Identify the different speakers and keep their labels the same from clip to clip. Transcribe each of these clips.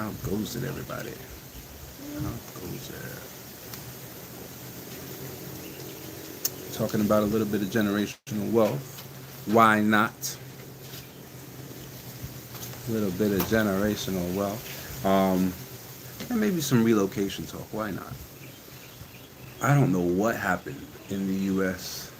Speaker 1: How goes it, everybody? How goes it? Talking about a little bit of generational wealth. Why not? A little bit of generational wealth. And maybe some relocation talk. Why not? I don't know what happened in the U.S.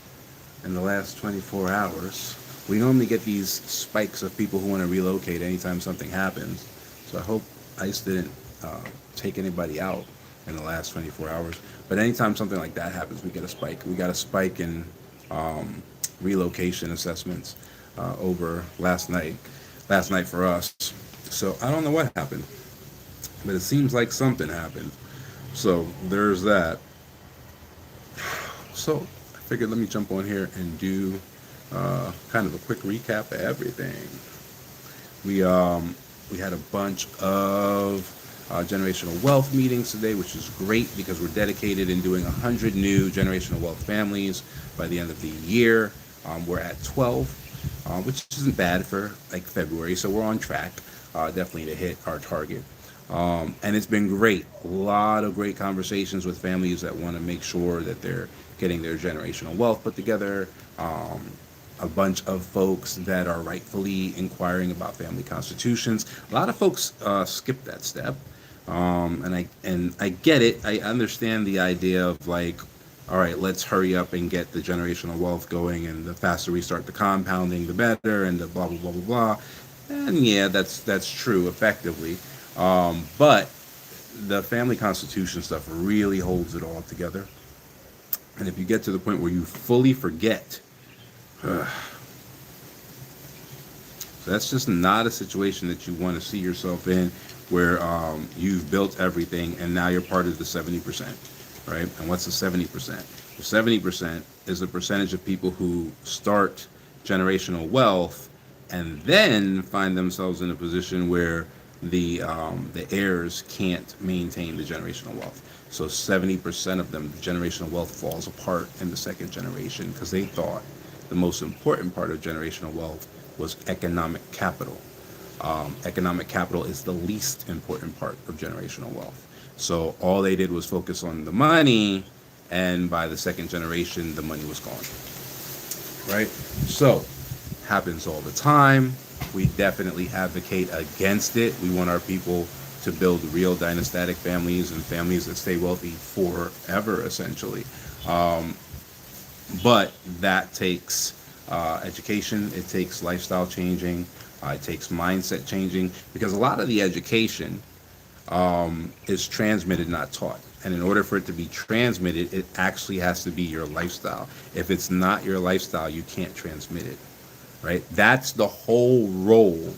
Speaker 1: in the last 24 hours. We normally get these spikes of people who want to relocate anytime something happens. So I hope ICE didn't uh, take anybody out in the last 24 hours. But anytime something like that happens, we get a spike. We got a spike in um, relocation assessments over last night. Last night for us. So I don't know what happened, but it seems like something happened. So there's that. So I figured let me jump on here and do kind of a quick recap of everything. We had a bunch of generational wealth meetings today, which is great because we're dedicated in doing 100 new generational wealth families by the end of the year. We're at 12, which isn't bad for like February, so we're on track definitely to hit our target. And it's been great. A lot of great conversations with families that want to make sure that they're getting their generational wealth put together. A bunch of folks that are rightfully inquiring about family constitutions. A lot of folks skip that step, and I get it. I understand the idea of like, all right, let's hurry up and get the generational wealth going, and the faster we start the compounding, the better, and the blah blah blah blah blah. And yeah, that's true effectively, but the family constitution stuff really holds it all together. And if you get to the point where you fully forget, so that's just not a situation that you want to see yourself in, where you've built everything and now you're part of the 70%, right? And what's the 70%? The 70% is the percentage of people who start generational wealth and then find themselves in a position where the heirs can't maintain the generational wealth. So 70% of them, the generational wealth falls apart in the second generation because they thought the most important part of generational wealth was economic capital. Economic capital is the least important part of generational wealth. So all they did was focus on the money, and by the second generation, the money was gone. Right? So, happens all the time. We definitely advocate against it. We want our people to build real dynastic families and families that stay wealthy forever, essentially. Um, but that takes education, it takes lifestyle changing, it takes mindset changing, because a lot of the education is transmitted, not taught. And in order for it to be transmitted, it actually has to be your lifestyle. If it's not your lifestyle, you can't transmit it, right? That's the whole role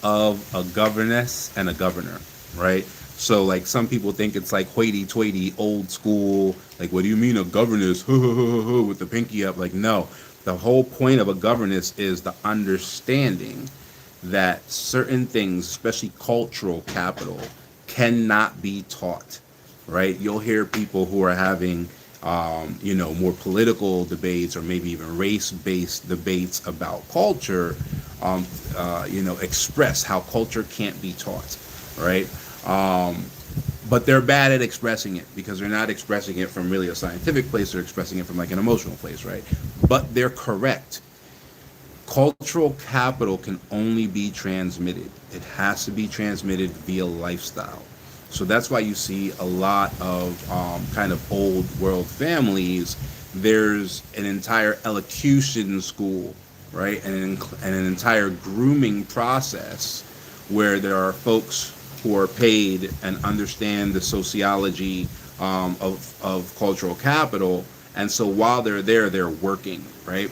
Speaker 1: of a governess and a governor, right? So like some people think it's like hoity-toity, old school. Like, what do you mean a governess? With the pinky up? Like, no. The whole point of a governess is the understanding that certain things, especially cultural capital, cannot be taught, right? You'll hear people who are having, more political debates or maybe even race-based debates about culture, express how culture can't be taught, right? But they're bad at expressing it because they're not expressing it from really a scientific place. They're expressing it from like an emotional place, right? But they're correct. Cultural capital can only be transmitted. It has to be transmitted via lifestyle. So that's why you see a lot of kind of old world families. There's an entire elocution school, right? And an entire grooming process where there are folks who are paid and understand the sociology of cultural capital. And so while they're there, they're working, right?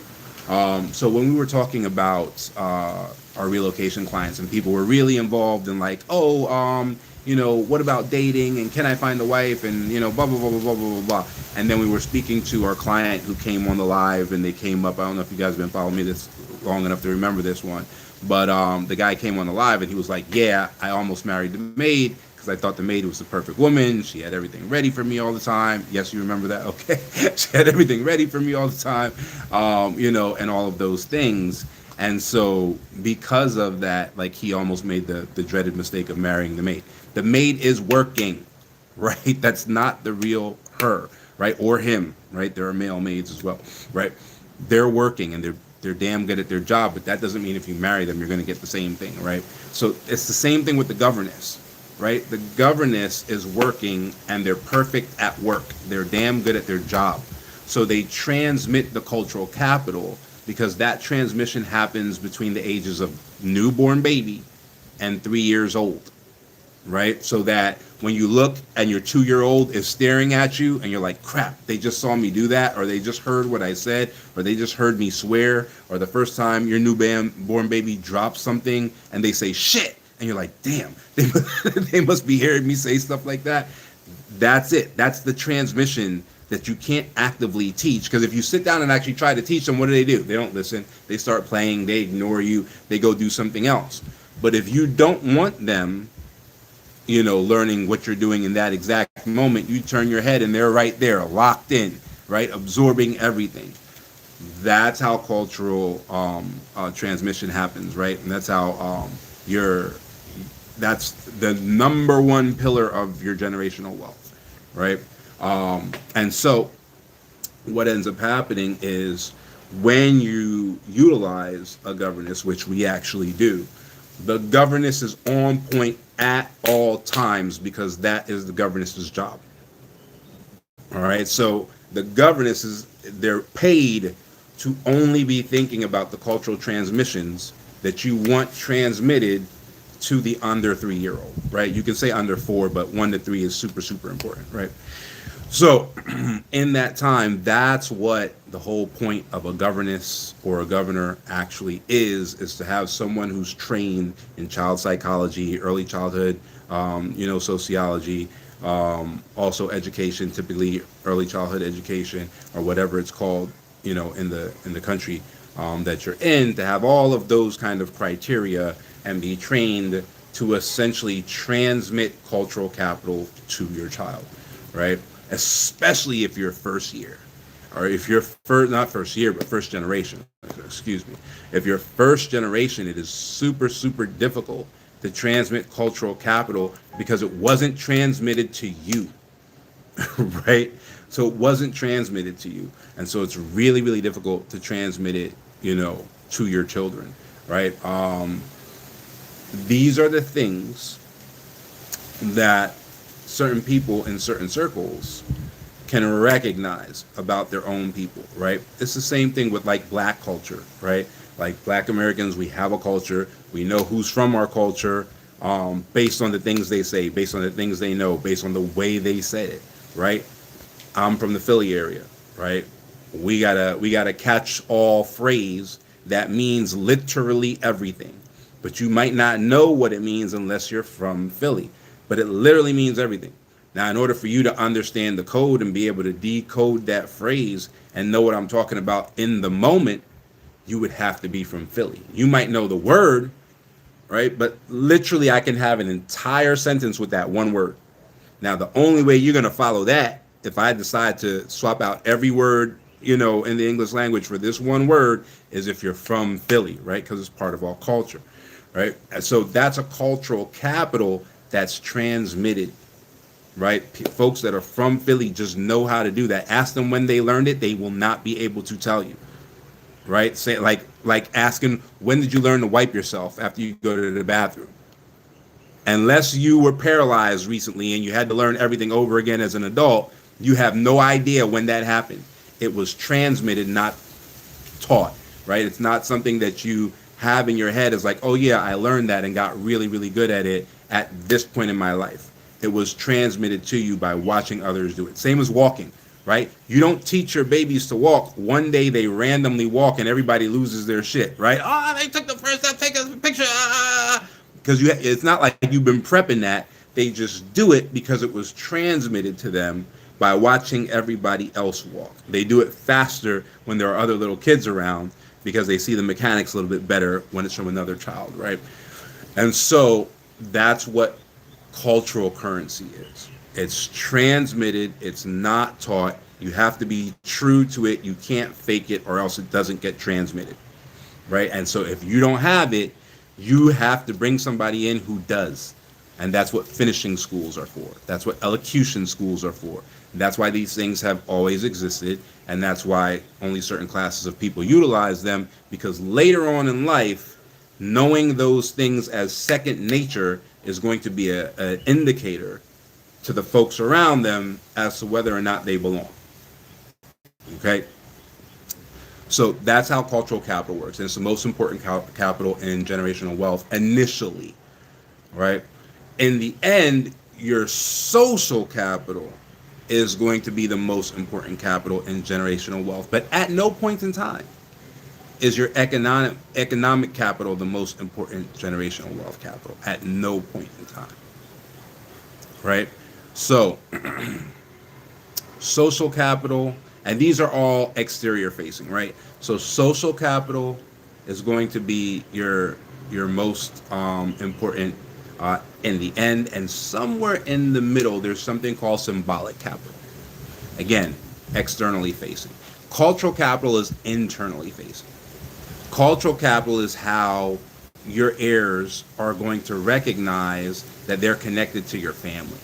Speaker 1: So when we were talking about our relocation clients and people were really involved in like, what about dating and can I find a wife and, blah, blah, blah, blah, blah, blah, blah. And then we were speaking to our client who came on the live and they came up. I don't know if you guys have been following me this long enough to remember this one. But the guy came on the live and he was like, yeah, I almost married the maid because I thought the maid was the perfect woman. She had everything ready for me all the time. Yes, you remember that? Okay. She had everything ready for me all the time, and all of those things. And so because of that, like he almost made the dreaded mistake of marrying the maid. The maid is working, right? That's not the real her, right? Or him, right? There are male maids as well, right? They're working and they're damn good at their job, but that doesn't mean if you marry them you're going to get the same thing, right? So it's the same thing with the governess, right? The governess is working and they're perfect at work. They're damn good at their job. So they transmit the cultural capital because that transmission happens between the ages of newborn baby and 3 years old, right? So that when you look and your 2 year old is staring at you and you're like, crap, they just saw me do that, or they just heard what I said, or they just heard me swear, or the first time your newborn baby drops something and they say shit, and you're like, damn, they must be hearing me say stuff like that. That's it. That's the transmission that you can't actively teach. Because if you sit down and actually try to teach them, what do? They don't listen. They start playing. They ignore you. They go do something else. But if you don't want them, learning what you're doing in that exact moment, you turn your head and they're right there, locked in, right, absorbing everything. That's how cultural transmission happens, right? And that's how that's the number one pillar of your generational wealth, right? And so what ends up happening is when you utilize a governess, which we actually do, the governess is on point at all times because that is the governess's job. All right. So the governesses, they're paid to only be thinking about the cultural transmissions that you want transmitted to the under 3 year old, right? You can say under 4, but 1 to 3 is super, super important, right? So in that time, that's what the whole point of a governess or a governor actually is to have someone who's trained in child psychology, early childhood, sociology, also education, typically early childhood education or whatever it's called, in the country that you're in, to have all of those kind of criteria and be trained to essentially transmit cultural capital to your child, right? Especially if you're first year, or if you're not first year, but first generation, excuse me. If you're first generation, it is super, super difficult to transmit cultural capital because it wasn't transmitted to you, right? So it wasn't transmitted to you. And so it's really, really difficult to transmit it, to your children, right? These are the things that certain people in certain circles can recognize about their own people, right? It's the same thing with like black culture, right? Like black Americans, we have a culture. We know who's from our culture based on the things they say, based on the things they know, based on the way they say it, right? I'm from the Philly area, right? We got a catch all phrase that means literally everything. But you might not know what it means unless you're from Philly. But it literally means everything. Now, in order for you to understand the code and be able to decode that phrase and know what I'm talking about in the moment, you would have to be from Philly. You might know the word, right? But literally, I can have an entire sentence with that one word. Now, the only way you're going to follow that, if I decide to swap out every word, in the English language for this one word, is if you're from Philly, right? Because it's part of our culture, right? So that's a cultural capital that's transmitted, right? Folks that are from Philly just know how to do that. Ask them when they learned it; they will not be able to tell you, right? Say like asking, when did you learn to wipe yourself after you go to the bathroom? Unless you were paralyzed recently and you had to learn everything over again as an adult, you have no idea when that happened. It was transmitted, not taught, right? It's not something that you have in your head as like, oh yeah, I learned that and got really, really good at it at this point in my life. It was transmitted to you by watching others do it. Same as walking, right? You don't teach your babies to walk. One day they randomly walk and everybody loses their shit, right? They took the first step, take a picture. Because it's not like you've been prepping that. They just do it because it was transmitted to them by watching everybody else walk. They do it faster when there are other little kids around because they see the mechanics a little bit better when it's from another child, right? And so that's what cultural currency is. It's transmitted. It's not taught. You have to be true to it. You can't fake it or else it doesn't get transmitted, right? And so if you don't have it, you have to bring somebody in who does. And that's what finishing schools are for. That's what elocution schools are for. That's why these things have always existed. And that's why only certain classes of people utilize them, because later on in life, knowing those things as second nature is going to be an indicator to the folks around them as to whether or not they belong. Okay? So that's how cultural capital works. And it's the most important capital in generational wealth initially, right? In the end, your social capital is going to be the most important capital in generational wealth. But at no point in time is your economic capital the most important generational wealth capital. At no point in time, right? So social capital, and these are all exterior facing, right? So social capital is going to be your most important in the end, and somewhere in the middle there's something called symbolic capital. Again, externally facing. Cultural capital is internally facing. Cultural capital is how your heirs are going to recognize that they're connected to your family,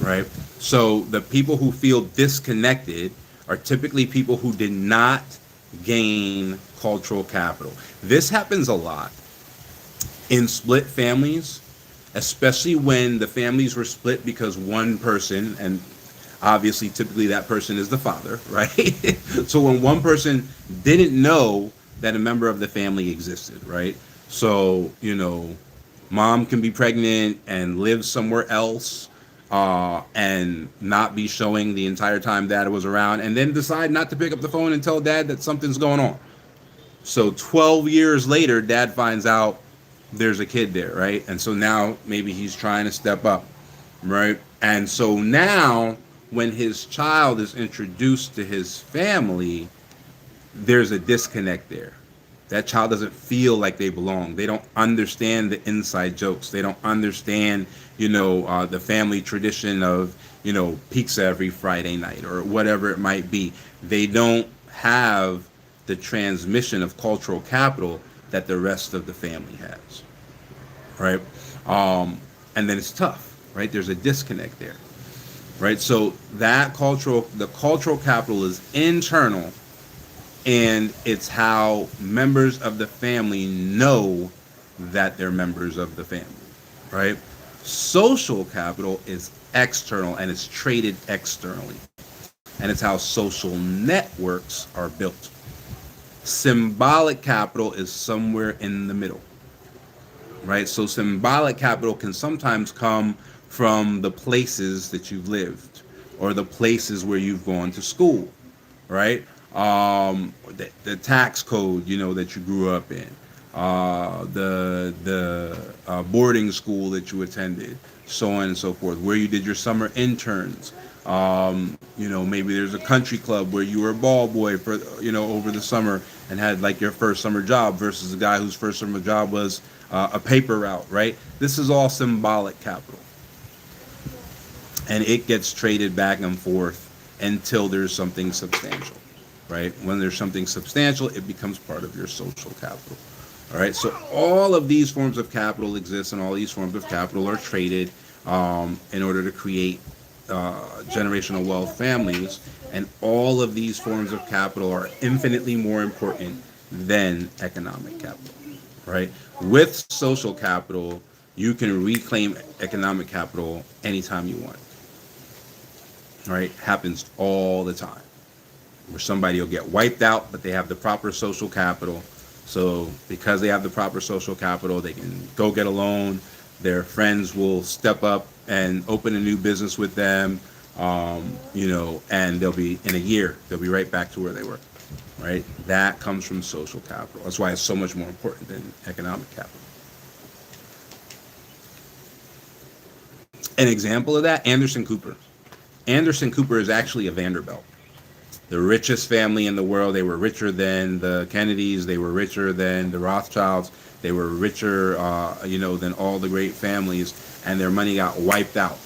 Speaker 1: right? So the people who feel disconnected are typically people who did not gain cultural capital. This happens a lot in split families, especially when the families were split because one person, and obviously typically that person is the father, right? So when one person didn't know that a member of the family existed, right? So, mom can be pregnant and live somewhere else, and not be showing the entire time dad was around, and then decide not to pick up the phone and tell dad that something's going on. So 12 years later, dad finds out there's a kid there, right? And so now maybe he's trying to step up, right? And so now when his child is introduced to his family, there's a disconnect there. That child doesn't feel like they belong. They don't understand the inside jokes. They don't understand, the family tradition of, pizza every Friday night or whatever it might be. They don't have the transmission of cultural capital that the rest of the family has, right? And then it's tough, right? There's a disconnect there, right? So the cultural capital is internal, and it's how members of the family know that they're members of the family, right? Social capital is external, and it's traded externally, and it's how social networks are built. Symbolic capital is somewhere in the middle, right? So symbolic capital can sometimes come from the places that you've lived or the places where you've gone to school, right? The tax code, that you grew up in, the boarding school that you attended, so on and so forth, where you did your summer interns. Maybe there's a country club where you were a ball boy for, over the summer and had like your first summer job versus a guy whose first summer job was a paper route, right? This is all symbolic capital. And it gets traded back and forth until there's something substantial, right? When there's something substantial, it becomes part of your social capital. All right, so all of these forms of capital exist, and all these forms of capital are traded in order to create generational wealth families, and all of these forms of capital are infinitely more important than economic capital, right? With social capital, you can reclaim economic capital anytime you want, right? Happens all the time, where somebody will get wiped out, but they have the proper social capital. So because they have the proper social capital, they can go get a loan. Their friends will step up and open a new business with them, and they'll be, in a year, they'll be right back to where they were, right? That comes from social capital. That's why it's so much more important than economic capital. An example of that, Anderson Cooper. Anderson Cooper is actually a Vanderbilt. The richest family in the world. They were richer than the Kennedys. They were richer than the Rothschilds. They were richer, than all the great families, and their money got wiped out.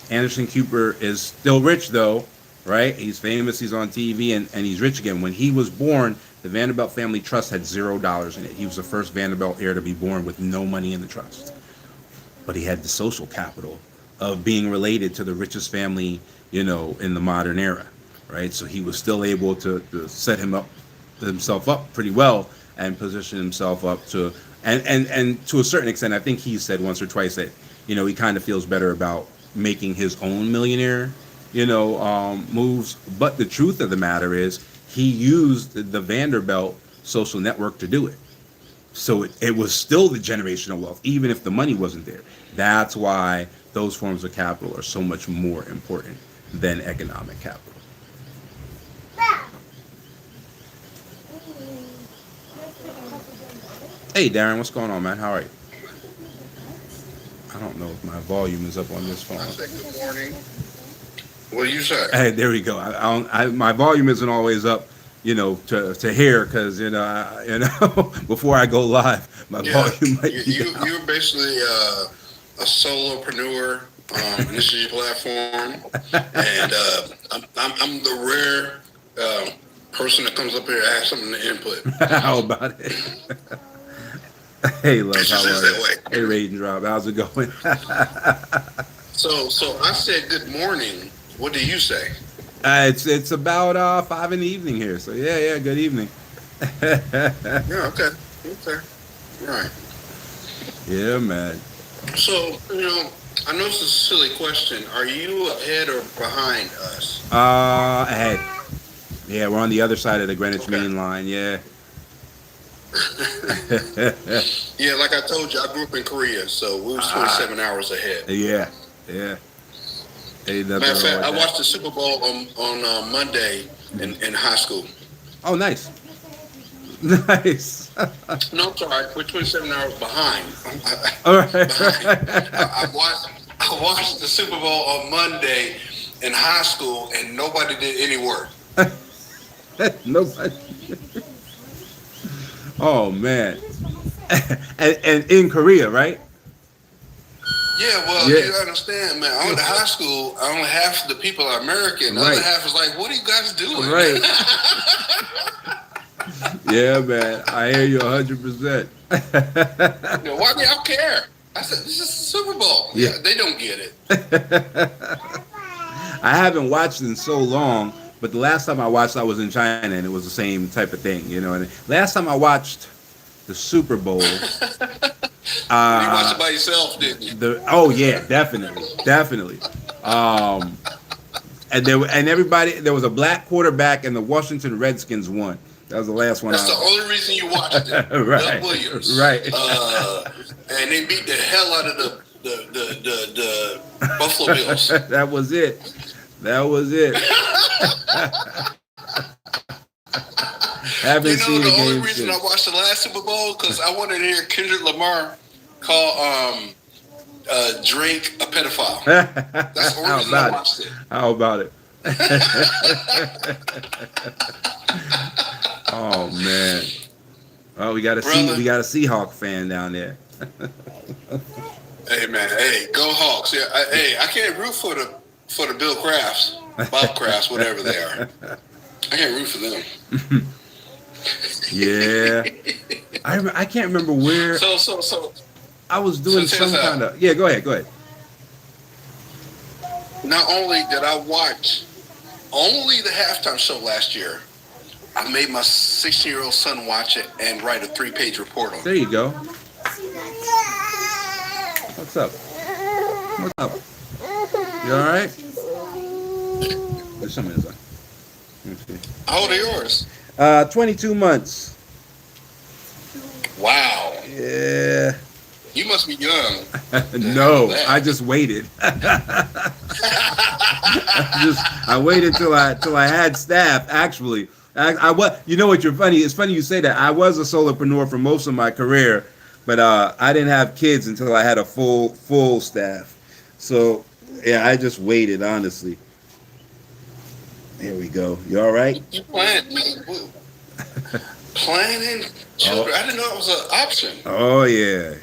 Speaker 1: Anderson Cooper is still rich, though, right? He's famous. He's on TV, and he's rich again. When he was born, The Vanderbilt Family Trust had $0 in it. He was the first Vanderbilt heir to be born with no money in the trust. But he had the social capital of being related to the richest family, in the modern era, right? So he was still able to set himself up pretty well and position himself up to, and to a certain extent, I think he said once or twice that, he kind of feels better about making his own millionaire, moves. But the truth of the matter is, he used the Vanderbilt social network to do it. So it was still the generational wealth, even if the money wasn't there. That's why those forms of capital are so much more important than economic capital. Hey, Darren, what's going on, man? How are you? I don't know if my volume is up on this phone.
Speaker 2: I said good morning. What do you say?
Speaker 1: Hey, there we go. My volume isn't always up, to hear because before I go live, my volume might be down.
Speaker 2: You're basically a solopreneur. And this is your platform, and I'm the rare person that comes up here to ask something to input.
Speaker 1: How about it? Hey, love,
Speaker 2: It's
Speaker 1: how
Speaker 2: just
Speaker 1: are
Speaker 2: that
Speaker 1: you?
Speaker 2: way.
Speaker 1: Hey, Raiden Drop, how's it going?
Speaker 2: So I said good morning. What do you say?
Speaker 1: It's about 5 in the evening here, so yeah, good evening.
Speaker 2: Yeah, okay, right.
Speaker 1: Yeah, man.
Speaker 2: So I know it's a silly question. Are you ahead or behind us?
Speaker 1: Ahead. Yeah, we're on the other side of the Greenwich
Speaker 2: Okay.
Speaker 1: Mean Line. Yeah.
Speaker 2: Yeah, like I told you, I grew up in Korea, so we was 27 hours ahead.
Speaker 1: Yeah. Ain't nothing
Speaker 2: Matter of fact,
Speaker 1: wrong
Speaker 2: I
Speaker 1: with
Speaker 2: watched the Super Bowl on Monday in high school.
Speaker 1: that. Oh, nice. Nice.
Speaker 2: No, I'm sorry, we're 27 hours behind.
Speaker 1: All right.
Speaker 2: Behind. I watched the Super Bowl on Monday in high school, and nobody did any work.
Speaker 1: Nobody. Oh man. And in Korea, right?
Speaker 2: Yeah, well,
Speaker 1: Yeah.
Speaker 2: you understand, man. I went to high school. Only half the people are American. The other
Speaker 1: Right.
Speaker 2: half is like, what are you guys doing?
Speaker 1: Right. Yeah, man. I hear you 100%.
Speaker 2: Why do y'all care? I said, this is the Super Bowl.
Speaker 1: Yeah.
Speaker 2: Yeah, they don't get it.
Speaker 1: I haven't watched in so long, but the last time I watched, I was in China, and it was the same type of thing, And last time I watched the Super Bowl,
Speaker 2: You watched it by yourself, didn't you?
Speaker 1: oh yeah, definitely. And everybody, there was a black quarterback, and the Washington Redskins won. That was the last one.
Speaker 2: That's the only reason you watched it.
Speaker 1: Right.
Speaker 2: Doug Williams.
Speaker 1: Right.
Speaker 2: And they beat the hell out of the Buffalo Bills.
Speaker 1: That was it. Haven't seen
Speaker 2: The
Speaker 1: a
Speaker 2: only
Speaker 1: game
Speaker 2: reason
Speaker 1: since.
Speaker 2: I watched the last Super Bowl because I wanted to hear Kendrick Lamar call Drake a pedophile. That's the only reason I watched it.
Speaker 1: How about it? Oh man. Oh, we got a Seahawk fan down there.
Speaker 2: Hey man, hey, go Hawks! Yeah, I can't root for the Bill Crafts, Bob Crafts, whatever they are. I can't root for them.
Speaker 1: Yeah. I can't remember where
Speaker 2: So
Speaker 1: I was doing
Speaker 2: check
Speaker 1: some
Speaker 2: this out.
Speaker 1: kind of. Yeah, go ahead.
Speaker 2: Not only did I watch only the halftime show last year, I made my 16-year-old son watch it and write a 3-page report on it.
Speaker 1: There you go. What's up? You all right? There's something inside. Let me see.
Speaker 2: How old are yours?
Speaker 1: 22 months.
Speaker 2: Wow.
Speaker 1: Yeah.
Speaker 2: You must be young.
Speaker 1: No,
Speaker 2: that.
Speaker 1: I just waited. I waited till I had staff. Actually, I was. You know what? You're funny. It's funny you say that. I was a solopreneur for most of my career, but I didn't have kids until I had a full staff. So yeah, I just waited. Honestly. Here we go. You all right?
Speaker 2: You planning children? I didn't know it was an option.
Speaker 1: Oh yeah.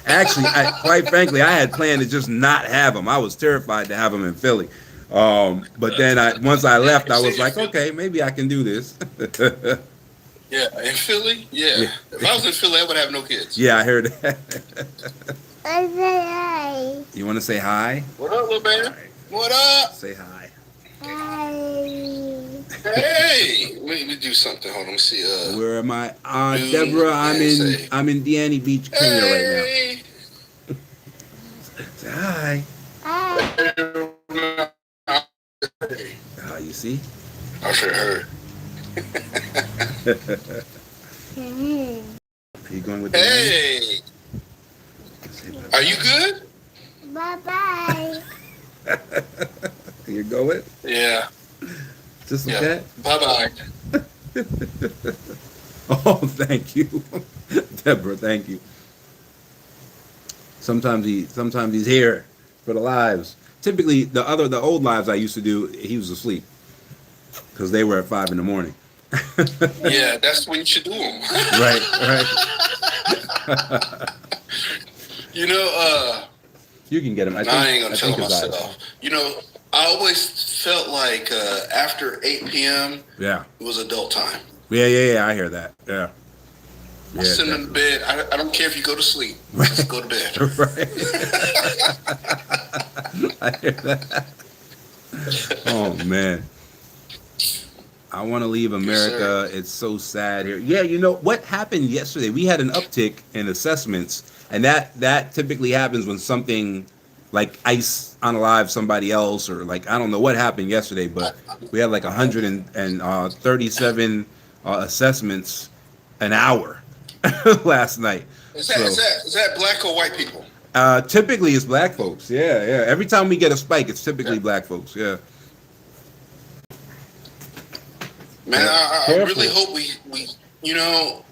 Speaker 1: Actually, quite frankly, I had planned to just not have them. I was terrified to have them in Philly. But then once I left, I was like, okay, maybe I can do this.
Speaker 2: Yeah, in Philly. Yeah.
Speaker 1: Yeah.
Speaker 2: If I was in Philly, I would have no kids.
Speaker 1: Yeah, I heard that.
Speaker 3: I say hi.
Speaker 1: You want to say hi?
Speaker 2: What up, little man?
Speaker 1: All right.
Speaker 2: What up?
Speaker 1: Say hi.
Speaker 3: Hi.
Speaker 2: Hey, let me do something. Hold on, let me see.
Speaker 1: Where am I?
Speaker 2: Dude,
Speaker 1: Deborah,
Speaker 2: say-
Speaker 1: I'm in Deanny Beach, Kenya right
Speaker 2: hey.
Speaker 1: now. Say hi.
Speaker 3: Hi.
Speaker 1: You see?
Speaker 2: I should have heard.
Speaker 1: Are you going with the
Speaker 2: Hey,
Speaker 1: Say bye.
Speaker 2: are you good?
Speaker 3: Bye-bye.
Speaker 1: You going?
Speaker 2: Yeah.
Speaker 1: Just a
Speaker 2: Yeah.
Speaker 1: cat?
Speaker 2: Bye bye.
Speaker 1: Oh, thank you, Deborah. Thank you. Sometimes he's here for the lives. Typically, the old lives I used to do, he was asleep because they were at 5 a.m.
Speaker 2: Yeah, that's when you should do them.
Speaker 1: Right, right.
Speaker 2: You know,
Speaker 1: You can get him.
Speaker 2: I ain't gonna tell
Speaker 1: his eyes.
Speaker 2: myself. You know, I always felt like after 8 p.m.
Speaker 1: Yeah,
Speaker 2: it was adult time.
Speaker 1: yeah. I hear that. Yeah, yeah.
Speaker 2: Sit in bed. I don't care if you go to sleep. Just go to bed.
Speaker 1: Right. I hear that. Oh man. I want to leave America. It's so sad here. Yeah, you know what happened yesterday? We had an uptick in assessments, and that typically happens when something like ICE unalive somebody else, or like I don't know what happened yesterday, but we had like 137 assessments an hour last night.
Speaker 2: Is that black or white people?
Speaker 1: Typically it's black folks. Yeah. Every time we get a spike, it's typically black folks. Yeah.
Speaker 2: Man, I
Speaker 1: Careful.
Speaker 2: really hope we you know,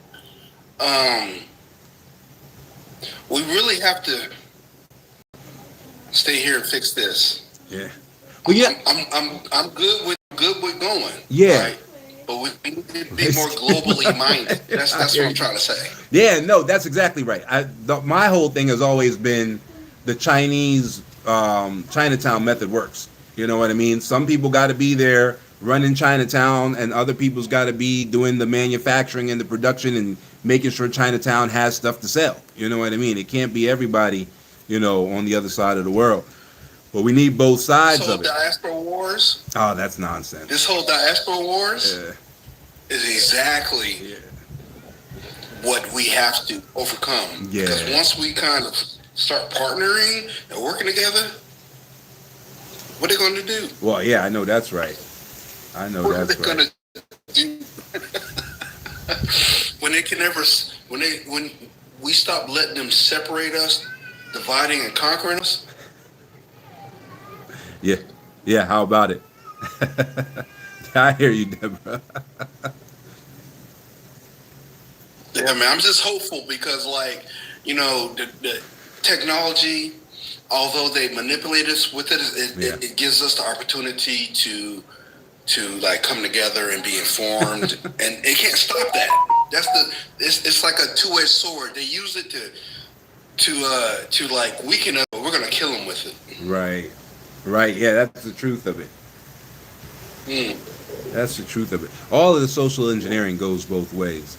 Speaker 2: we really have to stay here and fix this.
Speaker 1: Yeah. Well, yeah.
Speaker 2: I'm good with going.
Speaker 1: Yeah.
Speaker 2: Right? But we need to be more globally minded. That's what I'm trying to say.
Speaker 1: Yeah, no, that's exactly right. My whole thing has always been the Chinese Chinatown method works. You know what I mean? Some people got to be there running Chinatown, and other people's got to be doing the manufacturing and the production and making sure Chinatown has stuff to sell. You know what I mean? It can't be everybody, you know, on the other side of the world. But we need both sides
Speaker 2: So
Speaker 1: of it.
Speaker 2: diaspora wars.
Speaker 1: Oh, that's nonsense.
Speaker 2: This whole diaspora wars
Speaker 1: Yeah.
Speaker 2: is exactly
Speaker 1: Yeah.
Speaker 2: what we have to overcome.
Speaker 1: Yeah.
Speaker 2: Because once we kind of start partnering and working together, what are they going to do?
Speaker 1: Well, yeah, I know that's right. I know
Speaker 2: What are
Speaker 1: that's
Speaker 2: they
Speaker 1: right.
Speaker 2: going to do? when they can never, when we stop letting them separate us, dividing and conquering us.
Speaker 1: Yeah, how about it? I hear you, Deborah.
Speaker 2: Yeah, man, I'm just hopeful because, like, you know, the technology, although they manipulate us with it, it gives us the opportunity to like come together and be informed, and it can't stop that. It's like a two-edged sword. They use it to like weaken us, but we're gonna kill them with it.
Speaker 1: Right. Yeah, that's the truth of it.
Speaker 2: Mm.
Speaker 1: That's the truth of it. All of the social engineering goes both ways.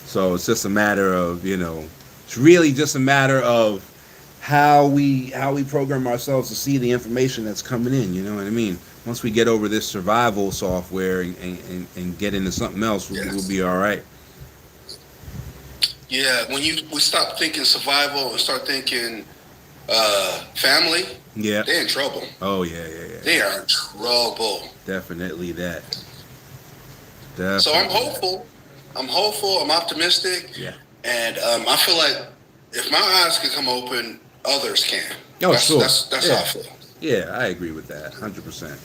Speaker 1: So it's just a matter of, you know, it's really just a matter of how we program ourselves to see the information that's coming in. You know what I mean? Once we get over this survival software and get into something else, we'll be all right.
Speaker 2: Yeah, when we stop thinking survival and start thinking family,
Speaker 1: Yeah.
Speaker 2: they're in trouble.
Speaker 1: Oh, yeah.
Speaker 2: They are in trouble.
Speaker 1: Definitely that.
Speaker 2: So I'm hopeful. I'm optimistic.
Speaker 1: Yeah.
Speaker 2: And I feel like if my eyes can come open, others can.
Speaker 1: Oh, sure.
Speaker 2: That's how I feel.
Speaker 1: Yeah, I agree with that, 100%.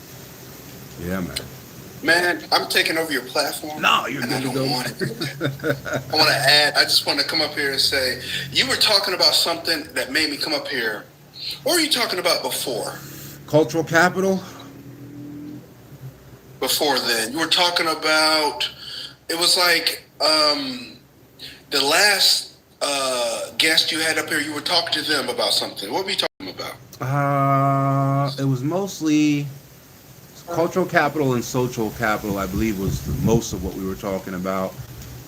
Speaker 1: Yeah, man.
Speaker 2: Man, I'm taking over your platform.
Speaker 1: No, you're
Speaker 2: and
Speaker 1: good
Speaker 2: I
Speaker 1: to
Speaker 2: don't
Speaker 1: go.
Speaker 2: want it. I want to add. I just want to come up here and say you were talking about something that made me come up here. What were you talking about before?
Speaker 1: Cultural capital?
Speaker 2: Before then, you were talking about. It was like the last guest you had up here. You were talking to them about something. What were you talking about?
Speaker 1: It was mostly cultural capital and social capital, I believe, was most of what we were talking about.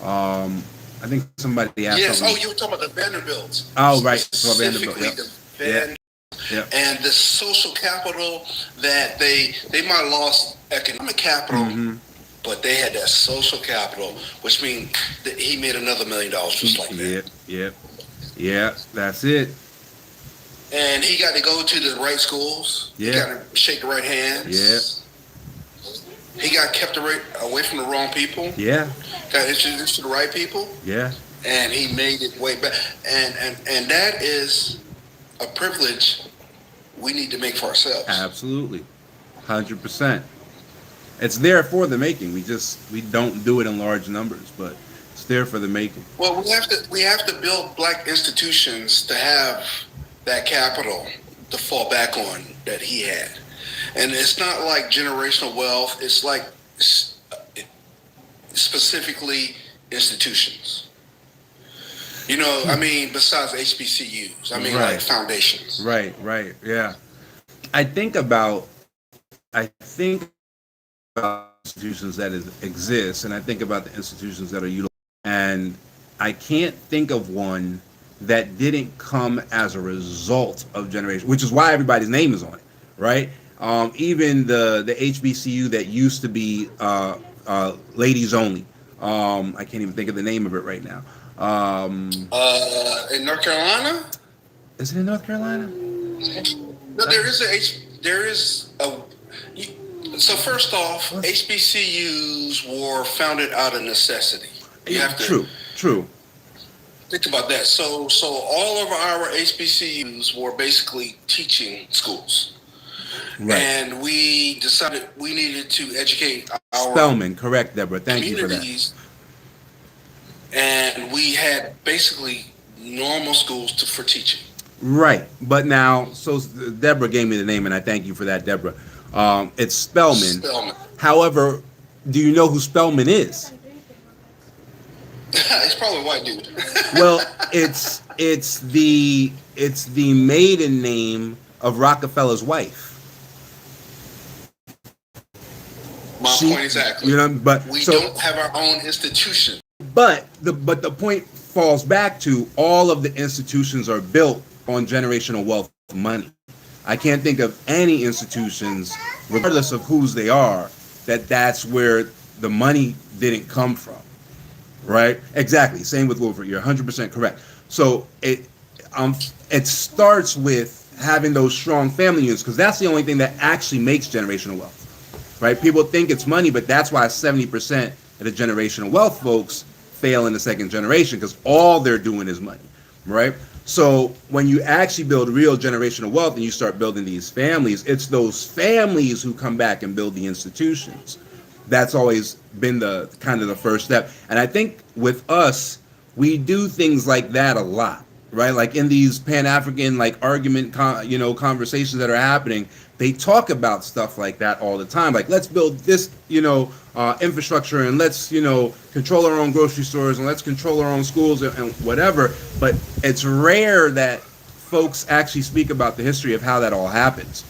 Speaker 1: I think somebody asked
Speaker 2: Yes. Oh,
Speaker 1: something.
Speaker 2: you were talking about the Vanderbilts.
Speaker 1: Oh, right. So Vanderbilt.
Speaker 2: Specifically
Speaker 1: Yep.
Speaker 2: the
Speaker 1: Yep.
Speaker 2: Van
Speaker 1: Yep.
Speaker 2: and the social capital that they might have lost economic capital,
Speaker 1: Mm-hmm.
Speaker 2: but they had that social capital, which means that he made another $1 million just like that.
Speaker 1: Yep. Yep. Yeah. That's it.
Speaker 2: And he got to go to the right schools.
Speaker 1: Yeah.
Speaker 2: He got to shake the right hands. He got kept away from the wrong people.
Speaker 1: Yeah.
Speaker 2: Got introduced to the right people,
Speaker 1: Yeah.
Speaker 2: and he made it way back. And that is a privilege we need to make for ourselves.
Speaker 1: Absolutely. 100%. It's there for the making. We don't do it in large numbers, but it's there for the making.
Speaker 2: Well, we have to build black institutions to have that capital to fall back on that he had. And it's not like generational wealth. It's like specifically institutions. You know, I mean, besides HBCUs, I mean,
Speaker 1: Right.
Speaker 2: like foundations.
Speaker 1: Right. Right. Yeah. I think about institutions that exist, and I think about the institutions that are utilized, and I can't think of one that didn't come as a result of generation, which is why everybody's name is on it, right? Even the HBCU that used to be ladies only. I can't even think of the name of it right now.
Speaker 2: In North Carolina,
Speaker 1: Is it in North Carolina?
Speaker 2: no, there is a. So first off, HBCUs were founded out of necessity. You have to
Speaker 1: True.
Speaker 2: think about that. So all of our HBCUs were basically teaching schools.
Speaker 1: Right.
Speaker 2: And we decided we needed to educate our
Speaker 1: Spellman, correct, Deborah. Thank you for that.
Speaker 2: communities. And we had basically normal schools for teaching.
Speaker 1: Right. But now, so Deborah gave me the name, and I thank you for that, Deborah. It's Spellman.
Speaker 2: Spelman.
Speaker 1: However, do you know who Spellman is?
Speaker 2: It's probably a white dude.
Speaker 1: Well, it's the maiden name of Rockefeller's wife.
Speaker 2: My point exactly.
Speaker 1: You know, but
Speaker 2: We
Speaker 1: so
Speaker 2: don't have our own institution.
Speaker 1: but the point falls back to all of the institutions are built on generational wealth money. I can't think of any institutions, regardless of whose they are, that's where the money didn't come from. Right? Exactly. Same with Wilford. You're 100% correct. So it starts with having those strong family units, because that's the only thing that actually makes generational wealth. Right? People think it's money, but that's why 70% of the generational wealth folks fail in the second generation, because all they're doing is money. Right? So when you actually build real generational wealth and you start building these families, it's those families who come back and build the institutions. That's always been the kind of the first step. And I think with us, we do things like that a lot, right? Like in these Pan-African like conversations that are happening, they talk about stuff like that all the time. Like, let's build this, infrastructure, and let's, control our own grocery stores, and let's control our own schools and whatever. But it's rare that folks actually speak about the history of how that all happens,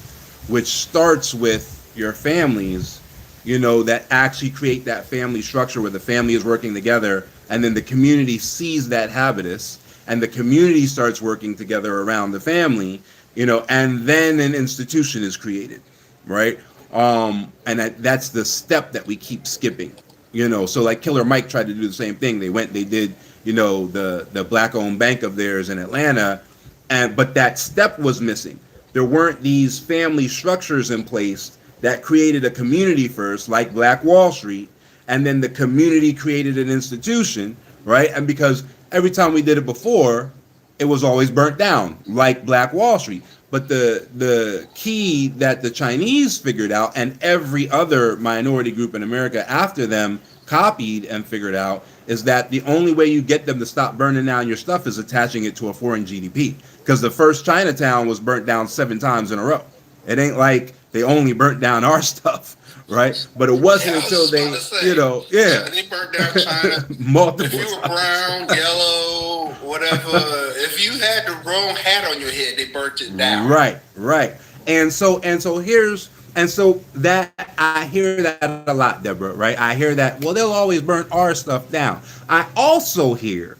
Speaker 1: which starts with your families, that actually create that family structure where the family is working together, and then the community sees that habitus, and the community starts working together around the family, and then an institution is created, right? And that's the step that we keep skipping, So like Killer Mike tried to do the same thing. They did, the black-owned bank of theirs in Atlanta, but that step was missing. There weren't these family structures in place that created a community first, like Black Wall Street, and then the community created an institution, right? And because every time we did it before, it was always burnt down, like Black Wall Street. But the key that the Chinese figured out, and every other minority group in America after them copied and figured out, is that the only way you get them to stop burning down your stuff is attaching it to a foreign GDP. Because the first Chinatown was burnt down 7 times in a row. It ain't like they only burnt down our stuff, right? But it wasn't until they,
Speaker 2: they burnt down China.
Speaker 1: multiple
Speaker 2: If you were
Speaker 1: times.
Speaker 2: brown, yellow, whatever, if you had the wrong hat on your head, they burnt it down.
Speaker 1: Right. And so here's And so that I hear that a lot, Deborah, right? I hear that, well, they'll always burn our stuff down. I also hear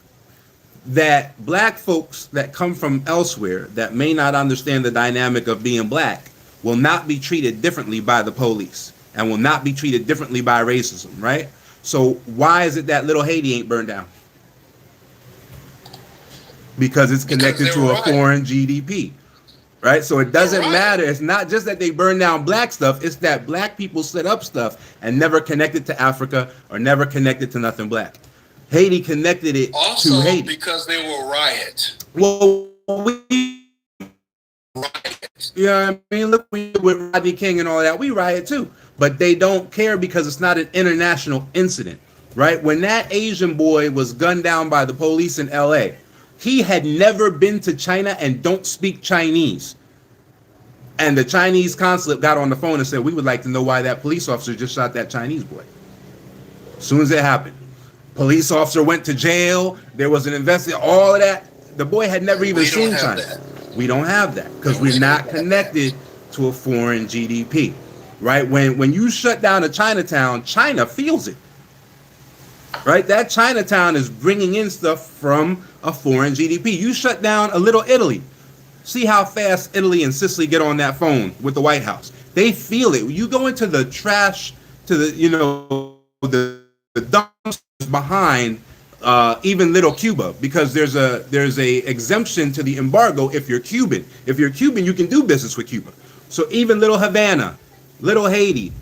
Speaker 1: that black folks that come from elsewhere that may not understand the dynamic of being black will not be treated differently by the police and will not be treated differently by racism, right? So why is it that Little Haiti ain't burned down? Because it's connected to a foreign GDP, right? So it doesn't matter. It's not just that they burn down black stuff. It's that black people set up stuff and never connected to Africa or never connected to nothing black. Haiti connected it
Speaker 2: also
Speaker 1: to Haiti.
Speaker 2: Because they will riot.
Speaker 1: Well, we,
Speaker 2: Riot.
Speaker 1: you know what I mean? Look, with Rodney King and all that, we riot too. But they don't care because it's not an international incident, right? When that Asian boy was gunned down by the police in LA, he had never been to China and don't speak Chinese. And the Chinese consulate got on the phone and said, we would like to know why that police officer just shot that Chinese boy. As soon as it happened, police officer went to jail. There was an investigation, all of that. The boy had never even seen China. We don't have that because we're not connected to a foreign GDP, right? When you shut down a Chinatown, China feels it, right? That Chinatown is bringing in stuff from a foreign GDP. You shut down a Little Italy. See how fast Italy and Sicily get on that phone with the White House. They feel it. You go into the trash, to the, you know, the dumpsters behind even Little Cuba, because there's a exemption to the embargo if you're Cuban. If you're Cuban, you can do business with Cuba. So even Little Havana, Little Haiti,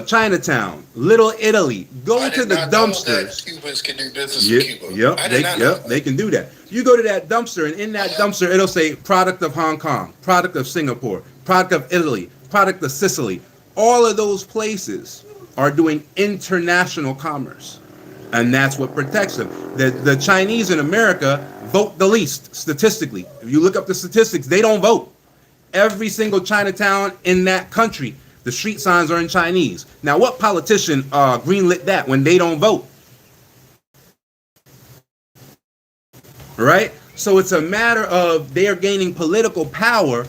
Speaker 1: Chinatown, Little Italy, go to the dumpsters.
Speaker 2: Cubans can do business with Cuba.
Speaker 1: Yep, they can do that. You go to that dumpster, and in that dumpster, it'll say product of Hong Kong, product of Singapore, product of Italy, product of Sicily. All of those places are doing international commerce. And that's what protects them. The Chinese in America vote the least statistically. If you look up the statistics, they don't vote. Every single Chinatown in that country, the street signs are in Chinese. Now, what politician greenlit that when they don't vote? Right? So it's a matter of they are gaining political power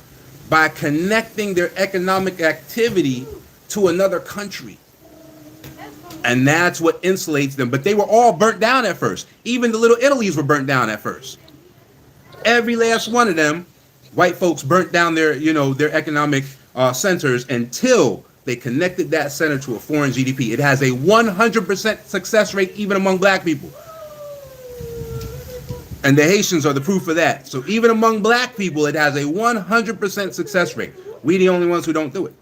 Speaker 1: by connecting their economic activity to another country. And that's what insulates them. But they were all burnt down at first. Even the Little Italys were burnt down at first. Every last one of them, white folks burnt down their, you know, their economic centers until they connected that center to a foreign GDP. It has a 100% success rate even among black people. And the Haitians are the proof of that. So even among black people, it has a 100% success rate. We the only ones who don't do it.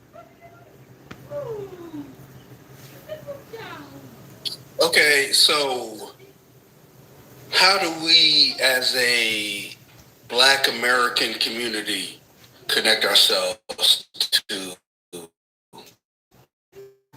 Speaker 2: Okay, so how do we as a Black American community connect ourselves to our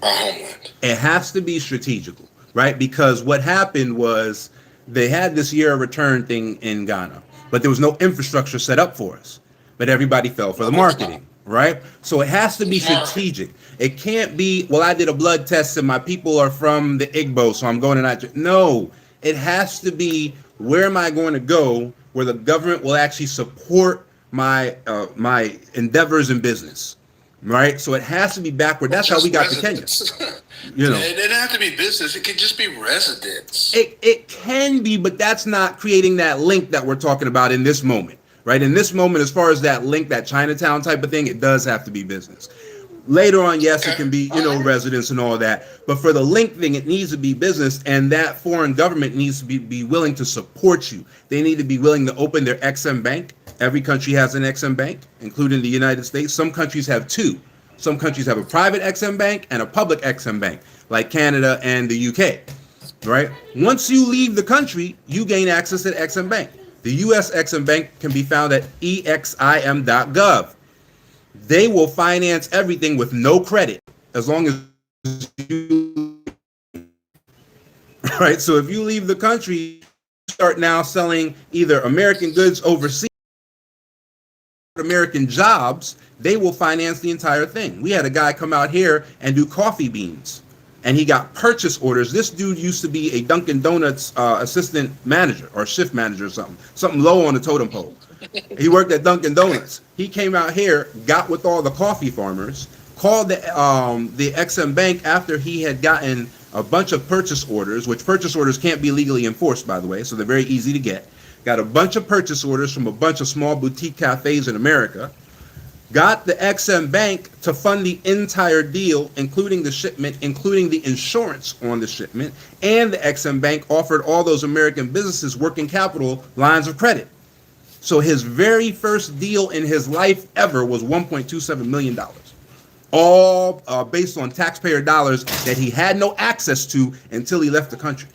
Speaker 2: homeland?
Speaker 1: It has to be strategical, right? Because what happened was they had this year of return thing in Ghana, but there was no infrastructure set up for us. But everybody fell for the marketing, right? So it has to be strategic. It can't be, well, I did a blood test and my people are from the Igbo, so I'm going to Nigeria. No, it has to be, where am I going to go where the government will actually support my my endeavors in business, right? So it has to be backward. That's how we got to Kenya. You know,
Speaker 2: it doesn't have to be business. It could just be residents.
Speaker 1: It can be, but that's not creating that link that we're talking about in this moment, right? In this moment, as far as that link, that Chinatown type of thing, it does have to be business. Later on, yes, it can be, you know, residents and all that. But for the link thing, it needs to be business, and that foreign government needs to be willing to support you. They need to be willing to open their XM bank. Every country has an XM bank, including the United States. Some countries have two. Some countries have a private XM bank and a public XM bank, like Canada and the UK, right? Once you leave the country, you gain access to the XM bank. The US XM bank can be found at exim.gov. They will finance everything with no credit as long as you, right? So if you leave the country, start now selling either American goods overseas, American jobs, they will finance the entire thing. We had a guy come out here and do coffee beans, and he got purchase orders. This dude used to be a Dunkin' Donuts assistant manager or shift manager or something low on the totem pole. He worked at Dunkin' Donuts. He came out here, got with all the coffee farmers, called the XM Bank after he had gotten a bunch of purchase orders, which purchase orders can't be legally enforced, by the way, so they're very easy to get. Got a bunch of purchase orders from a bunch of small boutique cafes in America. Got the XM Bank to fund the entire deal, including the shipment, including the insurance on the shipment, and the XM Bank offered all those American businesses working capital lines of credit. So his very first deal in his life ever was $1.27 million, all based on taxpayer dollars that he had no access to until he left the country.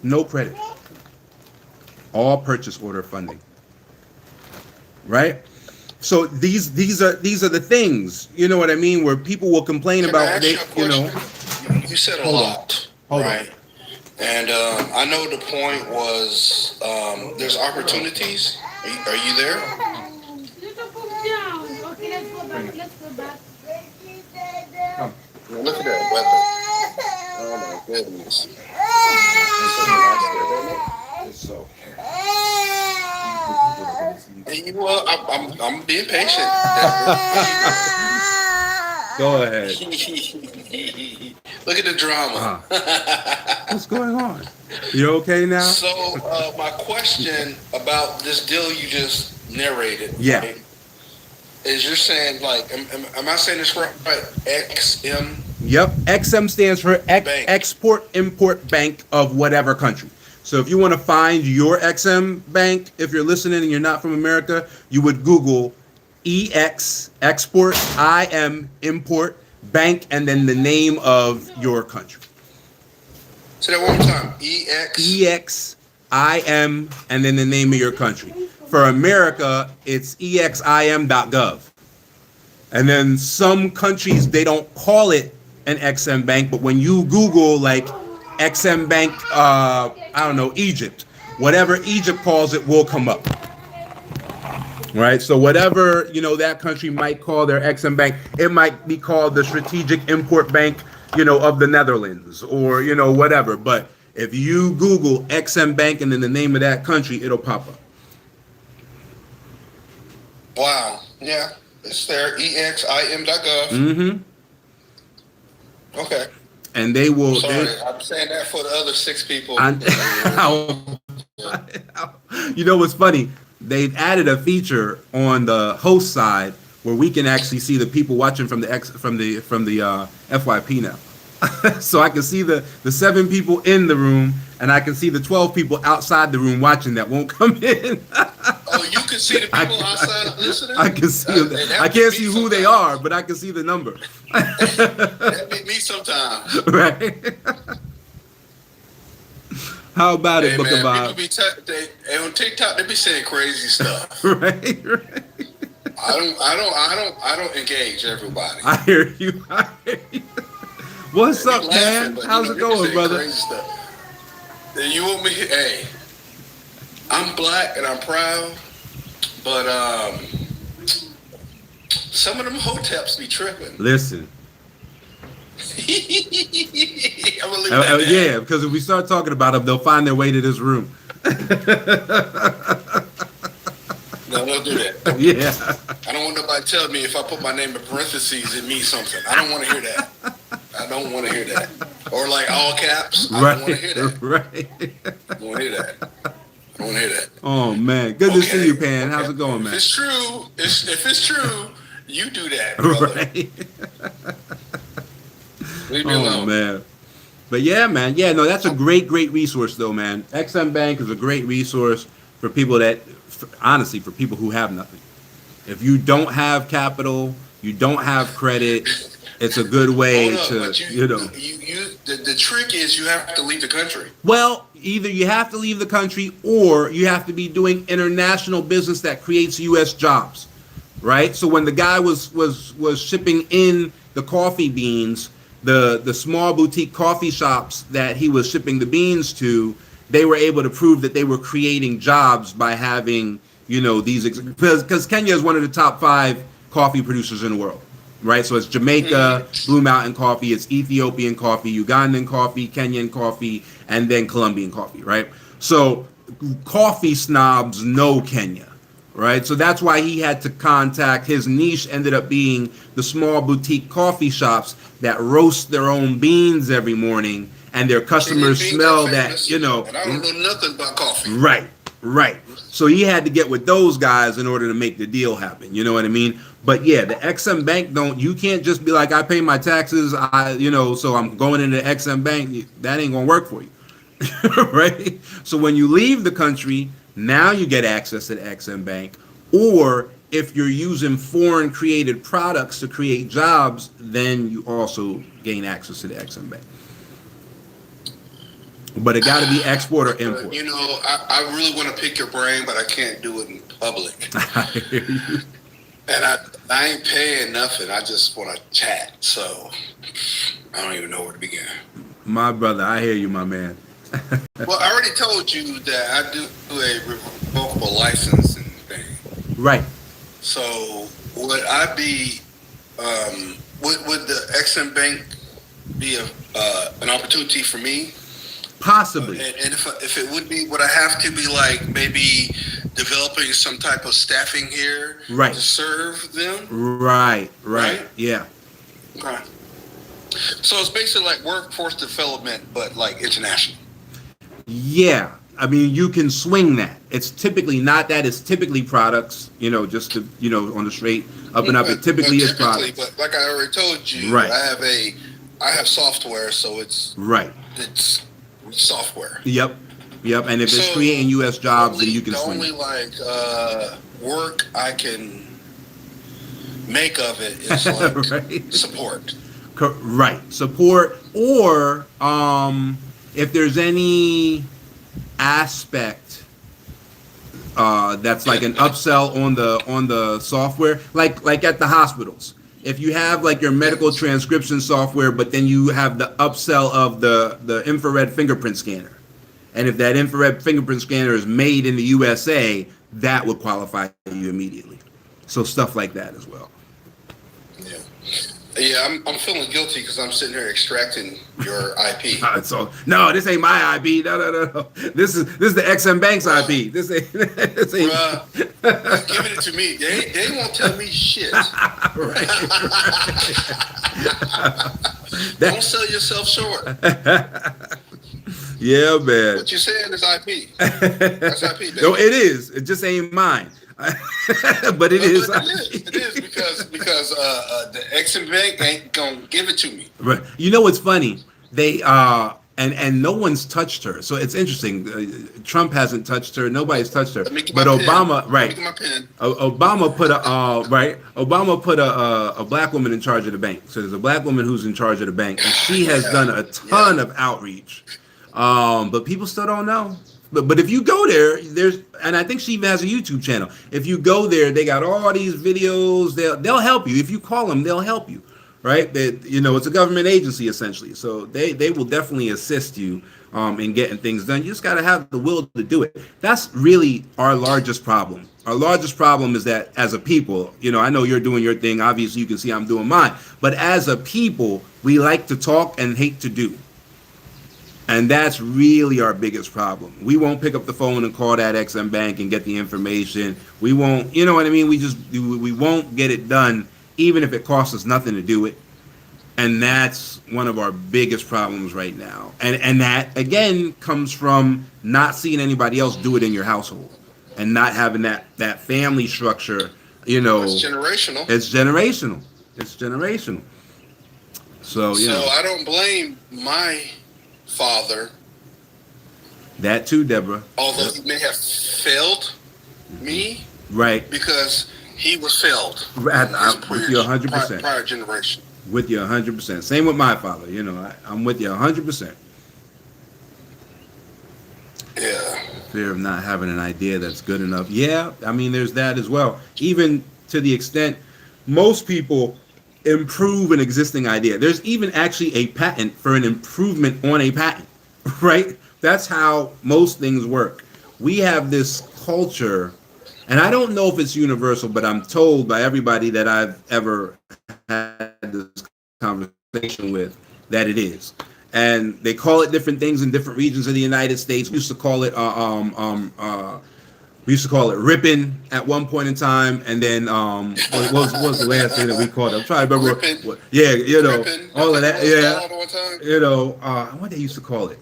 Speaker 1: No credit. All purchase order funding. Right? So these are the things, you know what I mean, where people will complain
Speaker 2: Can I
Speaker 1: about
Speaker 2: ask you a question? You said a lot,
Speaker 1: Hold on.
Speaker 2: right? And I know the point was there's opportunities. Are you there?
Speaker 4: Okay, let's go back. Let's go back.
Speaker 2: Look at that weather. Oh my goodness.
Speaker 1: So
Speaker 2: Well, I'm being patient.
Speaker 1: go ahead.
Speaker 2: Look at the drama.
Speaker 1: What's going on? You okay now?
Speaker 2: So my question about this deal you just narrated,
Speaker 1: Yeah.
Speaker 2: right, is you're saying, like, am I saying this right? XM?
Speaker 1: Yep. XM stands for
Speaker 2: Bank.
Speaker 1: Export Import Bank of whatever country. So if you want to find your XM Bank, if you're listening and you're not from America, you would Google EX Export IM Import Bank and then the name of your country.
Speaker 2: Say that one more time. EX.
Speaker 1: EXIM and then the name of your country. For America, it's exim.gov. And then some countries, they don't call it an XM Bank, but when you Google like XM Bank, I don't know, Egypt, whatever Egypt calls it will come up. Right? So whatever, you know, that country might call their XM Bank, it might be called the Strategic Import Bank, you know, of the Netherlands or, you know, whatever. But if you Google XM Bank and then the name of that country, it'll pop up.
Speaker 2: Wow. Yeah. It's there. EXIM.gov.
Speaker 1: Mm-hmm.
Speaker 2: Okay.
Speaker 1: And they will.
Speaker 2: Sorry, I'm saying that for the other 6 people.
Speaker 1: You know what's funny? They've added a feature on the host side where we can actually see the people watching from the FYP now. So I can see the 7 people in the room, and I can see the 12 people outside the room watching that won't come in.
Speaker 2: Oh, you can see the people outside listening?
Speaker 1: I can see them. I can't see who they are, but I can see the number.
Speaker 2: That be me sometimes.
Speaker 1: Right? How about it,
Speaker 2: Hey,
Speaker 1: Book of
Speaker 2: man,
Speaker 1: Bob?
Speaker 2: people be on TikTok. They be saying crazy stuff.
Speaker 1: Right?
Speaker 2: I don't engage everybody.
Speaker 1: I hear you. What's
Speaker 2: They
Speaker 1: up,
Speaker 2: be
Speaker 1: man?
Speaker 2: laughing, but,
Speaker 1: How's
Speaker 2: you
Speaker 1: it
Speaker 2: know, they be
Speaker 1: going,
Speaker 2: saying
Speaker 1: brother?
Speaker 2: Crazy stuff. Then you want me? Hey, I'm black and I'm proud, but some of them hoteps be tripping.
Speaker 1: Listen.
Speaker 2: I'm gonna leave that there.
Speaker 1: Yeah, because if we start talking about them, they'll find their way to this room.
Speaker 2: No, don't do that.
Speaker 1: Yeah.
Speaker 2: I don't want nobody telling me if I put my name in parentheses, it means something. I don't want to hear that. I don't want to hear that. Or like all caps. I don't want to hear that.
Speaker 1: Right.
Speaker 2: I don't want to hear that. I don't want to hear that.
Speaker 1: Oh man, good to see you, Pan. How's it going,
Speaker 2: If
Speaker 1: man?
Speaker 2: it's true, if it's true, you do that, brother.
Speaker 1: Right.
Speaker 2: Leave me
Speaker 1: Oh
Speaker 2: alone.
Speaker 1: man. But yeah, man. Yeah, no, that's a great resource though, man. XM Bank is a great resource for people that, honestly, for people who have nothing. If you don't have capital, you don't have credit, it's a good way
Speaker 2: Hold up,
Speaker 1: to,
Speaker 2: but
Speaker 1: you know.
Speaker 2: The trick is you have to leave the country.
Speaker 1: Well, either you have to leave the country or you have to be doing international business that creates U.S. jobs, right? So when the guy was shipping in the coffee beans, the small boutique coffee shops that he was shipping the beans to, they were able to prove that they were creating jobs by having, you know, these, because Kenya is one of the top 5 coffee producers in the world. Right, so it's Jamaica, Blue Mountain coffee, it's Ethiopian coffee, Ugandan coffee, Kenyan coffee, and then Colombian coffee, right? So coffee snobs know Kenya, right? So that's why he had to contact, his niche ended up being the small boutique coffee shops that roast their own beans every morning, and their customers
Speaker 2: Beans
Speaker 1: smell
Speaker 2: are
Speaker 1: that,
Speaker 2: famous,
Speaker 1: you know.
Speaker 2: and I don't know nothing about coffee.
Speaker 1: Right, right. So he had to get with those guys in order to make the deal happen. You know what I mean? But yeah, the XM Bank you can't just be like, I pay my taxes, so I'm going into the XM Bank. That ain't gonna work for you. Right? So when you leave the country, now you get access to the XM Bank. Or if you're using foreign created products to create jobs, then you also gain access to the XM Bank. But it got to be export or import.
Speaker 2: You know, I really want to pick your brain, but I can't do it in public.
Speaker 1: I hear you.
Speaker 2: And I ain't paying nothing. I just want to chat. So I don't even know where to begin.
Speaker 1: My brother, I hear you, my man.
Speaker 2: Well, I already told you that I do a revocable licensing thing.
Speaker 1: Right.
Speaker 2: So would I be, would the XM Bank be an opportunity for me?
Speaker 1: Possibly.
Speaker 2: And if it would be, would I have to be like maybe developing some type of staffing here
Speaker 1: Right.
Speaker 2: to serve them?
Speaker 1: Right.
Speaker 2: Right?
Speaker 1: Yeah.
Speaker 2: Okay. So it's basically like workforce development, but like international.
Speaker 1: Yeah. I mean, you can swing that. It's typically not that. It's typically products, just to, on the straight up and up. It typically is products.
Speaker 2: But like I already told you,
Speaker 1: Right.
Speaker 2: I have software, so it's software.
Speaker 1: Yep. And if it's
Speaker 2: So,
Speaker 1: creating U.S. jobs, then you can
Speaker 2: the
Speaker 1: swing
Speaker 2: only
Speaker 1: it.
Speaker 2: work I can make of it is like
Speaker 1: Right.
Speaker 2: support.
Speaker 1: Right. Support, or if there's any aspect that's like an upsell on the software, like at the hospitals. If you have like your medical transcription software, but then you have the upsell of the infrared fingerprint scanner, and if that infrared fingerprint scanner is made in the USA, that would qualify you immediately. So stuff like that as well.
Speaker 2: Yeah. Yeah, I'm feeling guilty because I'm sitting here extracting your IP.
Speaker 1: No, this ain't my IP. No. This is the XM Bank's IP. This ain't.
Speaker 2: Bruh, giving it to me. They won't tell me shit.
Speaker 1: Right.
Speaker 2: Don't sell yourself short.
Speaker 1: Yeah, man.
Speaker 2: What you saying is IP. That's IP. Baby.
Speaker 1: No, it is. It just ain't mine. But it is.
Speaker 2: It is because the XM Bank ain't gonna give it to me.
Speaker 1: Right. You know what's funny? They and no one's touched her. So it's interesting. Trump hasn't touched her. Nobody's touched her. But Obama, right? Obama put Obama put a black woman in charge of the bank. So there's a black woman who's in charge of the bank, and she has done a ton of outreach. But people still don't know. But if you go there, and I think she even has a YouTube channel. If you go there, they got all these videos. They'll help you. If you call them, they'll help you, right? It's a government agency essentially, so they will definitely assist you in getting things done. You just got to have the will to do it. That's really our largest problem. Our largest problem is that as a people, I know you're doing your thing. Obviously, you can see I'm doing mine. But as a people, we like to talk and hate to do. And that's really our biggest problem. We won't pick up the phone and call that XM Bank and get the information. We won't, you know what I mean? We won't get it done, even if it costs us nothing to do it. And that's one of our biggest problems right now. And that, again, comes from not seeing anybody else do it in your household and not having that family structure,
Speaker 2: It's generational.
Speaker 1: It's generational. So
Speaker 2: I don't blame my father.
Speaker 1: That too, Deborah.
Speaker 2: Although he may have failed me.
Speaker 1: Right.
Speaker 2: Because he was failed.
Speaker 1: I'm with you 100%.
Speaker 2: Prior generation.
Speaker 1: With you 100%. Same with my father. I'm with you 100%.
Speaker 2: Yeah.
Speaker 1: Fear of not having an idea that's good enough. Yeah, I mean, there's that as well. Even to the extent most people improve an existing idea. There's even actually a patent for an improvement on a patent, right? That's how most things work. We have this culture, and I don't know if it's universal, but I'm told by everybody that I've ever had this conversation with that it is. And they call it different things in different regions of the United States. We used to call it We used to call it ripping at one point in time, and then what was the last thing that we called it? I'm trying to remember.
Speaker 2: Ripping.
Speaker 1: Yeah,
Speaker 2: Ripping.
Speaker 1: all of
Speaker 2: That's
Speaker 1: that.
Speaker 2: what it was
Speaker 1: Yeah,
Speaker 2: called one time.
Speaker 1: what they used to call it.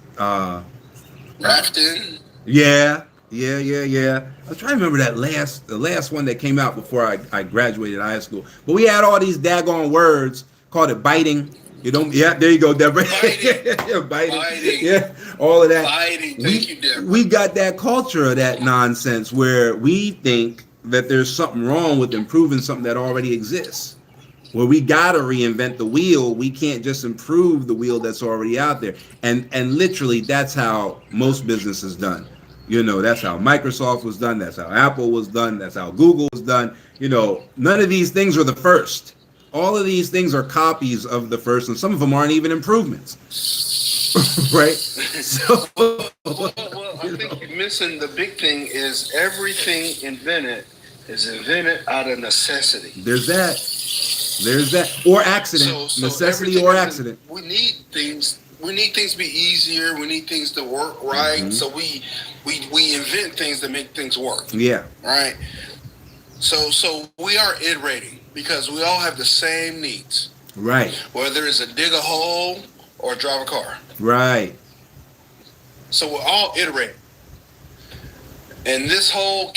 Speaker 2: Rafting.
Speaker 1: Yeah. I'm trying to remember the last one that came out before I graduated high school. But we had all these daggone words, called it biting. You don't. Yeah, there you go, Deborah.
Speaker 2: Biting.
Speaker 1: Yeah, biting.
Speaker 2: Biting.
Speaker 1: Yeah, all of that.
Speaker 2: Fighting. Thank you, Deborah.
Speaker 1: We got that culture of that nonsense where we think that there's something wrong with improving something that already exists. Where we gotta reinvent the wheel. We can't just improve the wheel that's already out there. And literally, that's how most business is done. That's how Microsoft was done. That's how Apple was done. That's how Google was done. None of these things are the first. All of these things are copies of the first, and some of them aren't even improvements. Right? So,
Speaker 2: Well, I think you're missing the big thing is everything invented is invented out of necessity.
Speaker 1: there's that. Or accident.
Speaker 2: So
Speaker 1: Necessity
Speaker 2: everything
Speaker 1: or
Speaker 2: is-
Speaker 1: accident.
Speaker 2: We need things. We need things to be easier. We need things to work right.
Speaker 1: Mhm.
Speaker 2: So we invent things that make things work.
Speaker 1: Yeah.
Speaker 2: Right. So we are iterating because we all have the same needs,
Speaker 1: Right.
Speaker 2: whether it's a dig a hole or drive a car.
Speaker 1: Right.
Speaker 2: So we're all iterating. And this whole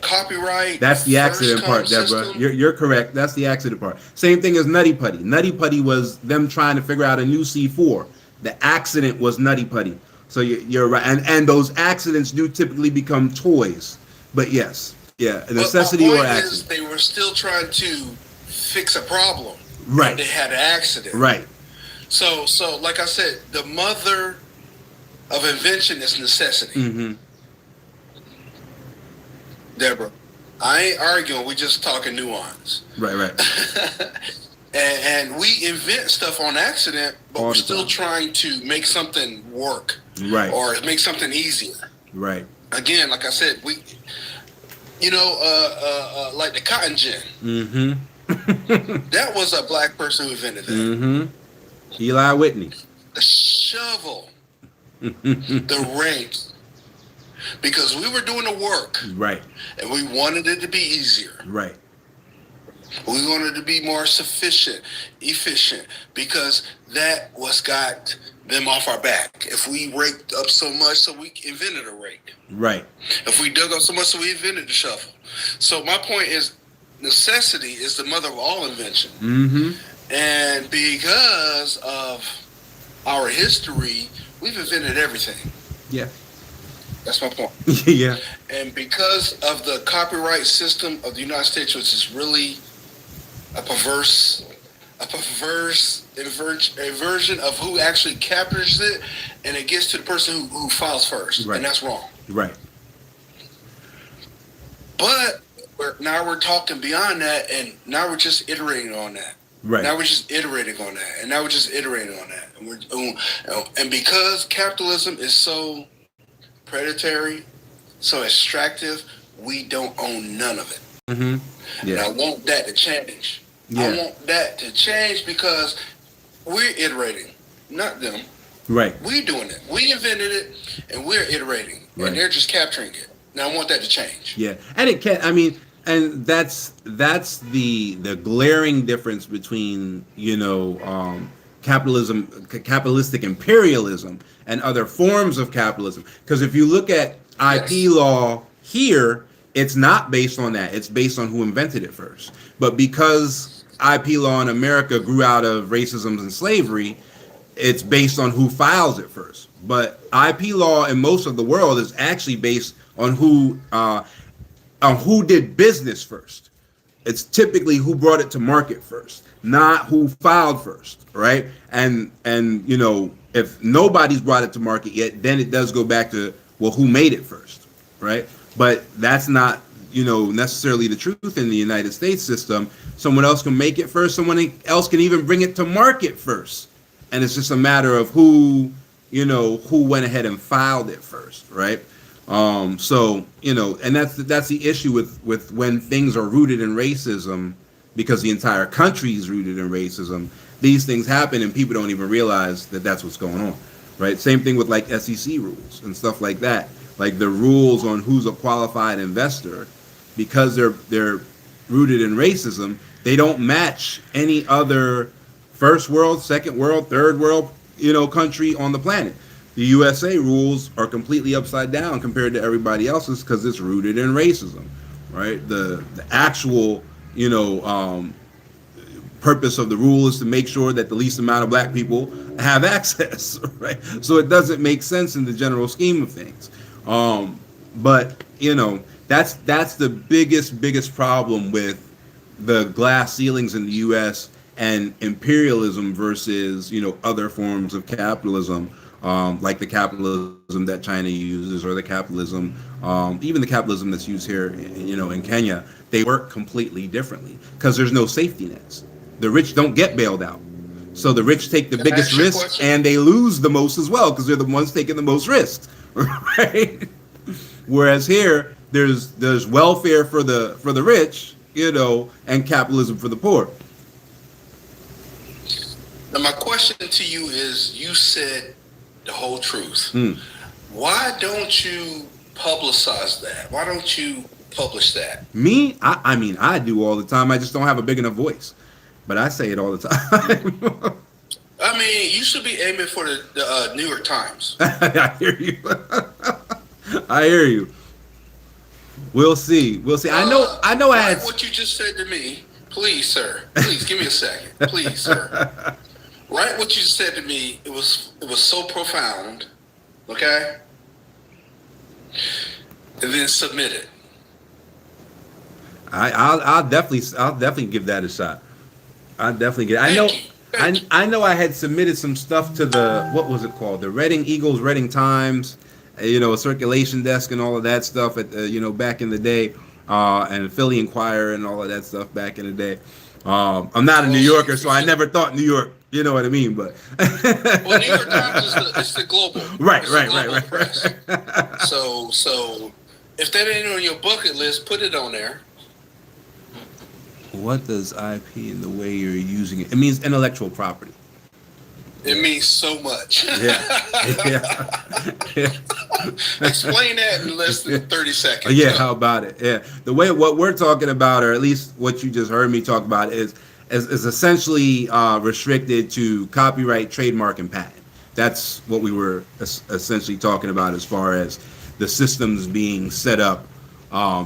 Speaker 2: copyright.
Speaker 1: That's the accident part,
Speaker 2: first-come
Speaker 1: Deborah.
Speaker 2: system,
Speaker 1: You're correct. That's the accident part. Same thing as Nutty Putty. Nutty Putty was them trying to figure out a new C4. The accident was Nutty Putty. So you're right. And those accidents do typically become toys. But yes. Yeah. A necessity
Speaker 2: but my
Speaker 1: or
Speaker 2: point is
Speaker 1: accident.
Speaker 2: they were still trying to fix a problem.
Speaker 1: Right.
Speaker 2: They had an accident.
Speaker 1: Right.
Speaker 2: So like I said, the mother of invention is necessity.
Speaker 1: Mm-hmm.
Speaker 2: Deborah, I ain't arguing. We just talking nuance.
Speaker 1: Right.
Speaker 2: and we invent stuff on accident, but
Speaker 1: All
Speaker 2: we're
Speaker 1: the
Speaker 2: still
Speaker 1: time.
Speaker 2: trying to make something work.
Speaker 1: Right.
Speaker 2: Or make something easier.
Speaker 1: Right.
Speaker 2: Again, like I said, like the cotton gin.
Speaker 1: Mm-hmm.
Speaker 2: That was a black person who invented that.
Speaker 1: Mm-hmm. Eli Whitney.
Speaker 2: The shovel, the rake, because we were doing the work
Speaker 1: Right.
Speaker 2: and we wanted it to be easier.
Speaker 1: Right.
Speaker 2: We wanted to be more efficient, because that was got them off our back. If we raked up so much, so we invented a rake.
Speaker 1: Right.
Speaker 2: If we dug up so much, so we invented the shovel. So my point is, necessity is the mother of all invention.
Speaker 1: Mm-hmm.
Speaker 2: And because of our history, we've invented everything.
Speaker 1: Yeah.
Speaker 2: That's my point.
Speaker 1: Yeah.
Speaker 2: And because of the copyright system of the United States, which is really a perverse version of who actually captures it, and it gets to the person who files first,
Speaker 1: Right.
Speaker 2: and that's wrong.
Speaker 1: Right.
Speaker 2: But now we're talking beyond that, and now we're just iterating on that.
Speaker 1: Right.
Speaker 2: Now we're just iterating on that, and now we're just iterating on that, and because capitalism is so predatory, so extractive, we don't own none of it.
Speaker 1: Mm-hmm.
Speaker 2: And I
Speaker 1: Yeah.
Speaker 2: want that to change.
Speaker 1: Yeah.
Speaker 2: I want that to change because we're iterating, not them.
Speaker 1: Right.
Speaker 2: We doing it. We invented it, and we're iterating,
Speaker 1: Right.
Speaker 2: and they're just capturing it. Now I want that to change.
Speaker 1: Yeah. And it can. I mean, and that's the glaring difference between capitalistic imperialism and other forms of capitalism. Because if you look at IP law here, it's not based on that. It's based on who invented it first. But because IP law in America grew out of racism and slavery, it's based on who files it first. But IP law in most of the world is actually based on who did business first. It's typically who brought it to market first, not who filed first, right? And if nobody's brought it to market yet, then it does go back to, well, who made it first, right? But that's not necessarily the truth in the United States system. Someone else can make it first. Someone else can even bring it to market first. And it's just a matter of who went ahead and filed it first, right? And that's the issue with when things are rooted in racism, because the entire country is rooted in racism. These things happen and people don't even realize that that's what's going on, right? Same thing with like SEC rules and stuff like that. like the rules on who's a qualified investor, because they're rooted in racism, they don't match any other first world, second world, third world, country on the planet. The USA rules are completely upside down compared to everybody else's because it's rooted in racism, right? The actual, purpose of the rule is to make sure that the least amount of black people have access, right? So it doesn't make sense in the general scheme of things. But that's the biggest problem with the glass ceilings in the U.S. and imperialism versus other forms of capitalism, like the capitalism that China uses, or the capitalism, even the capitalism that's used here, in Kenya. They work completely differently because there's no safety nets. The rich don't get bailed out. So the rich take the biggest risks and they lose the most as well because they're the ones taking the most risks, right? Whereas here, there's welfare for the rich, and capitalism for the poor.
Speaker 2: Now, my question to you is, you said the whole truth. Why don't you publicize that? Why don't you publish that?
Speaker 1: Me? I mean, I do all the time. I just don't have a big enough voice. But I say it all the time.
Speaker 2: I mean, you should be aiming for the New York Times.
Speaker 1: I hear you. I hear you. We'll see. I know. I had
Speaker 2: what you just said to me. Please, sir. Please give me a second. Please, sir. Right, what you just said to me. It was so profound. Okay. And then submit it.
Speaker 1: I'll definitely give that a shot. I'll definitely get. I know. I had submitted some stuff to the, what was it called? The Reading Eagles, Reading Times, a circulation desk and all of that stuff at back in the day, and Philly Inquirer and all of that stuff back in the day. I'm not a New Yorker, so I never thought New York. You know what I mean? But
Speaker 2: well, New York Times is the global.
Speaker 1: Right.
Speaker 2: Press. So if that ain't on your bucket list, put it on there.
Speaker 1: What does IP in the way you're using it? It means intellectual property.
Speaker 2: It means so much.
Speaker 1: Yeah.
Speaker 2: Explain that in less than 30 seconds.
Speaker 1: Yeah, how about it? Yeah. The way what we're talking about, or at least what you just heard me talk about, is essentially restricted to copyright, trademark, and patent. That's what we were essentially talking about as far as the systems being set up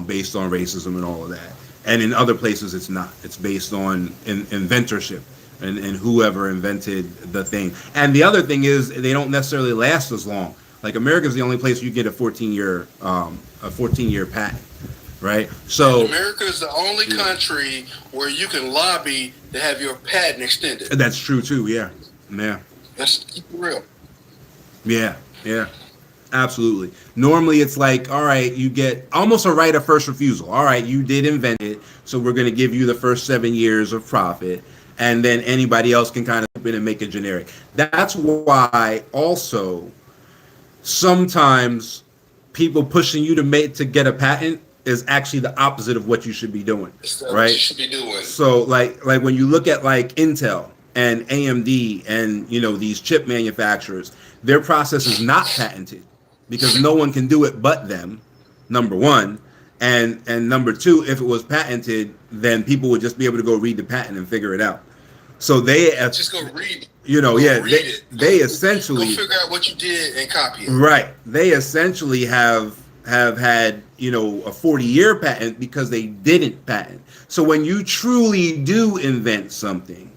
Speaker 1: based on racism and all of that. And in other places, it's not. It's based on inventorship and whoever invented the thing. And the other thing is, they don't necessarily last as long. Like America's the only place you get a 14-year patent, right? So
Speaker 2: America is the only country where you can lobby to have your patent extended.
Speaker 1: That's true too. Yeah.
Speaker 2: That's real.
Speaker 1: Yeah. Absolutely. Normally it's like, all right, you get almost a right of first refusal. All right, you did invent it, so we're going to give you the first 7 years of profit, and then anybody else can kind of come in and make it generic. That's why also sometimes people pushing you to get a patent is actually the opposite of what you should be doing, right?
Speaker 2: What you should be doing.
Speaker 1: So like when you look at like Intel and AMD and these chip manufacturers, their process is not patented, because no one can do it but them, number one. And number two, if it was patented, then people would just be able to go read the patent and figure it out. So they
Speaker 2: just go read it.
Speaker 1: They essentially
Speaker 2: go figure out what you did and copy it.
Speaker 1: Right. They essentially have had, a 40-year patent because they didn't patent. So when you truly do invent something,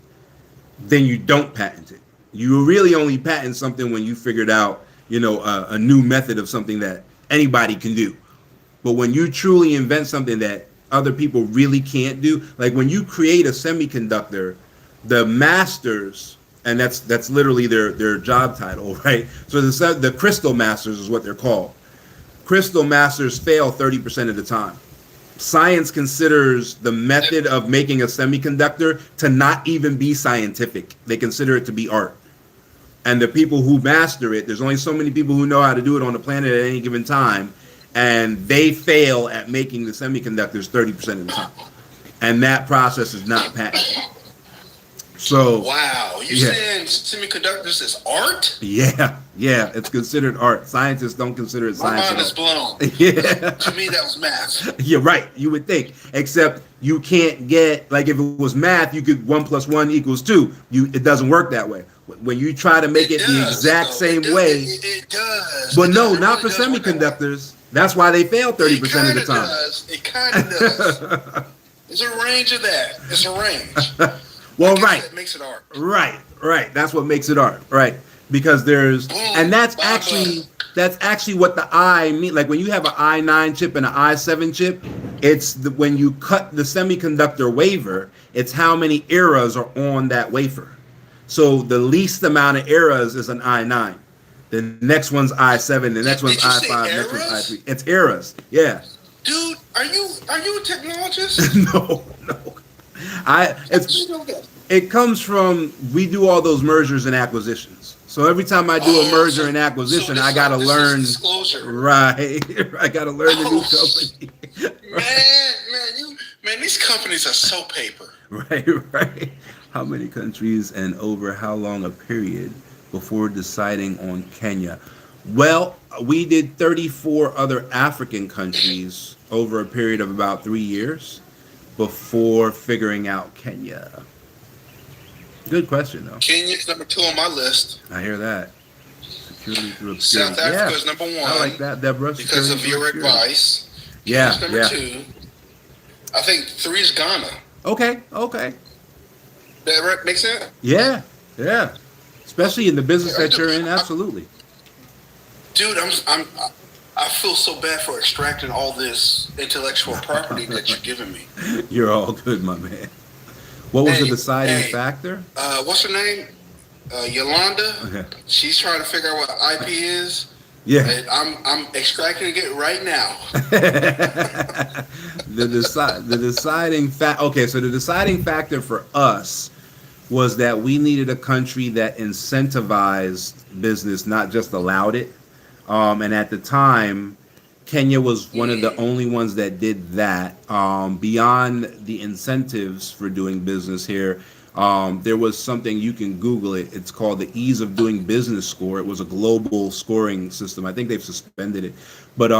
Speaker 1: then you don't patent it. You really only patent something when you figured out a new method of something that anybody can do. But when you truly invent something that other people really can't do, like when you create a semiconductor, the masters, and that's literally their job title, right? So the crystal masters is what they're called. Crystal masters fail 30% of the time. Science considers the method of making a semiconductor to not even be scientific. They consider it to be art. And the people who master it, there's only so many people who know how to do it on the planet at any given time, and they fail at making the semiconductors 30% of the time. And that process is not patented. So
Speaker 2: wow, you saying semiconductors is art?
Speaker 1: Yeah. Yeah, it's considered art. Scientists don't consider it
Speaker 2: My
Speaker 1: science
Speaker 2: mind is
Speaker 1: at all.
Speaker 2: blown.
Speaker 1: Yeah.
Speaker 2: To me, that was math.
Speaker 1: You're right. You would think, except you can't get, like, if it was math, you could 1 + 1 = 2. It doesn't work that way. When you try to make it the
Speaker 2: does,
Speaker 1: exact
Speaker 2: though.
Speaker 1: same
Speaker 2: It
Speaker 1: way,
Speaker 2: It does.
Speaker 1: but
Speaker 2: It
Speaker 1: no,
Speaker 2: does.
Speaker 1: not
Speaker 2: It
Speaker 1: for
Speaker 2: really does work that way.
Speaker 1: semiconductors. That's why they fail 30% of the time.
Speaker 2: It kind of does. There's a range of that. It's a range.
Speaker 1: Well,
Speaker 2: I guess
Speaker 1: right.
Speaker 2: That makes it art.
Speaker 1: Right. That's what makes it art. Right. Because there's,
Speaker 2: Boom,
Speaker 1: and that's
Speaker 2: blah,
Speaker 1: actually what the I mean. Like when you have an i9 chip and an i7 chip, it's when you cut the semiconductor wafer, it's how many eras are on that wafer. So the least amount of eras is an i9. The next one's i7. The next one's
Speaker 2: Did you say
Speaker 1: i5. Next one's
Speaker 2: eras?
Speaker 1: i3. It's eras. Yeah.
Speaker 2: Dude, are you a technologist?
Speaker 1: No.
Speaker 2: How did you know that?
Speaker 1: It comes from, we do all those mergers and acquisitions. So every time I do a merger and acquisition,
Speaker 2: so
Speaker 1: I got to
Speaker 2: this
Speaker 1: learn.
Speaker 2: is disclosure.
Speaker 1: Right. I got to learn the new
Speaker 2: Oh,
Speaker 1: company.
Speaker 2: Man, these companies are so paper.
Speaker 1: Right. How many countries and over how long a period before deciding on Kenya? Well, we did 34 other African countries over a period of about 3 years before figuring out Kenya. Good question, though.
Speaker 2: Kenya's number 2 on my list.
Speaker 1: I hear that. Security through obscurity.
Speaker 2: South Africa is number 1.
Speaker 1: I like that, Deborah.
Speaker 2: Because of
Speaker 1: Security
Speaker 2: your
Speaker 1: through obscurity.
Speaker 2: advice.
Speaker 1: Yeah,
Speaker 2: Kenya's number 2. I think 3 is Ghana.
Speaker 1: Okay.
Speaker 2: That right? Makes sense?
Speaker 1: Yeah. Especially in the business that you're in, absolutely.
Speaker 2: Dude, I feel so bad for extracting all this intellectual property that you're giving me.
Speaker 1: You're all good, my man. What was the deciding
Speaker 2: hey.
Speaker 1: factor?
Speaker 2: What's her name? Yolanda.
Speaker 1: Okay.
Speaker 2: She's trying to figure out what IP is.
Speaker 1: Yeah.
Speaker 2: And I'm extracting it right now.
Speaker 1: The deciding fact. Okay, so the deciding factor for us was that we needed a country that incentivized business, not just allowed it. And at the time, Kenya was one of the only ones that did that. Beyond the incentives for doing business here, there was something, you can Google it. It's called the Ease of Doing Business score. It was a global scoring system. I think they've suspended it, but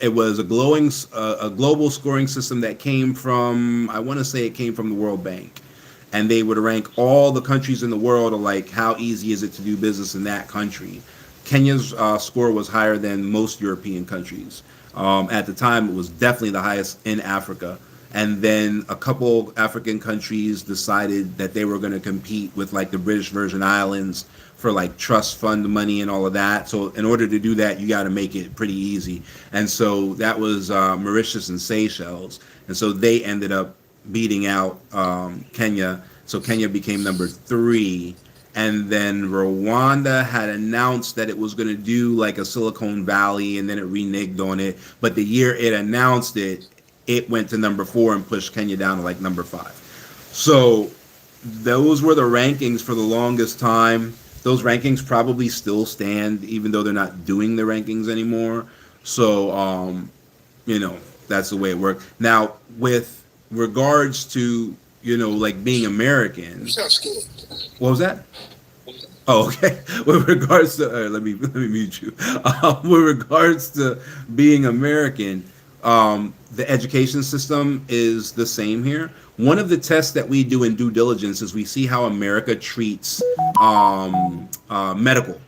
Speaker 1: it was a global scoring system that came from, I want to say it came from the World Bank, and they would rank all the countries in the world of like how easy is it to do business in that country. Kenya's score was higher than most European countries. At the time, it was definitely the highest in Africa. And then a couple African countries decided that they were going to compete with like the British Virgin Islands for like trust fund money and all of that. So in order to do that, you got to make it pretty easy. And so that was Mauritius and Seychelles. And so they ended up beating out Kenya. So Kenya became number 3. And then Rwanda had announced that it was going to do like a Silicon Valley, and then it reneged on it. But the year it announced it, it went to number 4 and pushed Kenya down to like number 5. So those were the rankings for the longest time. Those rankings probably still stand, even though they're not doing the rankings anymore. So, that's the way it worked. Now, with regards to, like being American.
Speaker 2: You sound scared.
Speaker 1: What was that? Oh, okay. With regards to, let me mute you. With regards to being American, the education system is the same here. One of the tests that we do in due diligence is we see how America treats medical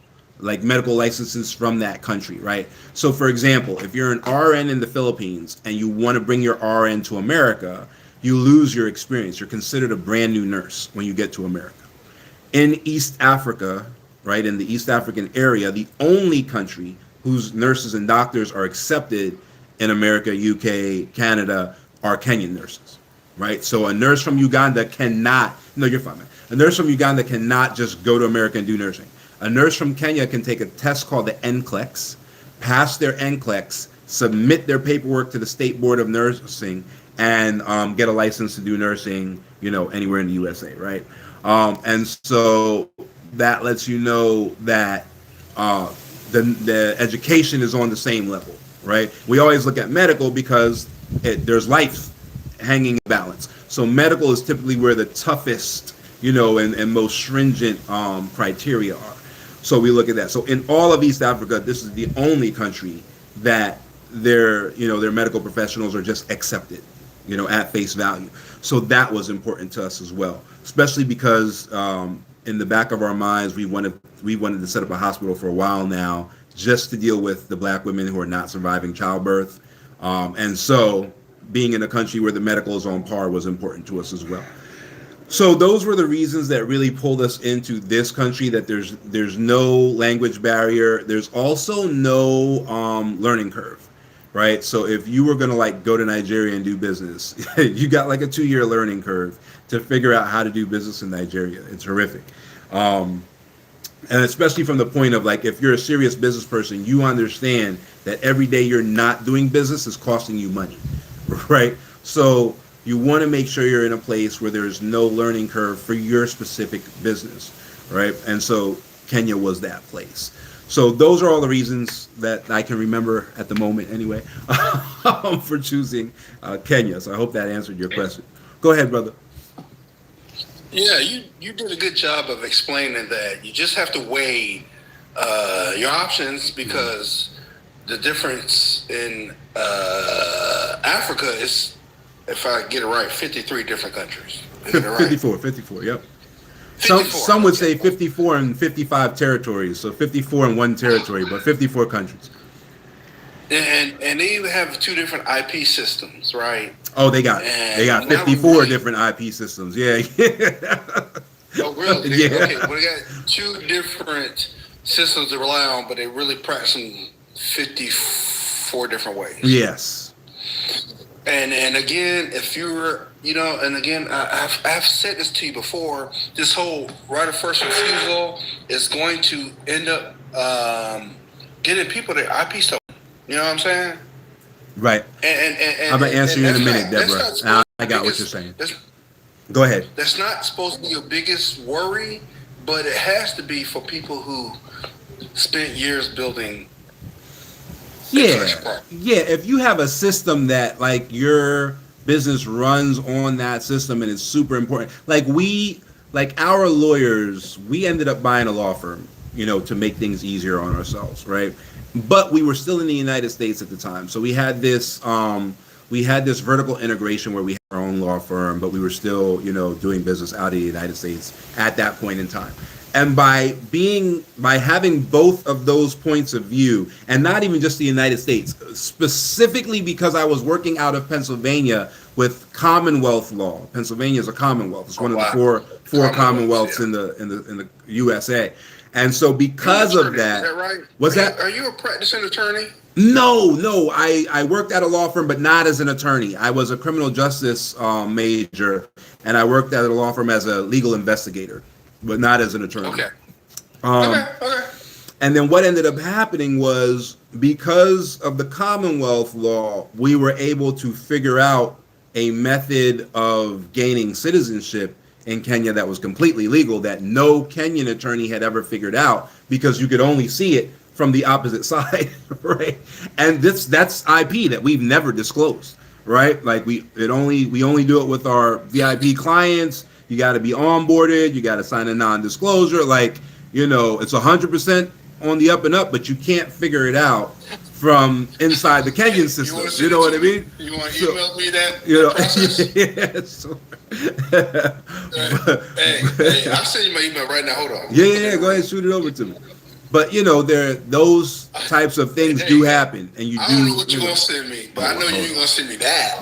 Speaker 1: licenses from that country, right? So, for example, if you're an RN in the Philippines and you want to bring your RN to America, you lose your experience. You're considered a brand new nurse when you get to America. In East Africa, right, in the East African area, the only country whose nurses and doctors are accepted in America, UK, Canada, are Kenyan nurses, right? So a nurse from Uganda cannot, no, you're fine, man. A nurse from Uganda cannot just go to America and do nursing. A nurse from Kenya can take a test called the NCLEX, pass their NCLEX, submit their paperwork to the State Board of Nursing, and get a license to do nursing, anywhere in the USA, right? And so that lets you know that the education is on the same level, right? We always look at medical because there's life hanging in balance. So medical is typically where the toughest, and most stringent criteria are. So we look at that. So in all of East Africa, this is the only country that their medical professionals are just accepted, at face value. So that was important to us as well, especially because in the back of our minds, we wanted to set up a hospital for a while now, just to deal with the Black women who are not surviving childbirth. And so being in a country where the medical is on par was important to us as well. So those were the reasons that really pulled us into this country, that there's no language barrier. There's also no learning curve, right? So if you were going to like go to Nigeria and do business, you got like a 2-year learning curve to figure out how to do business in Nigeria. It's horrific. And especially from the point of like, if you're a serious business person, you understand that every day you're not doing business is costing you money, right? So you want to make sure you're in a place where there's no learning curve for your specific business, right? And so Kenya was that place. So those are all the reasons that I can remember at the moment anyway, for choosing Kenya. So I hope that answered your question. Go ahead, brother.
Speaker 2: Yeah, you did a good job of explaining that. You just have to weigh your options, because the difference in Africa is, if I get it right, 53 different countries. Is it right?
Speaker 1: 54, yep.
Speaker 2: 54,
Speaker 1: Some would say
Speaker 2: okay.
Speaker 1: 54 and 55 territories, so 54 in one territory, but 54 countries.
Speaker 2: And they even have 2 different IP systems, right?
Speaker 1: Oh, they got
Speaker 2: And
Speaker 1: 54
Speaker 2: really-
Speaker 1: different IP systems. Yeah.
Speaker 2: Oh, really?
Speaker 1: Yeah.
Speaker 2: Okay, well, they got 2 different systems to rely on, but they really practice in 54 different ways.
Speaker 1: Yes.
Speaker 2: And again, if you're, and again, I've said this to you before, this whole right of first refusal is going to end up getting people their IP stolen. You know what I'm saying?
Speaker 1: Right.
Speaker 2: And
Speaker 1: I'm gonna answer you in a
Speaker 2: that's
Speaker 1: minute,
Speaker 2: not- that's
Speaker 1: Deborah.
Speaker 2: not supposed
Speaker 1: I
Speaker 2: to
Speaker 1: got
Speaker 2: be
Speaker 1: what
Speaker 2: your-
Speaker 1: you're saying.
Speaker 2: That's,
Speaker 1: Go ahead.
Speaker 2: that's not supposed to be your biggest worry, but it has to be for people who spent years building.
Speaker 1: Yeah. If you have a system that like your business runs on that system and it's super important, like our lawyers, we ended up buying a law firm, to make things easier on ourselves, right? But we were still in the United States at the time, so we had this vertical integration where we had our own law firm, but we were still doing business out of the United States at that point in time. And by having both of those points of view, and not even just the United States, specifically because I was working out of Pennsylvania with Commonwealth law. Pennsylvania is a Commonwealth. It's one of the four Commonwealths,
Speaker 2: yeah.
Speaker 1: in the USA. And so because of that,
Speaker 2: Is that right?
Speaker 1: What's that?
Speaker 2: Are you a practicing attorney?
Speaker 1: No. I worked at a law firm, but not as an attorney. I was a criminal justice major, and I worked at a law firm as a legal investigator, but not as an attorney.
Speaker 2: Okay. Okay.
Speaker 1: And then what ended up happening was, because of the Commonwealth law, we were able to figure out a method of gaining citizenship in Kenya that was completely legal, that no Kenyan attorney had ever figured out, because you could only see it from the opposite side, right? And that's IP that we've never disclosed, right? Like we only do it with our VIP clients. You got to be onboarded. You got to sign a non-disclosure. Like, it's 100% on the up and up, but you can't figure it out from inside the Kenyan system. You know what I mean?
Speaker 2: You want to email me that process? Hey, I'll send you my email right now. Hold on.
Speaker 1: Yeah. Go ahead and shoot it over to me. But those types of things do happen, and you do.
Speaker 2: I don't know what you're gonna send me, but I know you ain't gonna send me that.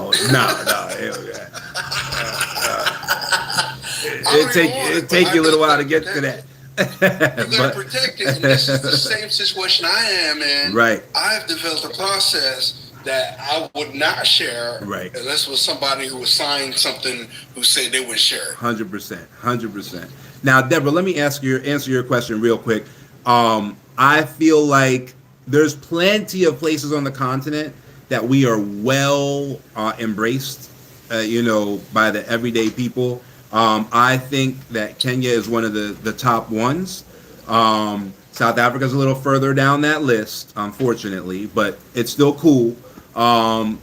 Speaker 1: It take you a little while to get to that.
Speaker 2: You gotta protect it, and this is the same situation I am in.
Speaker 1: Right.
Speaker 2: I've developed a process that I would not share,
Speaker 1: right,
Speaker 2: unless it was somebody who was signed something who said they would share.
Speaker 1: 100%. Now, Deborah, let me answer your question real quick. I feel like there's plenty of places on the continent that we are well embraced, by the everyday people. I think that Kenya is one of the top ones. South Africa's a little further down that list, unfortunately, but it's still cool.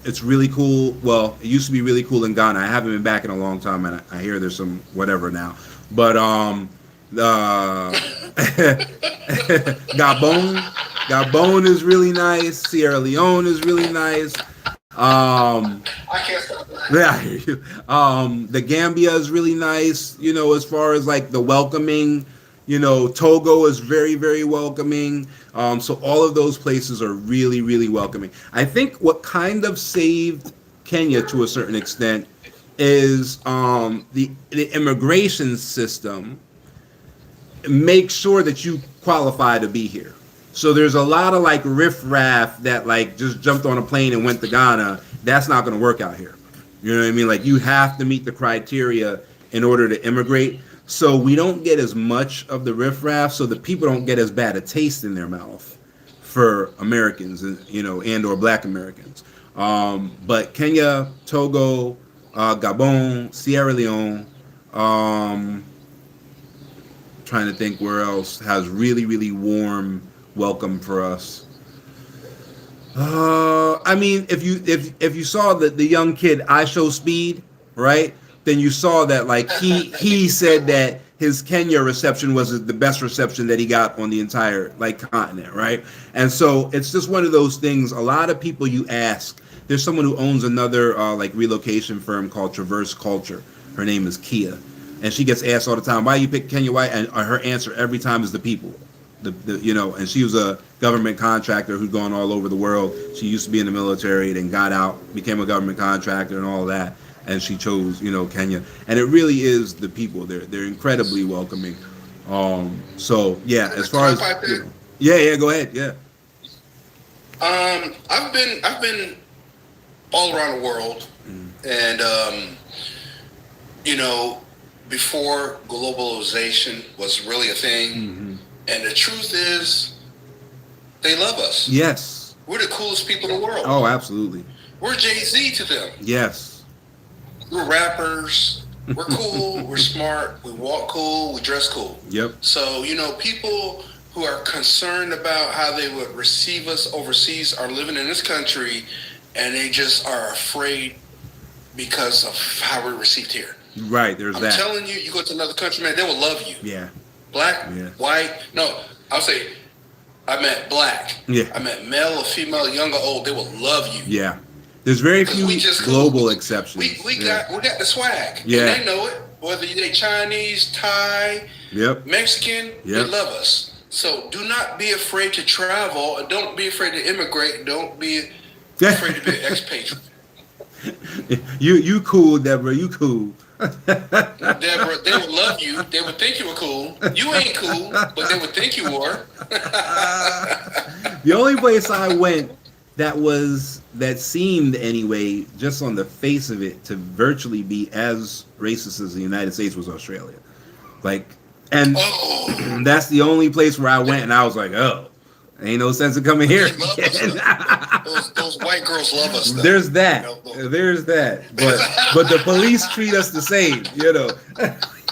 Speaker 1: It's really cool. Well, it used to be really cool in Ghana. I haven't been back in a long time, and I hear there's some whatever now. But Gabon is really nice. Sierra Leone is really nice.
Speaker 2: I can't stop laughing.
Speaker 1: Yeah, I hear you. The Gambia is really nice, as far as like the welcoming. Togo is very, very welcoming. So all of those places are really, really welcoming. I think what kind of saved Kenya to a certain extent is the immigration system makes sure that you qualify to be here. So there's a lot of like riffraff that like just jumped on a plane and went to Ghana. That's not going to work out here. You know what I mean? Like you have to meet the criteria in order to immigrate. So we don't get as much of the riffraff. So the people don't get as bad a taste in their mouth for Americans, and or Black Americans. But Kenya, Togo, Gabon, Sierra Leone, trying to think where else has really, really warm welcome for us. I mean, if you saw the young kid I Show Speed, right? Then you saw that like he said that his Kenya reception was the best reception that he got on the entire like continent, right? And so it's just one of those things. A lot of people you ask. There's someone who owns another like relocation firm called Traverse Culture. Her name is Kia, and she gets asked all the time, "Why you pick Kenya White?" And her answer every time is the people. And she was a government contractor who'd gone all over the world. She used to be in the military, then got out, became a government contractor and all that. And she chose, Kenya. And it really is the people. They're incredibly welcoming. So yeah, as far as yeah, go ahead. Yeah.
Speaker 2: I've been all around the world, and before globalization was really a thing.
Speaker 1: Mm-hmm.
Speaker 2: And the truth is, they love us.
Speaker 1: Yes.
Speaker 2: We're the coolest people in the world.
Speaker 1: Oh, absolutely.
Speaker 2: We're Jay-Z to them.
Speaker 1: Yes.
Speaker 2: We're rappers. We're cool. We're smart. We walk cool. We dress cool.
Speaker 1: Yep.
Speaker 2: So, people who are concerned about how they would receive us overseas are living in this country, and they just are afraid because of how we're received here.
Speaker 1: Right. There's that.
Speaker 2: I'm telling you, you go to another country, man, they will love you.
Speaker 1: Yeah.
Speaker 2: Black,
Speaker 1: Yeah.
Speaker 2: white, no, I'll say I met black.
Speaker 1: Yeah.
Speaker 2: I met male or female, young or old, they will love you.
Speaker 1: Yeah. There's very few global exceptions.
Speaker 2: We got the swag.
Speaker 1: Yeah.
Speaker 2: And they know it. Whether they Chinese, Thai,
Speaker 1: Yep.
Speaker 2: Mexican,
Speaker 1: Yep.
Speaker 2: they love us. So do not be afraid to travel, and don't be afraid to immigrate, don't be afraid to be an expatriate.
Speaker 1: You cool, Deborah, you cool.
Speaker 2: Deborah, they would love you. They would think you were cool. You ain't cool, but they would think you were.
Speaker 1: The only place I went that seemed anyway, just on the face of it, to virtually be as racist as the United States was Australia. And that's the only place where I went, and I was like, oh, ain't no sense of coming here.
Speaker 2: Those white girls love us. Though.
Speaker 1: There's that. There's that. But the police treat us the same,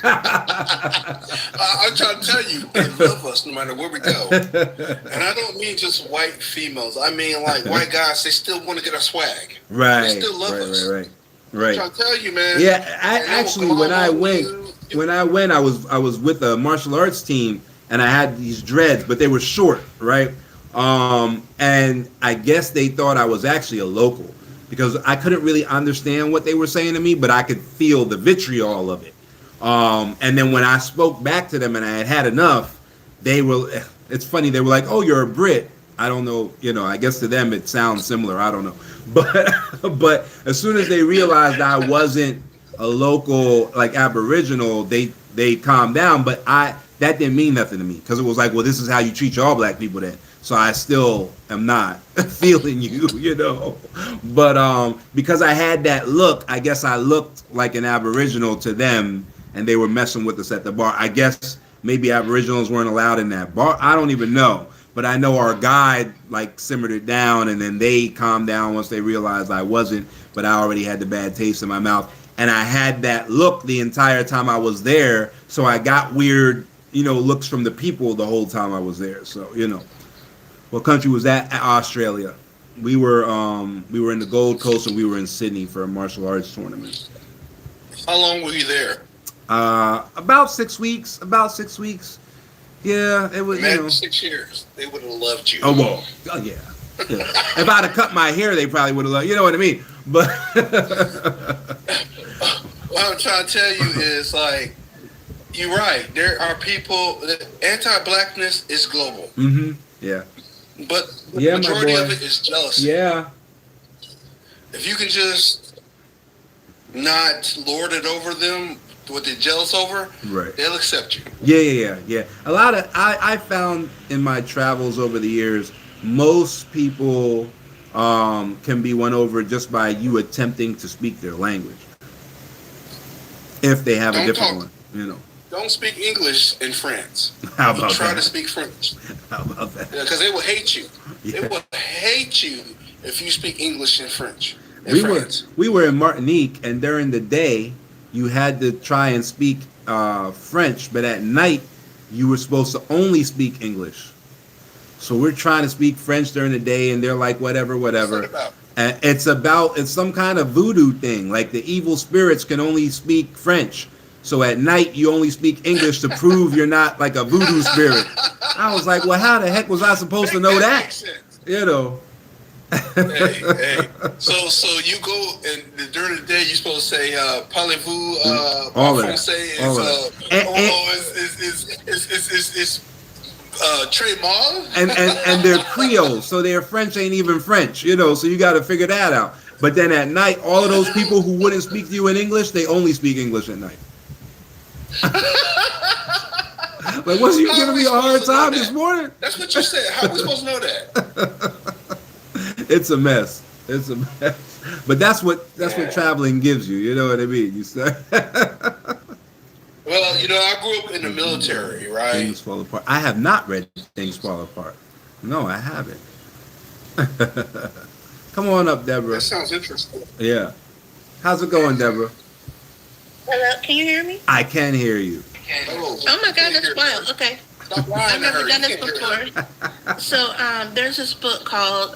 Speaker 2: I'm trying to tell you, they love us no matter where we go. And I don't mean just white females. I mean like white guys. They still want to get our swag.
Speaker 1: Right.
Speaker 2: They still love us.
Speaker 1: Right.
Speaker 2: I'm trying to tell you, man.
Speaker 1: Yeah. When I went, I was with a martial arts team, and I had these dreads, but they were short, right? And I guess they thought I was actually a local because I couldn't really understand what they were saying to me, but I could feel the vitriol of it. And then when I spoke back to them and I had enough, it's funny, they were like, oh, you're a Brit. I don't know, I guess to them it sounds similar. I don't know. But as soon as they realized I wasn't a local, like Aboriginal, they calmed down. But that didn't mean nothing to me because it was like, well, this is how you treat your all black people then. So I still am not feeling you, But because I had that look, I guess I looked like an Aboriginal to them, and they were messing with us at the bar. I guess maybe Aboriginals weren't allowed in that bar. I don't even know. But I know our guide simmered it down, and then they calmed down once they realized I wasn't. But I already had the bad taste in my mouth, and I had that look the entire time I was there. So I got weird, looks from the people the whole time I was there. So what country was that? Australia. We were in the Gold Coast, and we were in Sydney for a martial arts tournament.
Speaker 2: How long were you there?
Speaker 1: About 6 weeks. About 6 weeks. Yeah, it was.
Speaker 2: Imagine 6 years. They would have loved you.
Speaker 1: Oh well. Oh yeah. Yeah. If I'd have cut my hair, they probably would have loved. You know what I mean? But
Speaker 2: What I'm trying to tell you is like, you're right. There are people. Anti-blackness is global,
Speaker 1: yeah.
Speaker 2: but the
Speaker 1: Yeah, my
Speaker 2: majority
Speaker 1: boy.
Speaker 2: of it is jealousy.
Speaker 1: Yeah.
Speaker 2: If you can just not lord it over them, what they're jealous over,
Speaker 1: Right.
Speaker 2: they'll accept you.
Speaker 1: Yeah. A lot of I found in my travels over the years, most people can be won over just by you attempting to speak their language. If they have a
Speaker 2: Don't
Speaker 1: different
Speaker 2: talk.
Speaker 1: one, you know.
Speaker 2: Don't speak English in France.
Speaker 1: How about
Speaker 2: Try to
Speaker 1: that?
Speaker 2: speak French,
Speaker 1: How about that?
Speaker 2: because they will hate you.
Speaker 1: Yeah.
Speaker 2: They will hate you if you speak English in French. In
Speaker 1: We
Speaker 2: France.
Speaker 1: were in Martinique, and during the day you had to try and speak French, but at night you were supposed to only speak English. So we're trying to speak French during the day, and they're like, whatever.
Speaker 2: What's that about?
Speaker 1: And it's some kind of voodoo thing. Like the evil spirits can only speak French. So at night you only speak English to prove you're not like a voodoo spirit. I was like, well, how the heck was I supposed to know that?
Speaker 2: Makes sense.
Speaker 1: You know.
Speaker 2: Hey. So you go and during the day you're supposed to say parlez-vous
Speaker 1: All of that.
Speaker 2: français
Speaker 1: All of
Speaker 2: is très mal.
Speaker 1: and they're Creole, so their French ain't even French, you know. So you got to figure that out. But then at night, all of those people who wouldn't speak to you in English, they only speak English at night. Like, wasn't you
Speaker 2: How
Speaker 1: giving
Speaker 2: are we
Speaker 1: me a hard
Speaker 2: supposed to know
Speaker 1: time
Speaker 2: that?
Speaker 1: this morning?
Speaker 2: That's what you said. How are we supposed to know that?
Speaker 1: It's a mess. It's a mess. But that's what traveling gives you. You know what I mean? You start
Speaker 2: Well, I grew up in the military, right?
Speaker 1: Things Fall Apart. I have not read Things Fall Apart. No, I haven't. Come on up, Deborah.
Speaker 2: That sounds interesting.
Speaker 1: Yeah. How's it going, Deborah?
Speaker 5: Hello, can you hear me?
Speaker 1: I can hear you.
Speaker 2: Oh
Speaker 5: my God, that's wild. Okay,
Speaker 2: Stop lying
Speaker 5: I've
Speaker 2: to her.
Speaker 5: never done
Speaker 2: You
Speaker 5: this
Speaker 2: can't hear her.
Speaker 5: before. So, there's this book called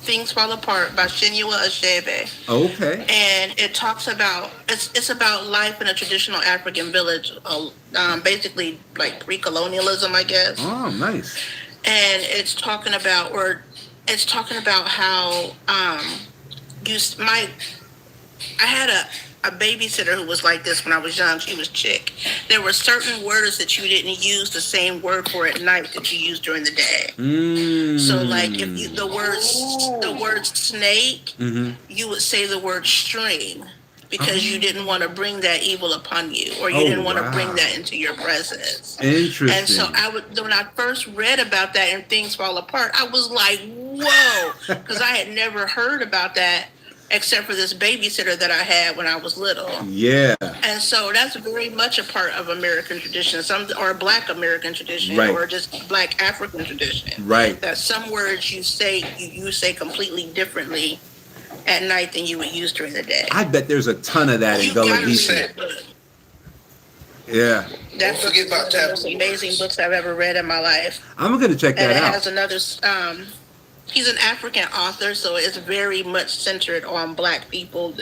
Speaker 5: "Things Fall Apart" by Chinua Achebe,
Speaker 1: Okay.
Speaker 5: and it talks about it's about life in a traditional African village, basically like pre-colonialism, I guess.
Speaker 1: Oh, nice.
Speaker 5: And it's talking about how I had a babysitter who was like this when I was young. She was chick. There were certain words that you didn't use the same word for at night that you used during the day. So like if you the word snake, you would say the word string because you didn't want to bring that evil upon you, or you didn't want to bring that into your presence.
Speaker 1: Interesting.
Speaker 5: And so when I first read about that and Things Fall Apart, I was like, whoa, because I had never heard about that except for this babysitter that I had when I was little.
Speaker 1: Yeah.
Speaker 5: And so that's very much a part of American tradition, or Black American tradition,
Speaker 1: Right.
Speaker 5: or just Black African tradition.
Speaker 1: Right.
Speaker 5: That some words you say completely differently at night than you would use during the day.
Speaker 1: I bet there's a ton of that in
Speaker 5: You
Speaker 1: Gullah
Speaker 5: gotta read
Speaker 1: Geechee.
Speaker 5: that book.
Speaker 1: Yeah.
Speaker 5: That's
Speaker 2: Don't forget about
Speaker 5: one of the most amazing books I've ever read in my life.
Speaker 1: I'm going to check
Speaker 5: And
Speaker 1: that
Speaker 5: it
Speaker 1: out.
Speaker 5: has another. He's an African author, so it's very much centered on Black people.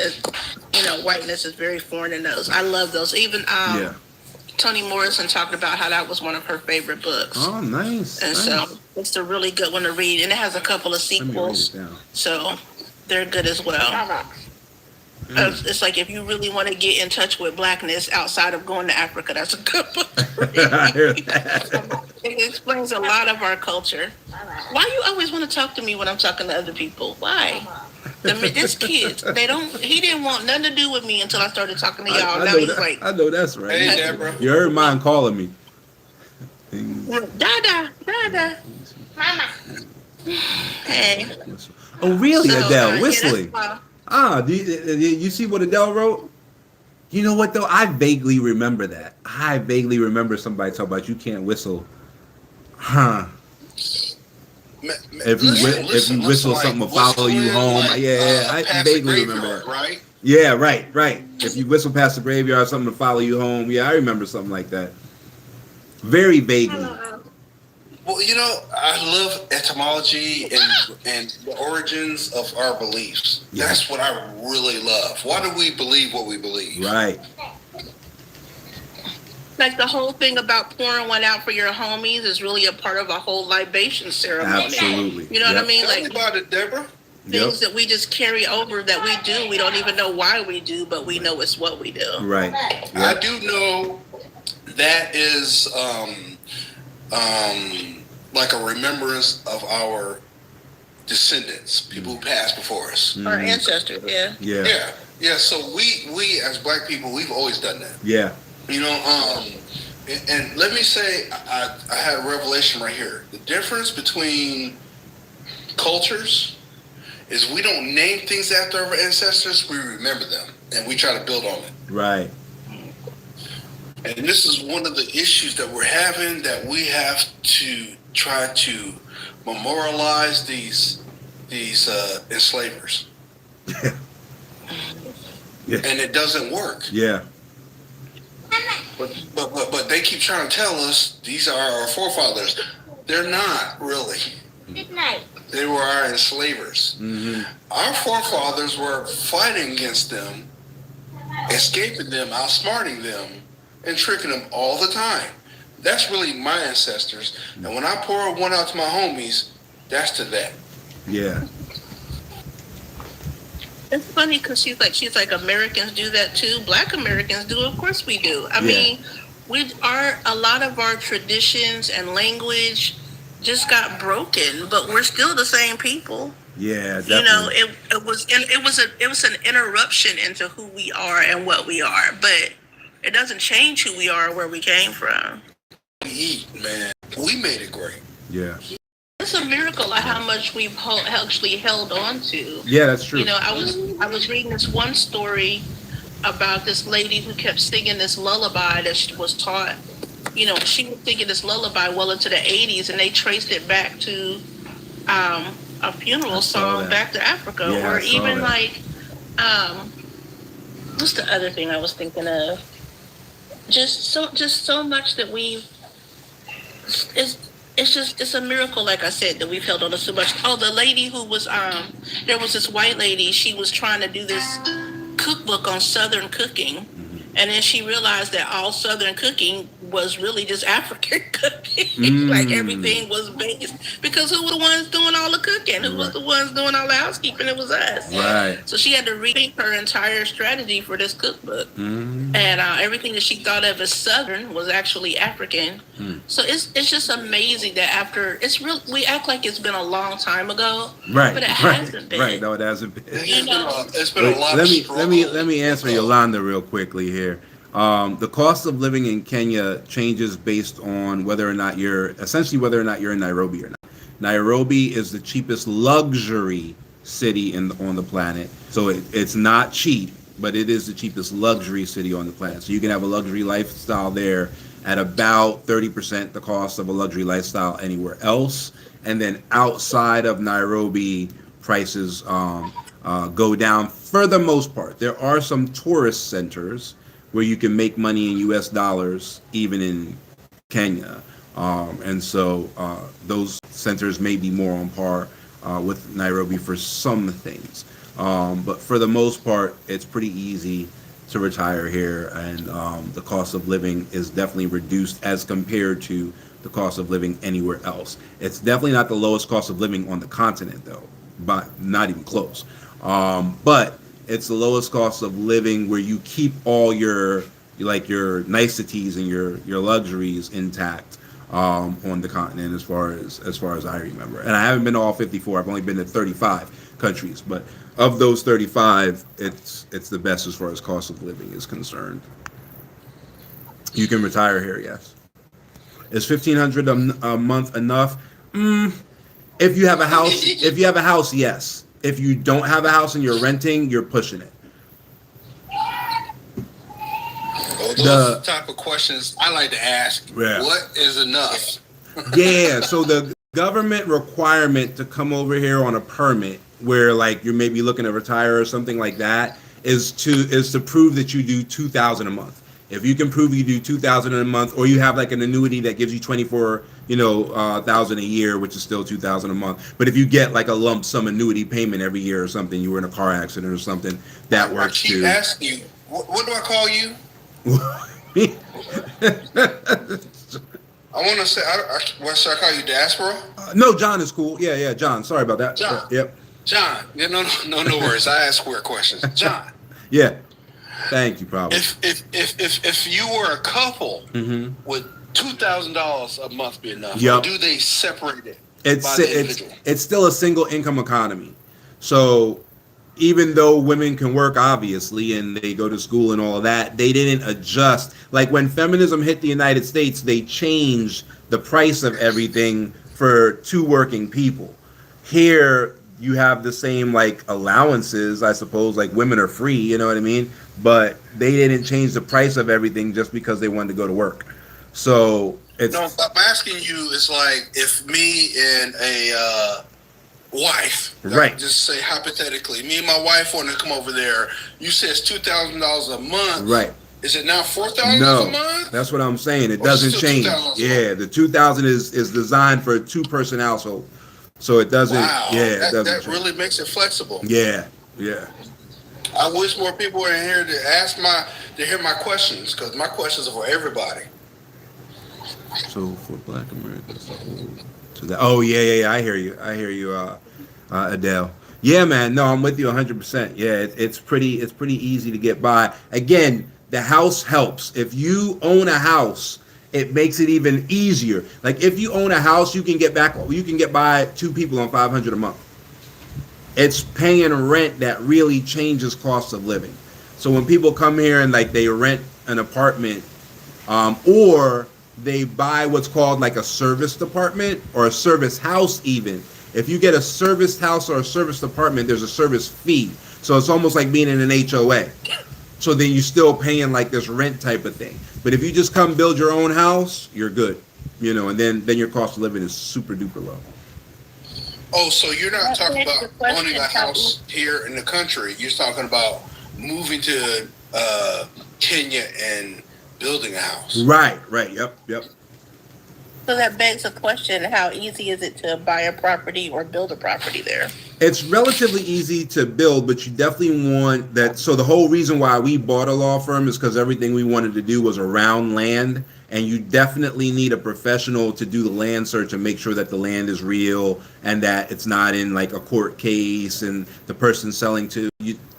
Speaker 5: Whiteness is very foreign in those. I love those. Even
Speaker 1: Yeah.
Speaker 5: Toni Morrison talked about how that was one of her favorite books.
Speaker 1: Oh, nice.
Speaker 5: And
Speaker 1: nice.
Speaker 5: so it's a really good one to read, and it has a couple of
Speaker 1: Let me write
Speaker 5: sequels,
Speaker 1: it down.
Speaker 5: so they're good as well. It's like if you really want to get in touch with Blackness outside of going to Africa, that's a good book.
Speaker 1: I hear that.
Speaker 5: It explains a lot of our culture. Why you always want to talk to me when I'm talking to other people? Why? This kids, he didn't want nothing to do with me until I started talking to y'all. Now he's like,
Speaker 1: I know that's right.
Speaker 2: Hey, Deborah.
Speaker 1: You heard mine calling me.
Speaker 5: Dada.
Speaker 3: Mama.
Speaker 5: Hey.
Speaker 1: Oh, really,
Speaker 5: So,
Speaker 1: Adele?
Speaker 5: yeah,
Speaker 1: Whistling.
Speaker 5: that's
Speaker 1: Do you see what Adele wrote? You know what, though? I vaguely remember that. I vaguely remember somebody talking about you can't whistle. Huh. If you whistle,
Speaker 2: like,
Speaker 1: something will follow you
Speaker 2: whistling,
Speaker 1: home.
Speaker 2: like,
Speaker 1: Yeah, I
Speaker 2: past the
Speaker 1: vaguely remember
Speaker 2: graveyard,
Speaker 1: that.
Speaker 2: right?
Speaker 1: Yeah, right. If you whistle past the graveyard, something to follow you home. Yeah, I remember something like that. Very vaguely.
Speaker 2: Well, I love etymology and the origins of our beliefs.
Speaker 1: Yeah.
Speaker 2: That's what I really love. Why do we believe what we believe?
Speaker 1: Right.
Speaker 5: like the whole thing about pouring one out for your homies is really a part of a whole libation ceremony.
Speaker 1: Absolutely.
Speaker 5: You know what I
Speaker 1: Yep.
Speaker 5: mean?
Speaker 2: Tell me
Speaker 5: Like
Speaker 2: about it, Deborah.
Speaker 5: things that we just carry over that we do. We don't even know why we do, but we know it's what we do.
Speaker 1: Right.
Speaker 2: I do know that is like a remembrance of our descendants, people who passed before us.
Speaker 5: Our ancestors, yeah.
Speaker 1: Yeah.
Speaker 2: Yeah, yeah. So we as Black people, we've always done that.
Speaker 1: Yeah.
Speaker 2: You know, and let me say, I had a revelation right here. The difference between cultures is we don't name things after our ancestors, we remember them, and we try to build on it.
Speaker 1: Right.
Speaker 2: And this is one of the issues that we're having, that we have to try to memorialize these enslavers.
Speaker 1: Yeah.
Speaker 2: And it doesn't work.
Speaker 1: Yeah.
Speaker 2: But they keep trying to tell us these are our forefathers. They're not really.
Speaker 3: Good night.
Speaker 2: They were our enslavers.
Speaker 1: Mm-hmm.
Speaker 2: Our forefathers were fighting against them, escaping them, outsmarting them, and tricking them all the time. That's really my ancestors. And when I pour one out to my homies, that's to that.
Speaker 1: Yeah.
Speaker 5: It's funny because she's like Americans do that too. Black Americans do, of course we do. I
Speaker 1: Yeah.
Speaker 5: mean, a lot of our traditions and language just got broken, but we're still the same people.
Speaker 1: Yeah. Definitely.
Speaker 5: You know, it was an interruption into who we are and what we are, but it doesn't change who we are or where we came from.
Speaker 2: We eat, man. We made it great.
Speaker 1: Yeah.
Speaker 5: It's a miracle at how much we've actually held on to.
Speaker 1: Yeah, that's true.
Speaker 5: You know, I was reading this one story about this lady who kept singing this lullaby that she was taught. You know, she was singing this lullaby well into the 80s, and they traced it back to a funeral song
Speaker 1: that.
Speaker 5: back to Africa,
Speaker 1: Yeah,
Speaker 5: or
Speaker 1: I saw
Speaker 5: even
Speaker 1: that.
Speaker 5: like what's the other thing I was thinking of? Just so much that it's a miracle, like I said, that we've held on to so much. Oh, the lady who was there was this white lady, she was trying to do this cookbook on Southern cooking, and then she realized that all Southern cooking was really just African cooking. Like everything was based, because who were the ones doing all the cooking? Who was the ones doing all the housekeeping? It was us.
Speaker 1: Right.
Speaker 5: So she had to rethink her entire strategy for this cookbook.
Speaker 1: Mm-hmm.
Speaker 5: And everything that she thought of as Southern was actually African. So it's just amazing that we act like it's been a long time ago,
Speaker 1: Right.
Speaker 5: but it
Speaker 1: right.
Speaker 5: hasn't been.
Speaker 1: Right. No, it hasn't been.
Speaker 2: It's been a
Speaker 1: Wait,
Speaker 2: lot
Speaker 1: let
Speaker 2: of
Speaker 1: me
Speaker 2: struggle.
Speaker 1: let me answer Yolanda real quickly here. The cost of living in Kenya changes based on whether or not you're in Nairobi or not. Nairobi is the cheapest luxury city on the planet, so it's not cheap, but it is the cheapest luxury city on the planet. So you can have a luxury lifestyle there at about 30% the cost of a luxury lifestyle anywhere else, and then outside of Nairobi, prices go down for the most part. There are some tourist centers where you can make money in U.S. dollars, even in Kenya. And so those centers may be more on par with Nairobi for some things. But for the most part, it's pretty easy to retire here. And the cost of living is definitely reduced as compared to the cost of living anywhere else. It's definitely not the lowest cost of living on the continent, though, but not even close. But it's the lowest cost of living where you keep all your niceties and your luxuries intact on the continent, as far as I remember. And I haven't been to all 54. I've only been to 35 countries, but of those 35, it's the best as far as cost of living is concerned. You can retire here, yes. Is $1,500 a month enough? If you have a house, yes. If you don't have a house and you're renting, you're pushing it.
Speaker 2: Well, those type of questions I like to ask.
Speaker 1: Yeah.
Speaker 2: What is enough?
Speaker 1: Yeah, so the government requirement to come over here on a permit, where like you're maybe looking to retire or something like that, is to prove that you do $2,000 a month. If you can prove you do $2,000 a month, or you have like an annuity that gives you $24,000 a year, which is still $2,000 a month. But if you get like a lump sum annuity payment every year or something, you were in a car accident or something, that works
Speaker 2: I keep
Speaker 1: too.
Speaker 2: asking you, what do I call you? I want to say, what should I call you, diaspora?
Speaker 1: No, John is cool. Yeah, yeah, John. Sorry about that.
Speaker 2: John.
Speaker 1: Yep.
Speaker 2: John. Yeah, no worries. I ask square questions. John,
Speaker 1: Yeah. Thank you, probably.
Speaker 2: if you were a couple,
Speaker 1: Mm-hmm.
Speaker 2: would $2,000 a month be enough?
Speaker 1: Yep.
Speaker 2: Or do they separate it
Speaker 1: It's
Speaker 2: by the individual?
Speaker 1: it's still a single income economy. So even though women can work obviously and they go to school and all of that, they didn't adjust. Like when feminism hit the United States, they changed the price of everything for two working people. Here you have the same like allowances, I suppose, like women are free, you know what I mean? But they didn't change the price of everything just because they wanted to go to work. So it's
Speaker 2: No, I'm asking you, it's like if me and a wife,
Speaker 1: Right.
Speaker 2: just say hypothetically, me and my wife want to come over there, you say it's $2,000 a month.
Speaker 1: right.
Speaker 2: Is it now $4,000
Speaker 1: No,
Speaker 2: a month?
Speaker 1: that's what I'm saying. It
Speaker 2: Or is it
Speaker 1: doesn't
Speaker 2: still
Speaker 1: change.
Speaker 2: $2,000?
Speaker 1: Yeah, the 2,000 is designed for a two-person household, so it doesn't.
Speaker 2: Wow.
Speaker 1: Yeah, it
Speaker 2: that
Speaker 1: doesn't. change.
Speaker 2: really makes it flexible.
Speaker 1: Yeah, yeah.
Speaker 2: I wish more people were in here to hear my questions, because my questions are for everybody.
Speaker 1: So for Black Americans, to that. Oh yeah. I hear you, Adele. Yeah, man. No, I'm with you 100%. Yeah, it's pretty easy to get by. Again, the house helps. If you own a house, it makes it even easier. Like if you own a house, you can get by two people on $500 a month. It's paying rent that really changes cost of living. So when people come here and like they rent an apartment, or they buy what's called like a service apartment or a service house even. If you get a service house or a service apartment, there's a service fee. So it's almost like being in an HOA. So then you're still paying like this rent type of thing. But if you just come build your own house, you're good. You know, and then your cost of living is super duper low.
Speaker 2: Oh, so you're not talking
Speaker 5: That's
Speaker 2: about
Speaker 5: the question,
Speaker 2: owning a house here in the country. You're talking about moving to Kenya and building a house.
Speaker 1: Right. Yep.
Speaker 5: So that begs the question, how easy is it to buy a property or build a property there?
Speaker 1: It's relatively easy to build, but you definitely want that. So the whole reason why we bought a law firm is because everything we wanted to do was around land, and you definitely need a professional to do the land search and make sure that the land is real and that it's not in like a court case and the person selling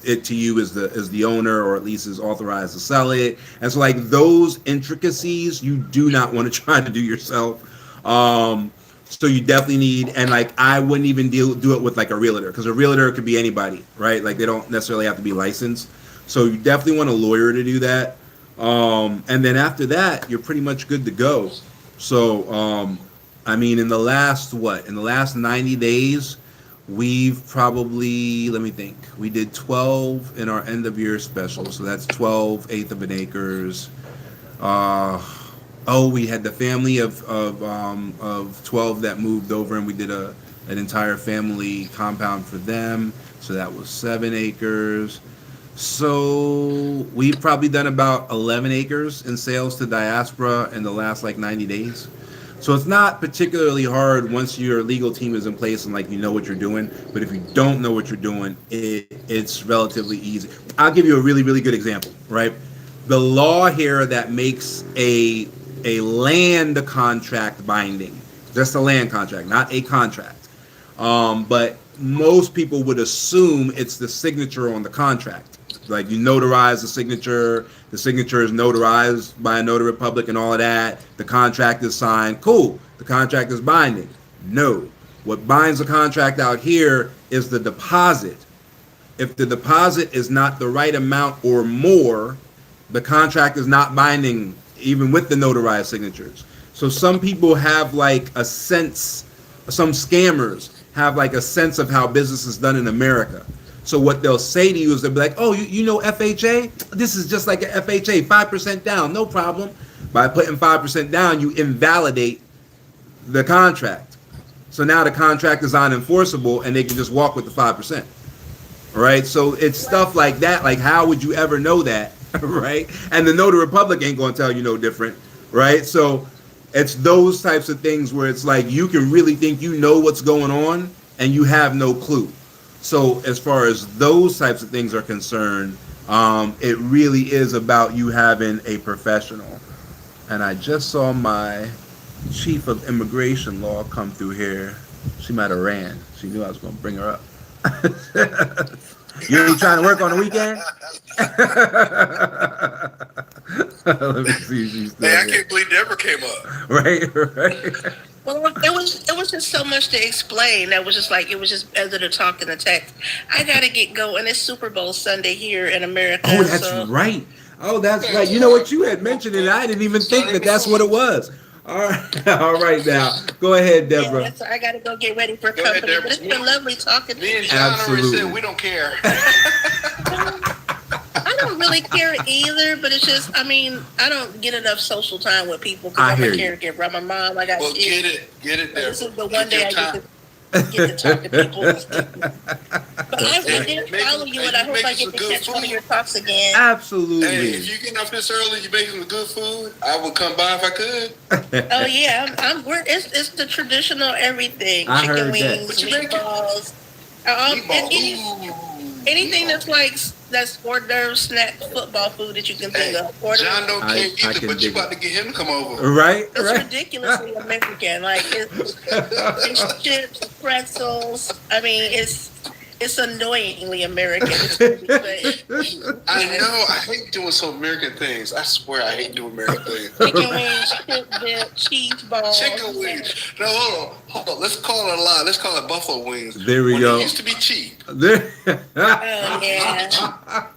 Speaker 1: it to you is the owner, or at least is authorized to sell it. And so like those intricacies you do not want to try to do yourself. So you definitely need, and like I wouldn't even do it with like a realtor, because a realtor could be anybody, right? Like they don't necessarily have to be licensed. So you definitely want a lawyer to do that. And then after that, you're pretty much good to go. So I mean, in the last 90 days, we've probably, let me think, we did 12 in our end of year special. So that's 12 eighth of an acres. We had the family of 12 that moved over, and we did an entire family compound for them. So that was 7 acres. So we've probably done about 11 acres in sales to diaspora in the last like 90 days. So it's not particularly hard once your legal team is in place and like you know what you're doing. But if you don't know what you're doing, it's relatively easy. I'll give you a really, really good example, right? The law here that makes a land contract binding, just a land contract, not a contract. But most people would assume it's the signature on the contract. Like you notarize the signature is notarized by a notary public and all of that. The contract is signed. Cool. The contract is binding. No. What binds the contract out here is the deposit. If the deposit is not the right amount or more, the contract is not binding, even with the notarized signatures. So some people have like a sense, some scammers have like a sense of how business is done in America. So what they'll say to you is they'll be like, oh, you know FHA? This is just like an FHA, 5% down, no problem. By putting 5% down, you invalidate the contract. So now the contract is unenforceable and they can just walk with the 5%. All right, so it's stuff like that. Like, how would you ever know that, right? And the Notary Public ain't gonna tell you no different, right? So it's those types of things where it's like you can really think you know what's going on and you have no clue. So as far as those types of things are concerned, It really is about you having a professional. And I just saw my chief of immigration law come through here. She might have ran. She knew I was going to bring her up. You ain't trying to work on the weekend? Let me see if she's still
Speaker 2: Hey, I
Speaker 1: here.
Speaker 2: can't believe Deborah came up.
Speaker 1: Right.
Speaker 5: Well, it was just so much to explain. That was just like it was just better to talk in the text. I gotta get going. It's Super Bowl Sunday here in America.
Speaker 1: Oh, that's
Speaker 5: so.
Speaker 1: right. Oh, that's right. You know what? You had mentioned it. I didn't even think that that's what it was. All right. All right now. Go ahead, Deborah.
Speaker 5: Yeah, so I gotta go get ready for
Speaker 2: Go ahead,
Speaker 5: company.
Speaker 2: Deborah.
Speaker 5: But it's been lovely talking to
Speaker 2: Me and
Speaker 5: you.
Speaker 2: John already
Speaker 1: Absolutely.
Speaker 2: said we don't care.
Speaker 5: I don't really care either, but it's just, I mean, I don't get enough social time with people
Speaker 1: I
Speaker 5: because I'm
Speaker 1: hear
Speaker 5: a
Speaker 1: you.
Speaker 5: caregiver. I'm a mom. I got
Speaker 2: Well,
Speaker 5: kids.
Speaker 2: get it,
Speaker 5: This
Speaker 2: Deborah.
Speaker 5: is the one day I
Speaker 2: Take
Speaker 5: get to talk to people. But I
Speaker 2: Hey,
Speaker 5: did
Speaker 2: make-
Speaker 5: follow you, and I hope I
Speaker 2: making
Speaker 5: get
Speaker 2: some
Speaker 5: to
Speaker 2: good
Speaker 5: catch one of
Speaker 2: food.
Speaker 5: your talks again.
Speaker 1: Absolutely.
Speaker 2: Hey, if you getting off this early, you making some good food, I would come by if I could.
Speaker 5: Oh yeah, it's the traditional everything.
Speaker 1: I
Speaker 5: Chicken
Speaker 1: heard that.
Speaker 5: wings,
Speaker 2: What you making?
Speaker 5: meatballs, anything that's like that's hors d'oeuvre snack football food that you can think
Speaker 2: Hey,
Speaker 5: of. Order.
Speaker 2: John don't
Speaker 1: I
Speaker 2: care either,
Speaker 1: can
Speaker 2: but you
Speaker 1: dig
Speaker 2: about
Speaker 1: it.
Speaker 2: to get him to come over.
Speaker 1: Right.
Speaker 5: It's
Speaker 1: Right.
Speaker 5: ridiculously American. Like it's chips, pretzels. I mean, it's annoyingly American.
Speaker 2: I know. I hate doing some American things. I swear, I hate doing American things.
Speaker 5: Chicken wings, chip dip, cheese balls.
Speaker 2: Chicken wings. No, hold on. Let's call it a lie. Let's call it buffalo wings.
Speaker 1: There we
Speaker 2: when
Speaker 1: go.
Speaker 2: It used to be cheap.
Speaker 1: There-
Speaker 5: Oh yeah.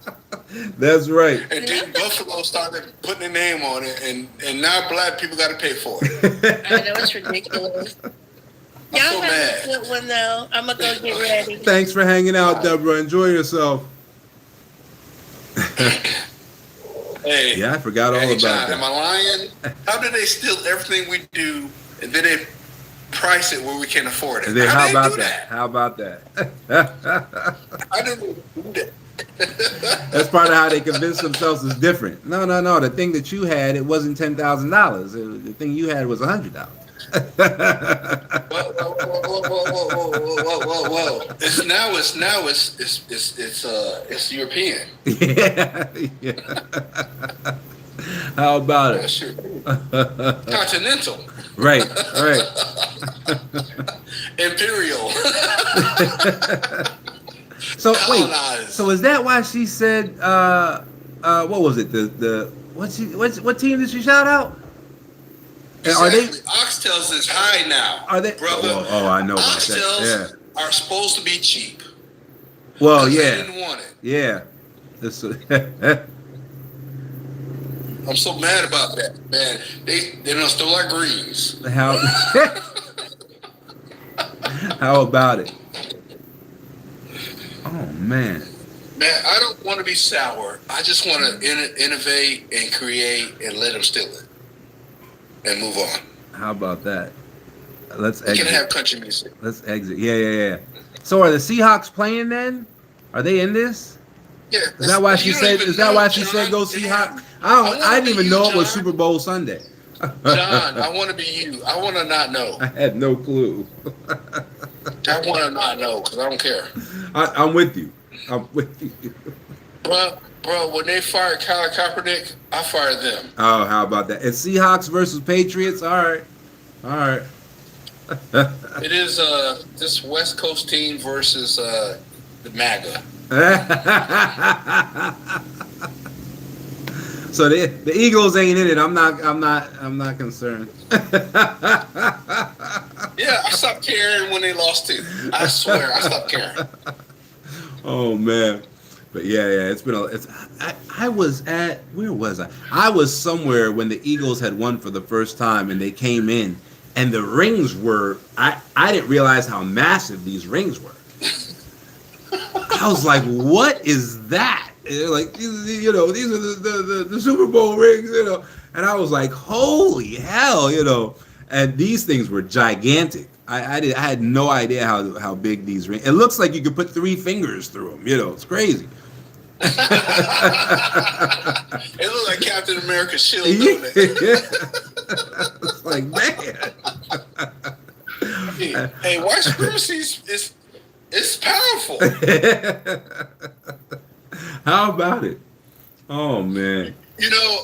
Speaker 1: That's right.
Speaker 2: And then Buffalo started putting a name on it, and now black people got to pay for it.
Speaker 5: I know it's ridiculous.
Speaker 2: I'm
Speaker 5: Y'all
Speaker 2: so
Speaker 5: have
Speaker 2: mad.
Speaker 5: a good one though. I'm gonna go get ready.
Speaker 1: Thanks for hanging out, Deborah. Enjoy yourself.
Speaker 2: Hey,
Speaker 1: Yeah, I forgot all
Speaker 2: hey,
Speaker 1: about
Speaker 2: John, am
Speaker 1: that.
Speaker 2: I lying? How did they steal everything we do, and then they price it where we can't afford it?
Speaker 1: And then how
Speaker 2: did they
Speaker 1: about
Speaker 2: do
Speaker 1: that? How about that?
Speaker 2: I didn't do that.
Speaker 1: That's part of how they convince themselves it's different. No. The thing that you had, it wasn't $10,000. The thing you had was $100.
Speaker 2: Whoa. It's European.
Speaker 1: Yeah. How about
Speaker 2: That's
Speaker 1: it?
Speaker 2: sure. Continental.
Speaker 1: Right.
Speaker 2: Imperial.
Speaker 1: So wait.
Speaker 2: Colonized.
Speaker 1: So is that why she said? What was it? What team did she shout out? Are they?
Speaker 2: Exactly. Oxtails is high now.
Speaker 1: Are they?
Speaker 2: Brother?
Speaker 1: Oh, I know about
Speaker 2: Oxtails
Speaker 1: that.
Speaker 2: are supposed to be cheap.
Speaker 1: Yeah. Well,
Speaker 2: 'Cause They
Speaker 1: yeah,
Speaker 2: didn't want it.
Speaker 1: yeah. This-
Speaker 2: I'm so mad about that, man. They done stole our greens.
Speaker 1: how? How about it? Oh man.
Speaker 2: Man, I don't want to be sour. I just want to innovate and create and let them steal it and move on.
Speaker 1: How about that? Let's
Speaker 2: We can have
Speaker 1: exit.
Speaker 2: country music.
Speaker 1: Let's exit. Yeah. So are the Seahawks playing then? Are they in this?
Speaker 2: Yeah.
Speaker 1: Is that why she
Speaker 2: You don't
Speaker 1: said?
Speaker 2: even
Speaker 1: Is that
Speaker 2: know,
Speaker 1: why she
Speaker 2: John.
Speaker 1: said go
Speaker 2: Yeah.
Speaker 1: Seahawks?
Speaker 2: I
Speaker 1: I
Speaker 2: wanna
Speaker 1: didn't
Speaker 2: be
Speaker 1: even
Speaker 2: you,
Speaker 1: know it was
Speaker 2: John.
Speaker 1: Super Bowl Sunday.
Speaker 2: John, I want to be you. I want to not know.
Speaker 1: I had no clue.
Speaker 2: I want to not know because I don't care.
Speaker 1: I'm with you. I'm with you.
Speaker 2: Bro, when they fired Colin Kaepernick, I fired them.
Speaker 1: Oh, how about that? It's Seahawks versus Patriots. All right.
Speaker 2: It is this West Coast team versus the MAGA.
Speaker 1: So the Eagles ain't in it. I'm not concerned.
Speaker 2: Yeah, I stopped caring when they lost too. I swear, I stopped caring.
Speaker 1: Oh man. But yeah, it's been I was at, where was I? I was somewhere when the Eagles had won for the first time and they came in and the rings were, I didn't realize how massive these rings were. I was like, what is that? Like, these are the Super Bowl rings, and I was like, holy hell, and these things were gigantic. I had no idea how big these rings. It looks like you could put 3 fingers through them. It's crazy.
Speaker 2: It looked like Captain America's shield, don't it?
Speaker 1: It's like, man.
Speaker 2: Hey, white supremacy is powerful.
Speaker 1: How about it? Oh man.
Speaker 2: You know,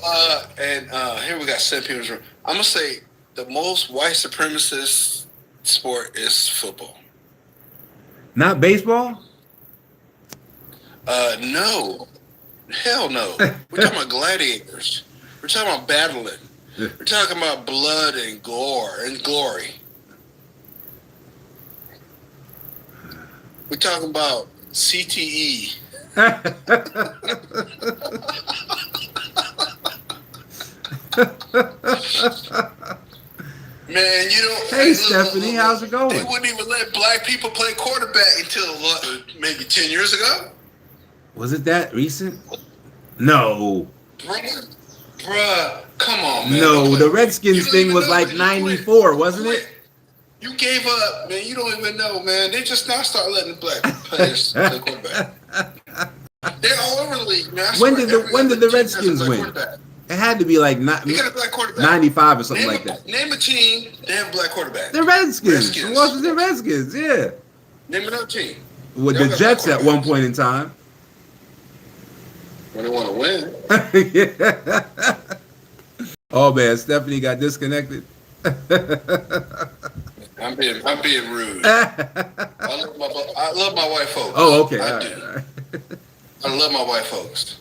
Speaker 2: here we got 7 people in this room. I'm gonna say the most white supremacist sport is football.
Speaker 1: Not baseball?
Speaker 2: No, hell no. We're talking about gladiators. We're talking about battling. We're talking about blood and gore and glory. We're talking about CTE. Man, you know.
Speaker 1: Hey, Stephanie, how's it going?
Speaker 2: They wouldn't even let black people play quarterback until maybe 10 years ago.
Speaker 1: Was it that recent? No.
Speaker 2: Bruh, come on, man.
Speaker 1: No, the
Speaker 2: You
Speaker 1: Redskins
Speaker 2: don't
Speaker 1: thing
Speaker 2: even
Speaker 1: was
Speaker 2: know,
Speaker 1: like
Speaker 2: man. You
Speaker 1: 94, wasn't
Speaker 2: quit.
Speaker 1: it?
Speaker 2: You gave up, man. You don't even know, man. They just now start letting black players play quarterback. They're all over the league, man.
Speaker 1: When did the
Speaker 2: team has a
Speaker 1: Redskins
Speaker 2: black
Speaker 1: win?
Speaker 2: quarterback.
Speaker 1: It had to be like
Speaker 2: They got a black quarterback.
Speaker 1: 95 or something like that.
Speaker 2: Name a team. They have a black quarterback.
Speaker 1: The Redskins.
Speaker 2: Redskins.
Speaker 1: Washington Redskins, yeah.
Speaker 2: Name another team.
Speaker 1: With
Speaker 2: They
Speaker 1: the
Speaker 2: got
Speaker 1: Jets
Speaker 2: black
Speaker 1: at one point in time.
Speaker 2: When they want to win.
Speaker 1: Yeah. Oh man, Stephanie got disconnected.
Speaker 2: I'm being rude. I love my white folks.
Speaker 1: Oh, okay.
Speaker 2: I
Speaker 1: All
Speaker 2: do.
Speaker 1: right, all right.
Speaker 2: I love my white folks.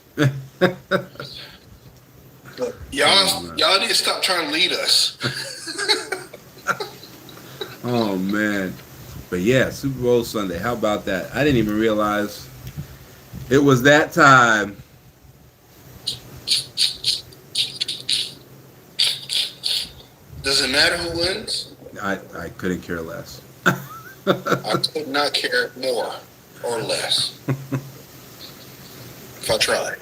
Speaker 2: But y'all need to stop trying to lead us.
Speaker 1: Oh man. But yeah, Super Bowl Sunday. How about that? I didn't even realize it was that time.
Speaker 2: Does it matter who wins?
Speaker 1: I couldn't care less.
Speaker 2: I could not care more or less if I tried.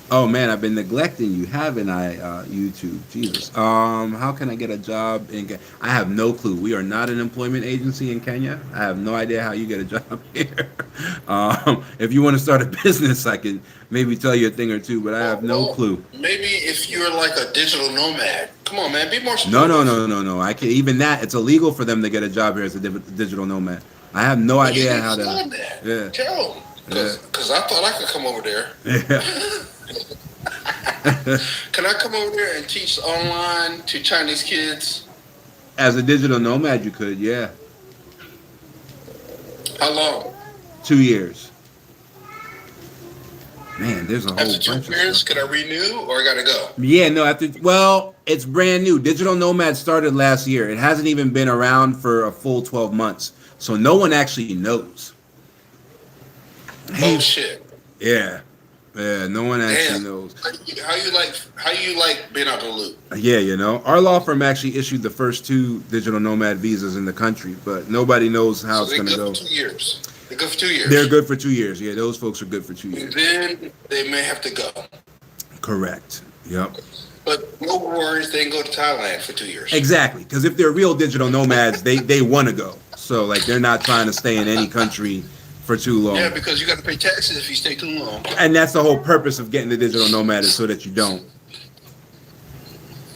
Speaker 1: Oh man, I've been neglecting you, haven't I? YouTube, Jesus. How can I get a job in? I have no clue. We are not an employment agency in Kenya. I have no idea how you get a job here. If you want to start a business, I can maybe tell you a thing or two, but I have no clue.
Speaker 2: Maybe if you're like a digital nomad. Come on, man, be more.
Speaker 1: No. I can even that. It's illegal for them to get a job here as a digital nomad. I have no idea how to. Yeah.
Speaker 2: Tell them, because I thought I could come over there.
Speaker 1: Yeah.
Speaker 2: Can I come over there and teach online to Chinese kids?
Speaker 1: As a digital nomad, you could, yeah.
Speaker 2: How long?
Speaker 1: 2 years. Man, there's a whole
Speaker 2: After
Speaker 1: bunch
Speaker 2: 2
Speaker 1: of
Speaker 2: years,
Speaker 1: stuff.
Speaker 2: could I renew or I gotta go?
Speaker 1: Yeah, no, it's brand new. Digital Nomad started last year. It hasn't even been around for a full 12 months. So no one actually knows.
Speaker 2: Oh shit!
Speaker 1: Yeah. Yeah, no one actually
Speaker 2: Damn.
Speaker 1: knows.
Speaker 2: How you like being out the loop?
Speaker 1: Yeah, our law firm actually issued the first 2 digital nomad visas in the country, but nobody knows how it's going to go.
Speaker 2: For 2 years. They're good for 2 years.
Speaker 1: They're good for 2 years. Yeah, those folks are good for 2 years.
Speaker 2: Then they may have to go.
Speaker 1: Correct. Yep.
Speaker 2: But no worries, they can go to Thailand for 2 years.
Speaker 1: Exactly, because if they're real digital nomads, they want to go. So like they're not trying to stay in any country for too long.
Speaker 2: Yeah, because you got to pay taxes if you stay too long.
Speaker 1: And that's the whole purpose of getting the digital nomad is so that you don't.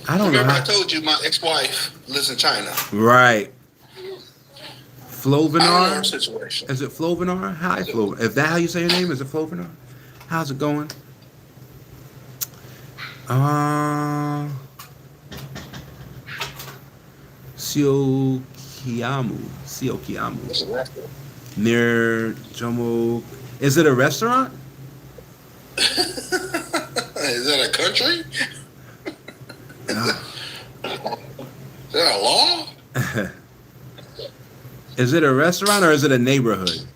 Speaker 1: I don't
Speaker 2: Remember
Speaker 1: know.
Speaker 2: I told you my ex-wife lives in China.
Speaker 1: Right.
Speaker 2: I don't know
Speaker 1: Flovinar?
Speaker 2: her situation.
Speaker 1: Is it Flovinar? Hi, Flovinar. Is that how you say your name? Is it Flovinar? How's it going? Siokiamu. Near Jomo. Is it a restaurant?
Speaker 2: Is that a country?
Speaker 1: No.
Speaker 2: Is that a law?
Speaker 1: Is it a restaurant or is it a neighborhood?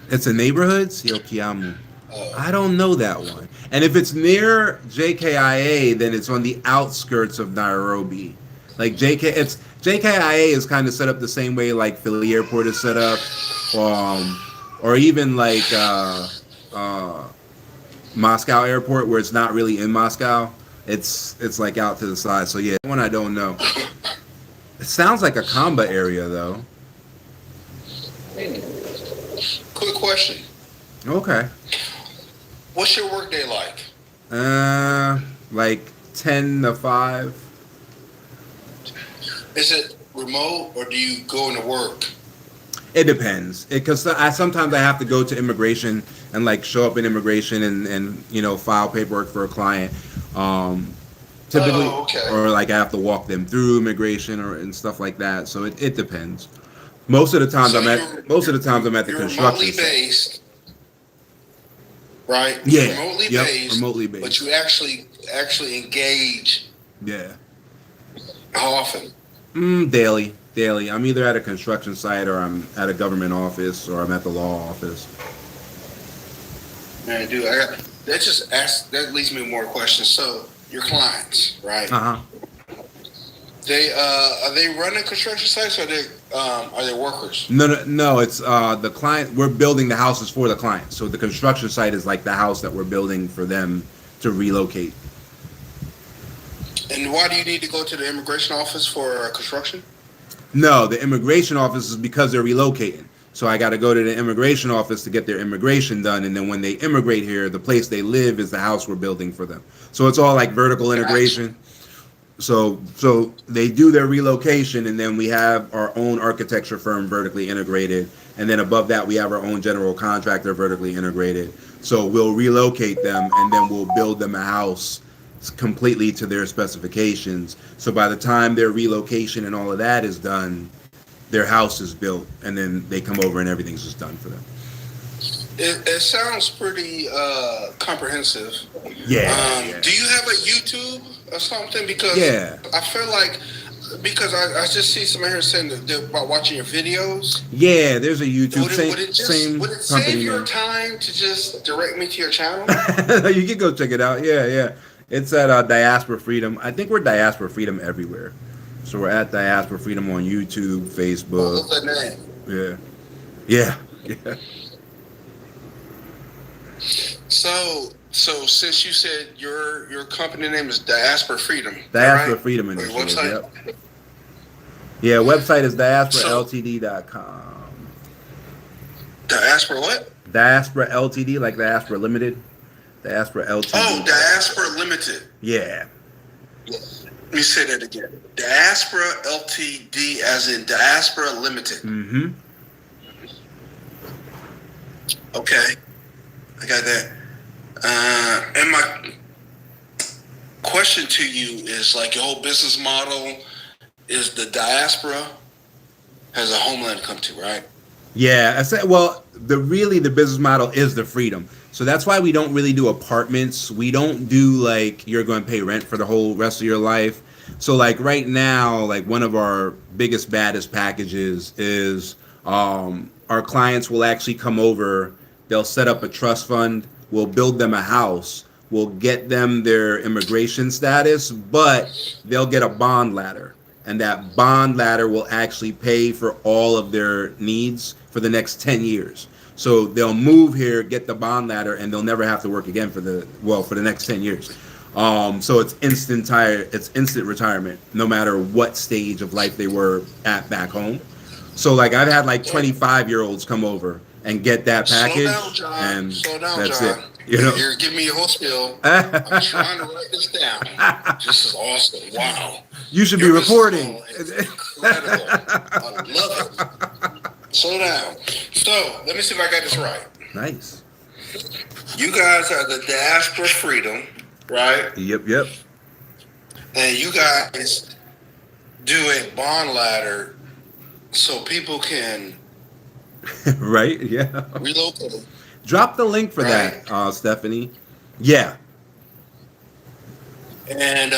Speaker 1: It's a neighborhood? Siokiamu. I don't know that one. And if it's near JKIA, then it's on the outskirts of Nairobi. Like JKIA is kind of set up the same way like Philly Airport is set up, or even like Moscow Airport, where it's not really in Moscow. It's like out to the side. So yeah, that one I don't know. It sounds like a Kamba area though.
Speaker 2: Quick question.
Speaker 1: Okay.
Speaker 2: What's your workday like?
Speaker 1: Like 10 to 5.
Speaker 2: Is it remote or do you go into work?
Speaker 1: It depends, because I sometimes I have to go to immigration and like show up in immigration and file paperwork for a client. Typically,
Speaker 2: Oh, okay.
Speaker 1: or like I have to walk them through immigration and stuff like that. So it depends. Most of the times
Speaker 2: So
Speaker 1: I'm at the
Speaker 2: you're
Speaker 1: construction
Speaker 2: remotely
Speaker 1: site.
Speaker 2: based, right?
Speaker 1: Yeah.
Speaker 2: You're remotely
Speaker 1: Yep,
Speaker 2: based,
Speaker 1: remotely based.
Speaker 2: but you actually engage.
Speaker 1: Yeah.
Speaker 2: How often?
Speaker 1: Daily. I'm either at a construction site or I'm at a government office or I'm at the law office.
Speaker 2: Man, dude, that leads me to more questions. So your clients, right?
Speaker 1: Uh huh.
Speaker 2: They are they running construction sites or are they workers?
Speaker 1: No. It's the client. We're building the houses for the client. So the construction site is like the house that we're building for them to relocate.
Speaker 2: And why do you need to go to the immigration office for construction?
Speaker 1: No, the immigration office is because they're relocating. So I got to go to the immigration office to get their immigration done, and then when they immigrate here, the place they live is the house we're building for them. So it's all like vertical integration. So they do their relocation, and then we have our own architecture firm vertically integrated, and then above that we have our own general contractor vertically integrated. So we'll relocate them, and then we'll build them a house completely to their specifications. So by the time their relocation and all of that is done, their house is built, and then they come over and everything's just done for them.
Speaker 2: It sounds pretty comprehensive.
Speaker 1: Yeah.
Speaker 2: Do you have a YouTube or something? Because I feel like I just see somebody here saying that they're about watching your videos.
Speaker 1: Yeah, there's a YouTube
Speaker 2: Would it
Speaker 1: same
Speaker 2: save
Speaker 1: company
Speaker 2: your
Speaker 1: name.
Speaker 2: time to just direct me to your channel?
Speaker 1: You can go check it out. Yeah. It's at Diaspora Freedom. I think we're Diaspora Freedom everywhere. So we're at Diaspora Freedom on YouTube, Facebook.
Speaker 2: What's the name?
Speaker 1: Yeah.
Speaker 2: So since you said your company name is Diaspora Freedom,
Speaker 1: Diaspora
Speaker 2: right?
Speaker 1: Freedom
Speaker 2: Or your
Speaker 1: Initiative.
Speaker 2: website?
Speaker 1: Yep. Yeah, website is diasporaltd.com.
Speaker 2: Diaspora what?
Speaker 1: Diaspora Ltd, like Diaspora Limited. Diaspora Ltd.
Speaker 2: Oh, Diaspora Limited.
Speaker 1: Yeah.
Speaker 2: Let me say that again. Diaspora Ltd, as in Diaspora Limited.
Speaker 1: Mm-hmm.
Speaker 2: Okay, I got that. And my question to you is like your whole business model is the diaspora has a homeland to come to, right?
Speaker 1: Yeah, I said, well, the business model is the freedom. So that's why we don't really do apartments. We don't do like you're going to pay rent for the whole rest of your life. So like right now, like one of our biggest, baddest packages is our clients will actually come over. They'll set up a trust fund. We'll build them a house. We'll get them their immigration status, but they'll get a bond ladder. And that bond ladder will actually pay for all of their needs for the next 10 years. So they'll move here, get the bond ladder, and they'll never have to work again for the next 10 years. So it's instant retirement, no matter what stage of life they were at back home. So like I've had like 25-year-olds come over and get that package, and that's it. You know,
Speaker 2: You're giving me a whole spiel. I'm trying to write this down. This is awesome. Wow.
Speaker 1: You should be
Speaker 2: Your business
Speaker 1: recording.
Speaker 2: model is incredible. I love it. Slow down. So let me see if I got this right.
Speaker 1: Nice.
Speaker 2: You guys are the Diaspora Freedom, right?
Speaker 1: Yep.
Speaker 2: And you guys do a bond ladder so people can
Speaker 1: Right? Yeah.
Speaker 2: relocate.
Speaker 1: Drop the link for
Speaker 2: Right.
Speaker 1: that, Stephanie. Yeah.
Speaker 2: And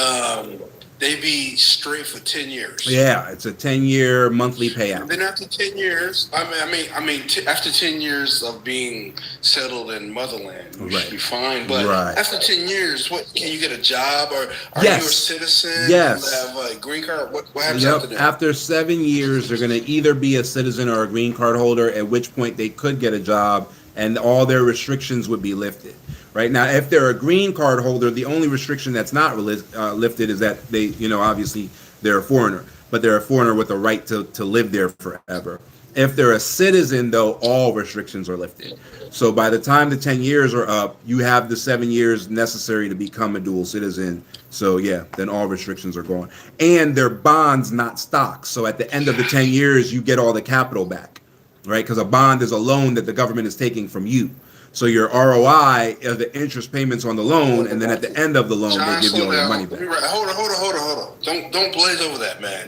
Speaker 2: they be straight for 10 years.
Speaker 1: Yeah. It's a 10-year monthly payout.
Speaker 2: Then after 10 years, after 10 years of being settled in motherland, you
Speaker 1: Right.
Speaker 2: should be fine. But
Speaker 1: Right.
Speaker 2: after 10 years, what can you get a job or are
Speaker 1: Yes.
Speaker 2: you a citizen?
Speaker 1: Yes.
Speaker 2: You have a green card. What happens after
Speaker 1: Yep.
Speaker 2: that?
Speaker 1: After 7 years, they're going to either be a citizen or a green card holder, at which point they could get a job and all their restrictions would be lifted. Right now, if they're a green card holder, the only restriction that's not lifted is that they, obviously they're a foreigner, but they're a foreigner with the right to live there forever. If they're a citizen, though, all restrictions are lifted. So by the time the 10 years are up, you have the 7 years necessary to become a dual citizen. So yeah, then all restrictions are gone. And they're bonds, not stocks. So at the end of the 10 years, you get all the capital back. right? Because a bond is a loan that the government is taking from you. So your ROI are the interest payments on the loan, and then at the end of the loan,
Speaker 2: John,
Speaker 1: they give you
Speaker 2: slow
Speaker 1: all your
Speaker 2: down.
Speaker 1: money
Speaker 2: Let me
Speaker 1: back.
Speaker 2: Hold on. Don't blaze over that, man.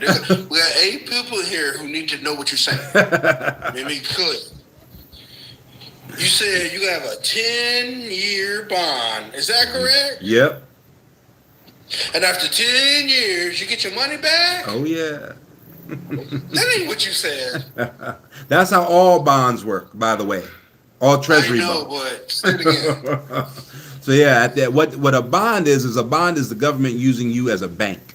Speaker 2: We got 8 people here who need to know what you're saying. Let me be clear. You said you have a 10-year bond. Is that correct?
Speaker 1: Yep.
Speaker 2: And after 10 years, you get your money back?
Speaker 1: Oh yeah.
Speaker 2: That ain't what you said.
Speaker 1: That's how all bonds work, by the way. All treasury
Speaker 2: I know,
Speaker 1: bonds.
Speaker 2: but say it again.
Speaker 1: So yeah, at that, what a bond is a bond is the government using you as a bank.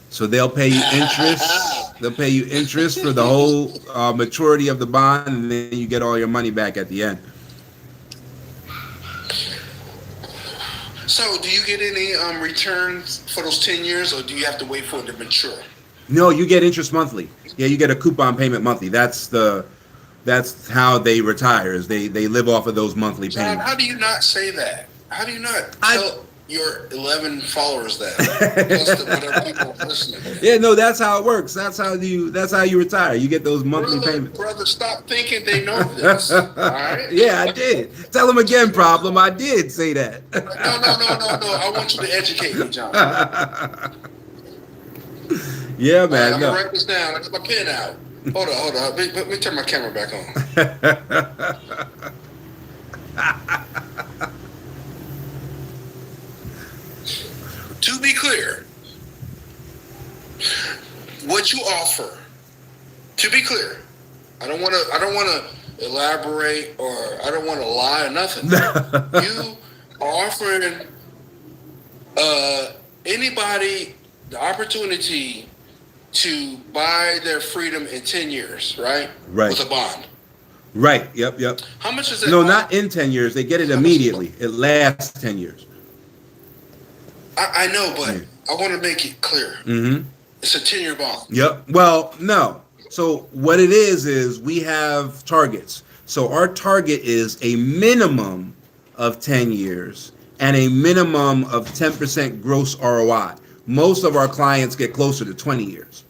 Speaker 1: So they'll pay you interest. They'll pay you interest for the whole maturity of the bond, and then you get all your money back at the end.
Speaker 2: So, do you get any returns for those 10 years, or do you have to wait for it to mature?
Speaker 1: No, you get interest monthly. Yeah, you get a coupon payment monthly. That's how they retire. Is they live off of those monthly
Speaker 2: John,
Speaker 1: payments.
Speaker 2: how do you not say that? How do you not
Speaker 1: I-
Speaker 2: tell your 11 followers that? Plus the whatever people listening.
Speaker 1: Yeah, no, that's how it works. That's how you retire. You get those monthly payments.
Speaker 2: Brother, stop thinking they know this. All right?
Speaker 1: Yeah, I did. Tell them again, problem. I did say that.
Speaker 2: No. I want you to educate me, John.
Speaker 1: Yeah,
Speaker 2: I'm
Speaker 1: man.
Speaker 2: gonna
Speaker 1: No.
Speaker 2: write this down. I got my pen out. Hold on. Let me turn my camera back on. To be clear, what you offer. To be clear, I don't want to elaborate, or I don't want to lie or nothing. You are offering anybody the opportunity to buy their freedom in 10 years, right?
Speaker 1: Right.
Speaker 2: With a bond.
Speaker 1: Right. Yep.
Speaker 2: How much is that?
Speaker 1: No,
Speaker 2: bond?
Speaker 1: not in 10 years. They get it immediately. It lasts 10 years.
Speaker 2: I know, but I want to make it clear.
Speaker 1: Mm-hmm.
Speaker 2: It's a 10-year bond.
Speaker 1: Yep. Well, no. So what it is we have targets. So our target is a minimum of 10 years and a minimum of 10% gross ROI. Most of our clients get closer to 20 years.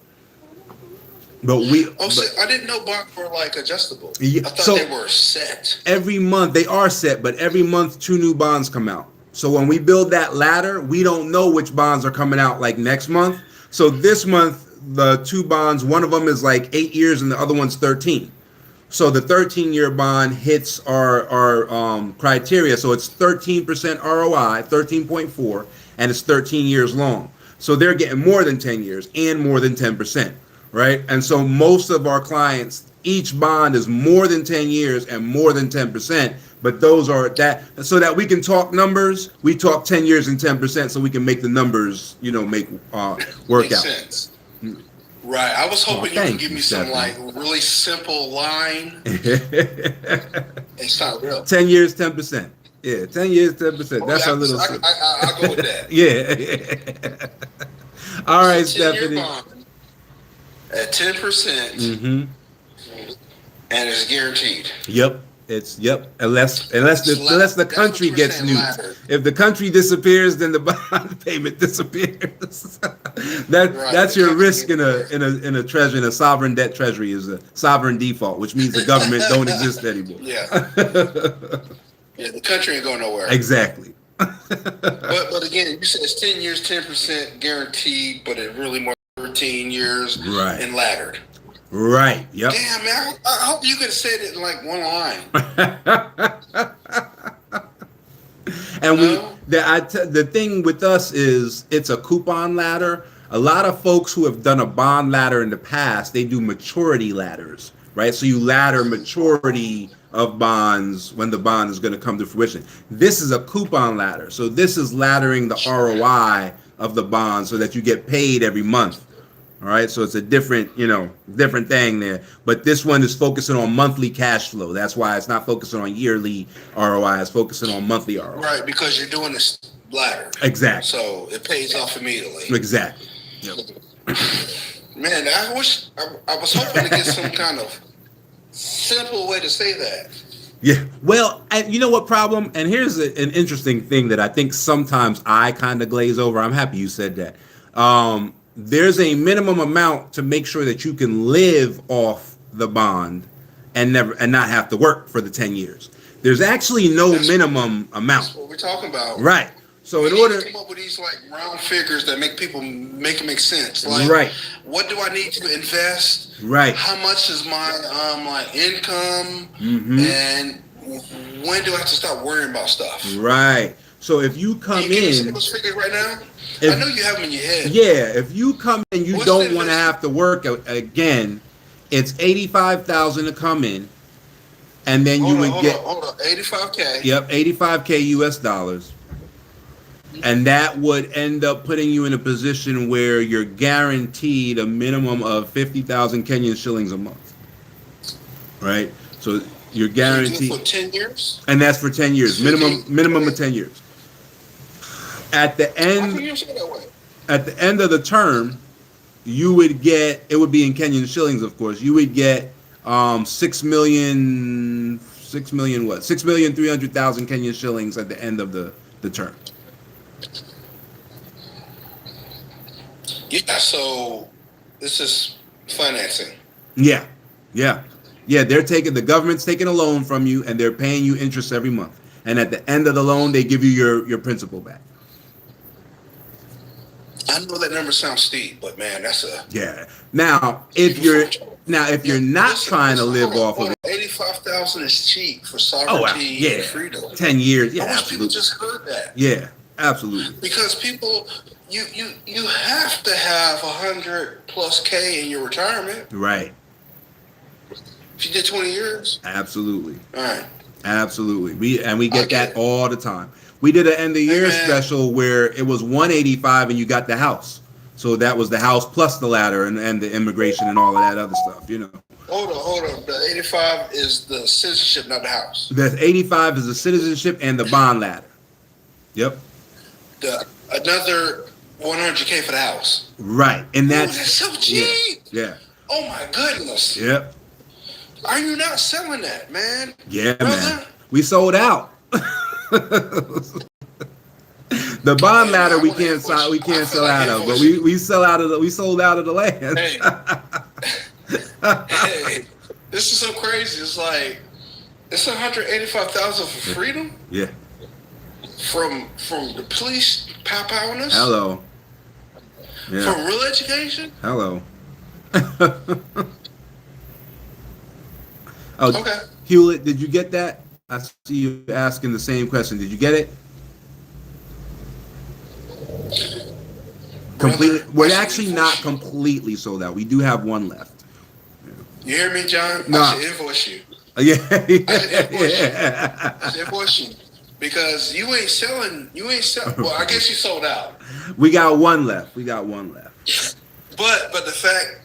Speaker 1: But
Speaker 2: I didn't know bonds were like adjustable.
Speaker 1: Yeah,
Speaker 2: I thought
Speaker 1: so-
Speaker 2: they were set.
Speaker 1: every month they are set, but every month 2 new bonds come out. So when we build that ladder, we don't know which bonds are coming out like next month. So this month, the 2 bonds, one of them is like 8 years and the other one's 13. So the 13-year bond hits our criteria. So it's 13% ROI, 13.4, and it's 13 years long. So they're getting more than 10 years and more than 10%, right? And so most of our clients, each bond is more than 10 years and more than 10%. But those are that, so that we can talk numbers. We talk 10 years and 10%, so we can make the numbers, work
Speaker 2: Makes
Speaker 1: out.
Speaker 2: sense. Right. I was hoping you
Speaker 1: thank
Speaker 2: could give
Speaker 1: you,
Speaker 2: me some
Speaker 1: Stephanie.
Speaker 2: like really simple line. It's not real.
Speaker 1: 10 years, 10%. Yeah, 10 years, 10%. That's our little.
Speaker 2: I'll go with that.
Speaker 1: Yeah. All right,
Speaker 2: It's a 10-year
Speaker 1: Stephanie.
Speaker 2: bond at 10%,
Speaker 1: Mm-hmm.
Speaker 2: and it's guaranteed.
Speaker 1: Yep. Unless the
Speaker 2: That's
Speaker 1: country
Speaker 2: what you were
Speaker 1: gets
Speaker 2: saying,
Speaker 1: nuked.
Speaker 2: ladder.
Speaker 1: If the country disappears, then the bond payment disappears. That's
Speaker 2: Right.
Speaker 1: your risk in a treasury, in a sovereign debt treasury, is a sovereign default, which means the government don't exist anymore.
Speaker 2: Yeah. Yeah, the country ain't going nowhere.
Speaker 1: Exactly.
Speaker 2: But again, you said it's 10 years, 10% guaranteed, but it really more 13 years
Speaker 1: Right.
Speaker 2: and laddered.
Speaker 1: Right. Yep.
Speaker 2: Damn, man, I hope you could have said it in like one line.
Speaker 1: And
Speaker 2: No?
Speaker 1: the thing with us is it's a coupon ladder. A lot of folks who have done a bond ladder in the past, they do maturity ladders, right? So you ladder maturity of bonds when the bond is going to come to fruition. This is a coupon ladder. So this is laddering the ROI of the bond so that you get paid every month. All right, so it's a different thing there. But this one is focusing on monthly cash flow. That's why it's not focusing on yearly ROI. It's focusing on monthly ROI.
Speaker 2: Right, because you're doing this ladder.
Speaker 1: Exactly.
Speaker 2: So it pays off immediately.
Speaker 1: Exactly. Yep.
Speaker 2: Man, I was hoping to get some kind of simple way to say that.
Speaker 1: Yeah. Well, and you know what problem? And here's an interesting thing that I think sometimes I kind of glaze over. I'm happy you said that. There's a minimum amount to make sure that you can live off the bond, and not have to work for the 10 years. There's actually no minimum amount.
Speaker 2: That's what we're talking about.
Speaker 1: Right. So in
Speaker 2: We need
Speaker 1: order,
Speaker 2: to come up with these like round figures that make it make sense. Like,
Speaker 1: right,
Speaker 2: what do I need to invest?
Speaker 1: right,
Speaker 2: How much is my income?
Speaker 1: hmm,
Speaker 2: And when do I have to stop worrying about stuff?
Speaker 1: right. So if you come
Speaker 2: Can you see
Speaker 1: in,
Speaker 2: those figures right now?
Speaker 1: if,
Speaker 2: I know you have them in your head.
Speaker 1: yeah, if you come in, you
Speaker 2: What's
Speaker 1: don't
Speaker 2: the
Speaker 1: want to have to work again. It's 85,000 to come in, and then you would get,
Speaker 2: Hold on, 85K.
Speaker 1: yep, 85K US dollars. And that would end up putting you in a position where you're guaranteed a minimum of 50,000 Kenyan shillings a month. Right? So you're guaranteed,
Speaker 2: For 10 years?
Speaker 1: and that's for 10 years, minimum of 10 years. At the
Speaker 2: How come
Speaker 1: end,
Speaker 2: you say that way?
Speaker 1: at the end of the term, you would get, it would be in Kenyan shillings, of course, you would get 6,300,000 Kenyan shillings at the end of the term.
Speaker 2: Yeah, so this is financing.
Speaker 1: Yeah, yeah, yeah. The government's taking a loan from you, and they're paying you interest every month. And at the end of the loan, they give you your principal back.
Speaker 2: I know that number sounds steep, but man, that's a
Speaker 1: Yeah. Now, if you're not trying to live off of it,
Speaker 2: 85,000 is cheap for
Speaker 1: oh wow,
Speaker 2: sovereignty
Speaker 1: yeah,
Speaker 2: and freedom.
Speaker 1: 10 years, yeah,
Speaker 2: I wish people
Speaker 1: absolutely,
Speaker 2: just heard that.
Speaker 1: yeah, absolutely,
Speaker 2: Because people, you have to have 100+ K in your retirement.
Speaker 1: right,
Speaker 2: If you did 20 years,
Speaker 1: absolutely,
Speaker 2: all right.
Speaker 1: absolutely. We get
Speaker 2: Okay.
Speaker 1: that all the time. We did an end of year
Speaker 2: man.
Speaker 1: special where it was 185 and you got the house. So that was the house plus the ladder and the immigration and all of that other stuff, you know.
Speaker 2: Hold on. The 85 is the citizenship, not the house.
Speaker 1: The 85 is the citizenship and the bond ladder. Yep.
Speaker 2: Another 100K for the house.
Speaker 1: Right. And
Speaker 2: Ooh,
Speaker 1: that's,
Speaker 2: that's so cheap.
Speaker 1: yeah.
Speaker 2: Oh my goodness.
Speaker 1: Yep.
Speaker 2: Are you not selling that, man?
Speaker 1: Yeah,
Speaker 2: Brother?
Speaker 1: man. We sold out. The bond ladder we can't sell out of, but we sold out of the land.
Speaker 2: Hey, this is so crazy. It's like it's 185,000 for freedom
Speaker 1: Yeah.
Speaker 2: from the police powering us.
Speaker 1: Hello. Yeah.
Speaker 2: For real education.
Speaker 1: Hello. Oh,
Speaker 2: Okay.
Speaker 1: Hewlett, did you get that? I see you asking the same question. Did you get it? Completely.
Speaker 2: Brother,
Speaker 1: We're
Speaker 2: I should
Speaker 1: actually
Speaker 2: invoice
Speaker 1: not
Speaker 2: you.
Speaker 1: completely sold out. We do have one left.
Speaker 2: You hear me, John?
Speaker 1: Nah.
Speaker 2: I should invoice you.
Speaker 1: Yeah.
Speaker 2: I should invoice you because you ain't selling. Well, I guess you sold out.
Speaker 1: We got one left. But
Speaker 2: the fact,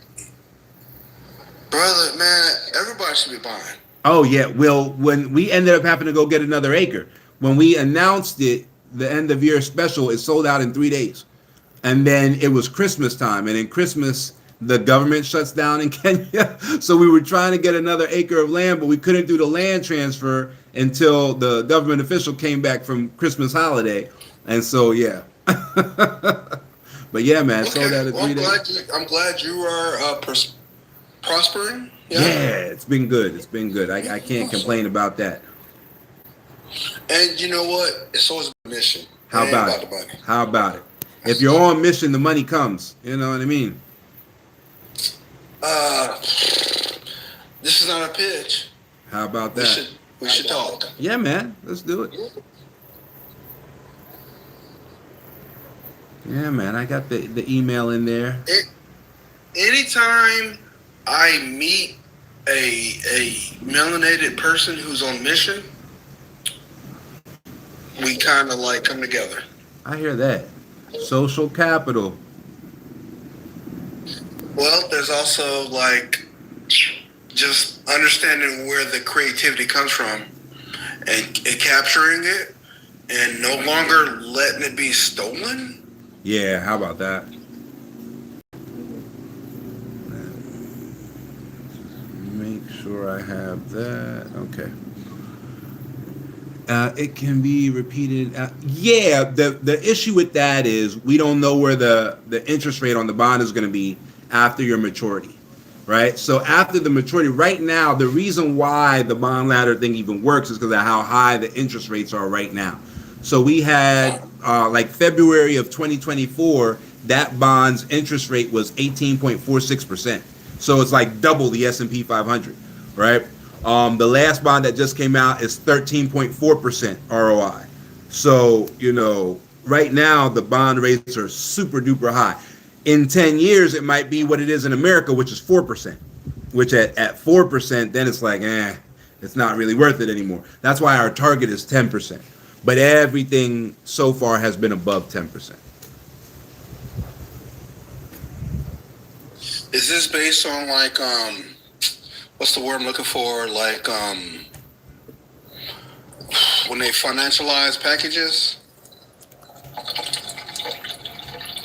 Speaker 2: brother, man, everybody should be buying.
Speaker 1: Oh yeah. Well, when we ended up having to go get another acre, when we announced it, the end of year special, it sold out in 3 days. And then it was Christmas time, and in Christmas, the government shuts down in Kenya. So we were trying to get another acre of land, but we couldn't do the land transfer until the government official came back from Christmas holiday. And so, yeah. But yeah, man, sold out in 3 days.
Speaker 2: I'm glad you are prospering.
Speaker 1: Yeah, it's been good. I can't complain about that.
Speaker 2: And you know what? It's always a mission.
Speaker 1: How
Speaker 2: It ain't
Speaker 1: about
Speaker 2: the money.
Speaker 1: it? How about it? If you're on mission, the money comes. You know what I mean?
Speaker 2: This is not a pitch.
Speaker 1: How about
Speaker 2: We
Speaker 1: that?
Speaker 2: should talk.
Speaker 1: Yeah, man. Let's do it. Yeah, man. I got the email in there.
Speaker 2: Anytime I meet a melanated person who's on mission, we kind of like come together.
Speaker 1: I hear that. Social capital.
Speaker 2: Well, there's also like just understanding where the creativity comes from and capturing it and no longer letting it be stolen.
Speaker 1: Yeah, how about that? Make sure I have that. Okay. It can be repeated. Yeah, the issue with that is we don't know where the interest rate on the bond is going to be after your maturity. right? So after the maturity, right now, the reason why the bond ladder thing even works is because of how high the interest rates are right now. So we had like February of 2024, that bond's interest rate was 18.46%. So it's like double the S&P 500, right? The last bond that just came out is 13.4% ROI. So, you know, right now the bond rates are super duper high. In 10 years, it might be what it is in America, which is 4%, which at 4%, then it's like, it's not really worth it anymore. That's why our target is 10%. But everything so far has been above 10%.
Speaker 2: Is this based on like what's the word I'm looking for? Like when they financialize packages?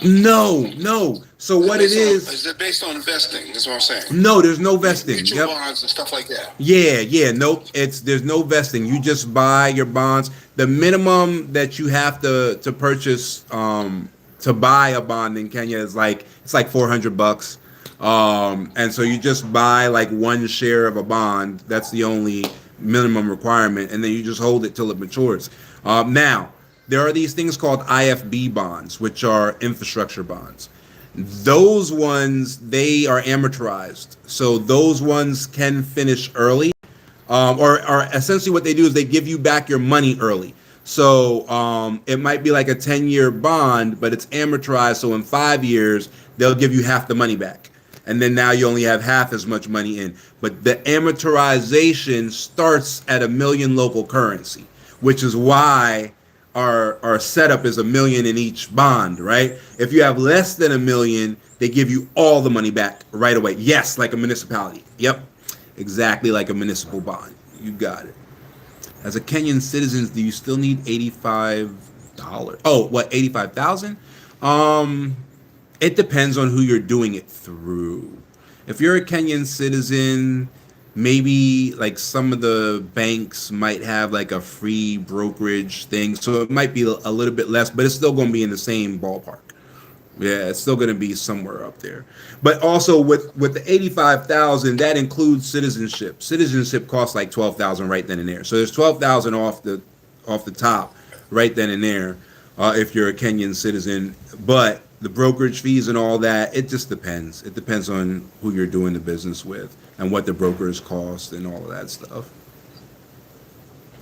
Speaker 1: No. So what it
Speaker 2: Is it based on investing? That's what I'm saying.
Speaker 1: No, there's no vesting.
Speaker 2: Mutual bonds and stuff like that.
Speaker 1: Yeah. Nope. There's no vesting. You just buy your bonds. The minimum that you have to purchase to buy a bond in Kenya is like $400. And so you just buy like one share of a bond. That's the only minimum requirement, and then you just hold it till it matures. Now, there are these things called IFB bonds, which are infrastructure bonds. Those ones, they are amortized. So those ones can finish early. Or essentially what they do is they give you back your money early. So it might be like a 10-year bond, but it's amortized. So in 5 years, they'll give you half the money back. And then now you only have half as much money in. But the amortization starts at $1 million local currency, which is why our setup is $1 million in each bond, right? If you have less than $1 million, they give you all the money back right away. Yes, like a municipality. Yep, exactly like a municipal bond. You got it. As a Kenyan citizen, do you still need $85? Oh, what, 85,000? It depends on who you're doing it through. If you're a Kenyan citizen, maybe like some of the banks might have like a free brokerage thing, so it might be a little bit less, but it's still going to be in the same ballpark. Yeah, it's still going to be somewhere up there. But also with the 85,000, that includes citizenship. Citizenship costs like 12,000 right then and there. So there's 12,000 off the top right then and there if you're a Kenyan citizen. But the brokerage fees and all that, it just depends. It depends on who you're doing the business with and what the brokers cost and all of that stuff.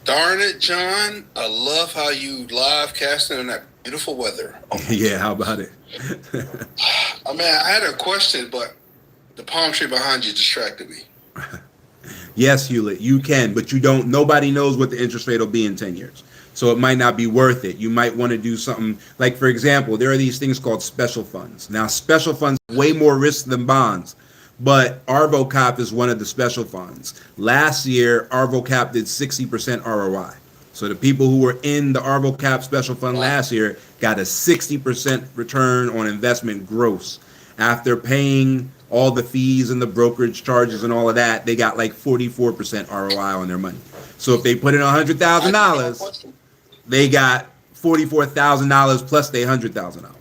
Speaker 2: Darn it, John. I love how you live casting in that beautiful weather.
Speaker 1: Yeah, how about it?
Speaker 2: I mean, I had a question, but the palm tree behind you distracted me.
Speaker 1: Yes, Hewlett, you can, but nobody knows what the interest rate will be in 10 years. So it might not be worth it. You might want to do something like, for example, there are these things called special funds. Now, special funds have way more risk than bonds, but ArvoCap is one of the special funds. Last year, ArvoCap did 60% ROI. So the people who were in the ArvoCap special fund last year got a 60% return on investment gross. After paying all the fees and the brokerage charges and all of that, they got like 44% ROI on their money. So if they put in $100,000, they got $44,000 plus their $100,000.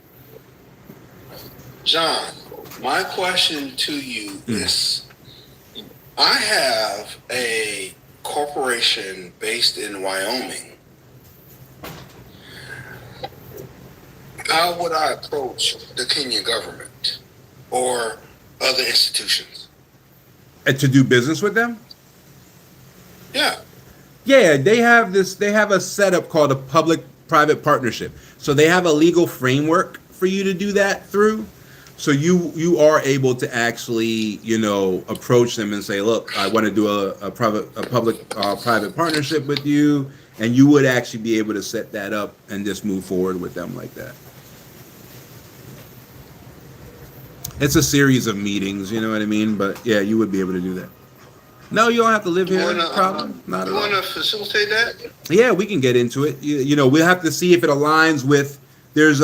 Speaker 2: John, my question to you is, I have a corporation based in Wyoming. How would I approach the Kenyan government or other institutions?
Speaker 1: And to do business with them?
Speaker 2: Yeah.
Speaker 1: Yeah, they have a setup called a public-private partnership. So they have a legal framework for you to do that through. So you are able to actually, approach them and say, look, I want to do a public-private partnership with you, and you would actually be able to set that up and just move forward with them like that. It's a series of meetings, you know what I mean? But yeah, you would be able to do that. No, you don't have to live here. Problem. Not at all.
Speaker 2: You want to facilitate that?
Speaker 1: Yeah, we can get into it. We'll have to see if it aligns with. There's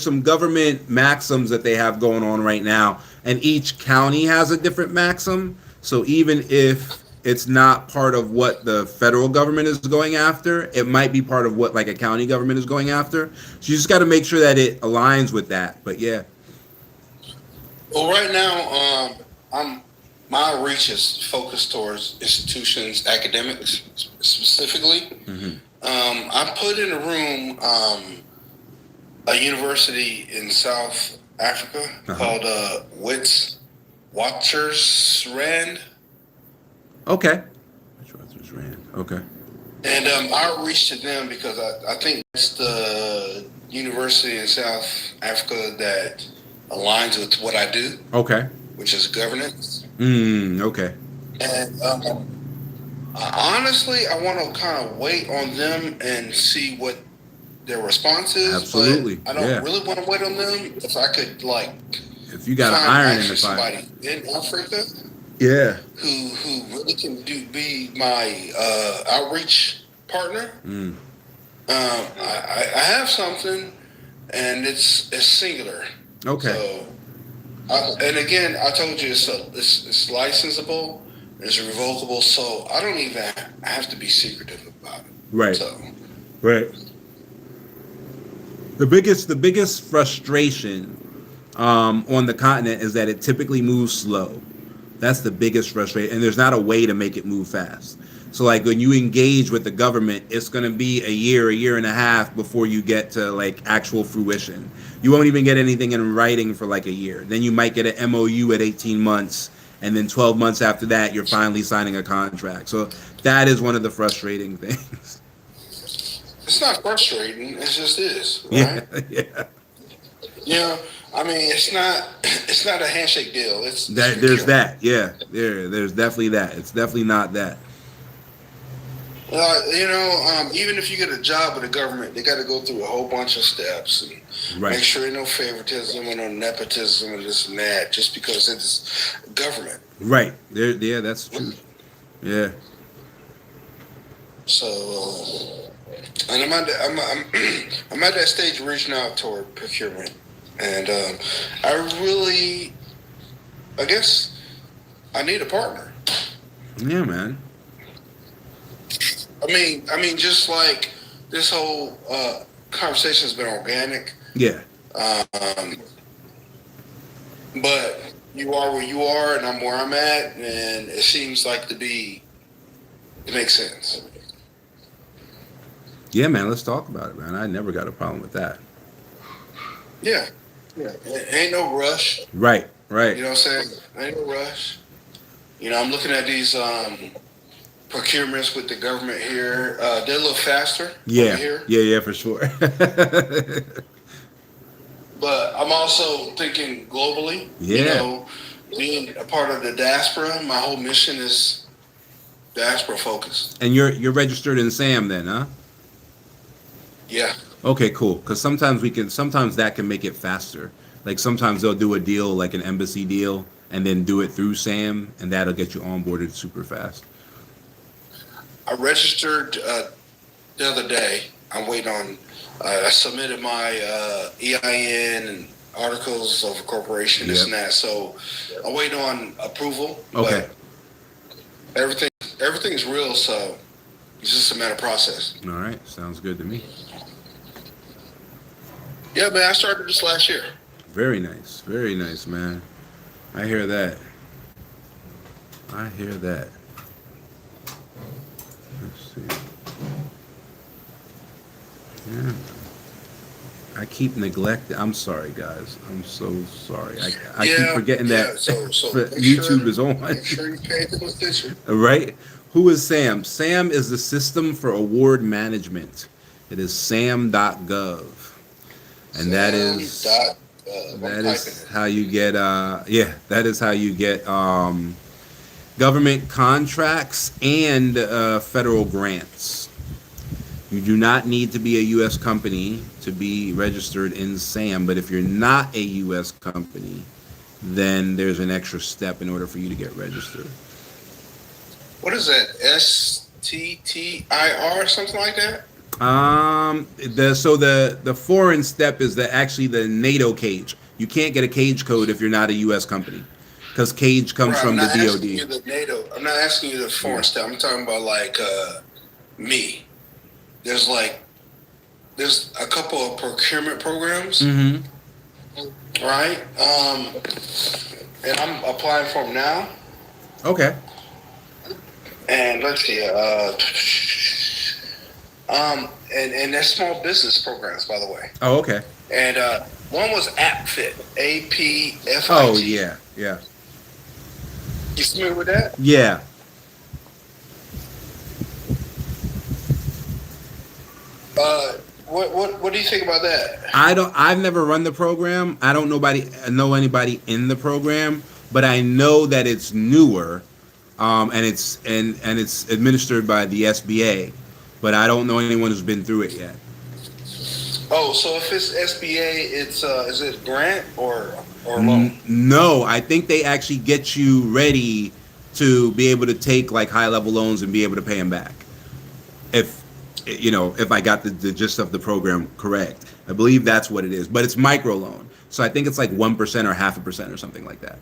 Speaker 1: some government maxims that they have going on right now, and each county has a different maxim. So even if it's not part of what the federal government is going after, it might be part of what like a county government is going after. So you just got to make sure that it aligns with that. But yeah.
Speaker 2: Well, right now, my reach is focused towards institutions, academics specifically.
Speaker 1: Mm-hmm.
Speaker 2: I put in a room a university in South Africa called Wits Watchers Rand.
Speaker 1: Okay. Okay.
Speaker 2: And I reached to them because I think it's the university in South Africa that aligns with what I do,
Speaker 1: Okay.
Speaker 2: which is governance.
Speaker 1: Okay.
Speaker 2: And honestly, I want to kind of wait on them and see what their response is.
Speaker 1: Absolutely.
Speaker 2: But I don't really want to wait on them. If I could, like,
Speaker 1: if you got an
Speaker 2: find
Speaker 1: iron in the
Speaker 2: actually
Speaker 1: fire.
Speaker 2: somebody in Africa
Speaker 1: Yeah.
Speaker 2: who really can be my outreach partner. I have something, and it's singular.
Speaker 1: Okay.
Speaker 2: So, and again, I told you it's licensable, it's revocable, so I don't even have to be secretive about it.
Speaker 1: Right.
Speaker 2: So,
Speaker 1: Right. The biggest frustration on the continent is that it typically moves slow. That's the biggest frustration, and there's not a way to make it move fast. So like when you engage with the government, it's going to be a year and a half before you get to like actual fruition. You won't even get anything in writing for like a year. Then you might get an MOU at 18 months, and then 12 months after that, you're finally signing a contract. So that is one of the frustrating things.
Speaker 2: it's not frustrating, it just is, right?
Speaker 1: Yeah.
Speaker 2: You know, I mean, it's not a handshake deal. It's
Speaker 1: There's that. Yeah. There's definitely that. It's definitely not that.
Speaker 2: Even if you get a job with the government, they got to go through a whole bunch of steps and
Speaker 1: Right.
Speaker 2: make sure no favoritism and no nepotism and this and that, just because it's government.
Speaker 1: Right. Yeah, that's true. Yeah.
Speaker 2: So, and I'm at that stage of reaching out toward procurement, and I guess I need a partner.
Speaker 1: Yeah, man.
Speaker 2: I mean, just like this whole conversation has been organic,
Speaker 1: Yeah.
Speaker 2: but you are where you are, and I'm where I'm at, and it seems like it makes sense.
Speaker 1: Yeah, man. Let's talk about it, man. I never got a problem with that.
Speaker 2: Yeah. Ain't no rush.
Speaker 1: Right. Right.
Speaker 2: You know what I'm saying? Ain't no rush. I'm looking at these procurements with the government here. They're a little faster
Speaker 1: Yeah.
Speaker 2: over here.
Speaker 1: Yeah, for sure.
Speaker 2: But I'm also thinking globally.
Speaker 1: Yeah.
Speaker 2: Being a part of the diaspora, my whole mission is diaspora focused.
Speaker 1: And you're registered in SAM then, huh?
Speaker 2: Yeah.
Speaker 1: Okay, cool. Because sometimes that can make it faster. Like sometimes they'll do a deal, like an embassy deal, and then do it through SAM, and that'll get you onboarded super fast.
Speaker 2: I registered the other day. I'm waiting on. I submitted my EIN and articles of incorporation, this and that. So I'm waiting on approval.
Speaker 1: Okay.
Speaker 2: But everything's real, so it's just a matter of process.
Speaker 1: All right. Sounds good to me.
Speaker 2: Yeah, man. I started this last year.
Speaker 1: Very nice. Very nice, man. I hear that. Let's see. Yeah. I keep neglecting. I'm sorry, guys. I'm so sorry. I keep forgetting that
Speaker 2: So
Speaker 1: YouTube is on.
Speaker 2: Make sure you pay attention.
Speaker 1: Right? Who is SAM? SAM is the System for Award Management. It is sam.gov. And that is how you get government contracts and federal grants. You do not need to be a U.S. company to be registered in SAM, but if you're not a U.S. company, then there's an extra step in order for you to get registered.
Speaker 2: What is that? STTIR, something like that?
Speaker 1: The foreign step is actually the NATO cage. You can't get a cage code if you're not a U.S. company, because cage comes from the DoD.
Speaker 2: I'm not asking you the foreign step. I'm talking about like me. There's a couple of procurement programs,
Speaker 1: Mm-hmm.
Speaker 2: right? and I'm applying for them now.
Speaker 1: Okay.
Speaker 2: And let's see, and they're small business programs, by the way.
Speaker 1: Oh, okay.
Speaker 2: And one was AppFit, APFIT.
Speaker 1: Oh, yeah. Yeah.
Speaker 2: You familiar with that?
Speaker 1: Yeah.
Speaker 2: What do you think about that?
Speaker 1: I've never run the program. I don't know anybody in the program, but I know that it's newer, and it's administered by the SBA, but I don't know anyone who's been through it yet.
Speaker 2: Oh, so if it's SBA, it's is it grant or loan?
Speaker 1: No, I think they actually get you ready to be able to take like high level loans and be able to pay them back. If I got the gist of the program correct, I believe that's what it is. But it's micro loan, so I think it's like 1% or 0.5% or something like that.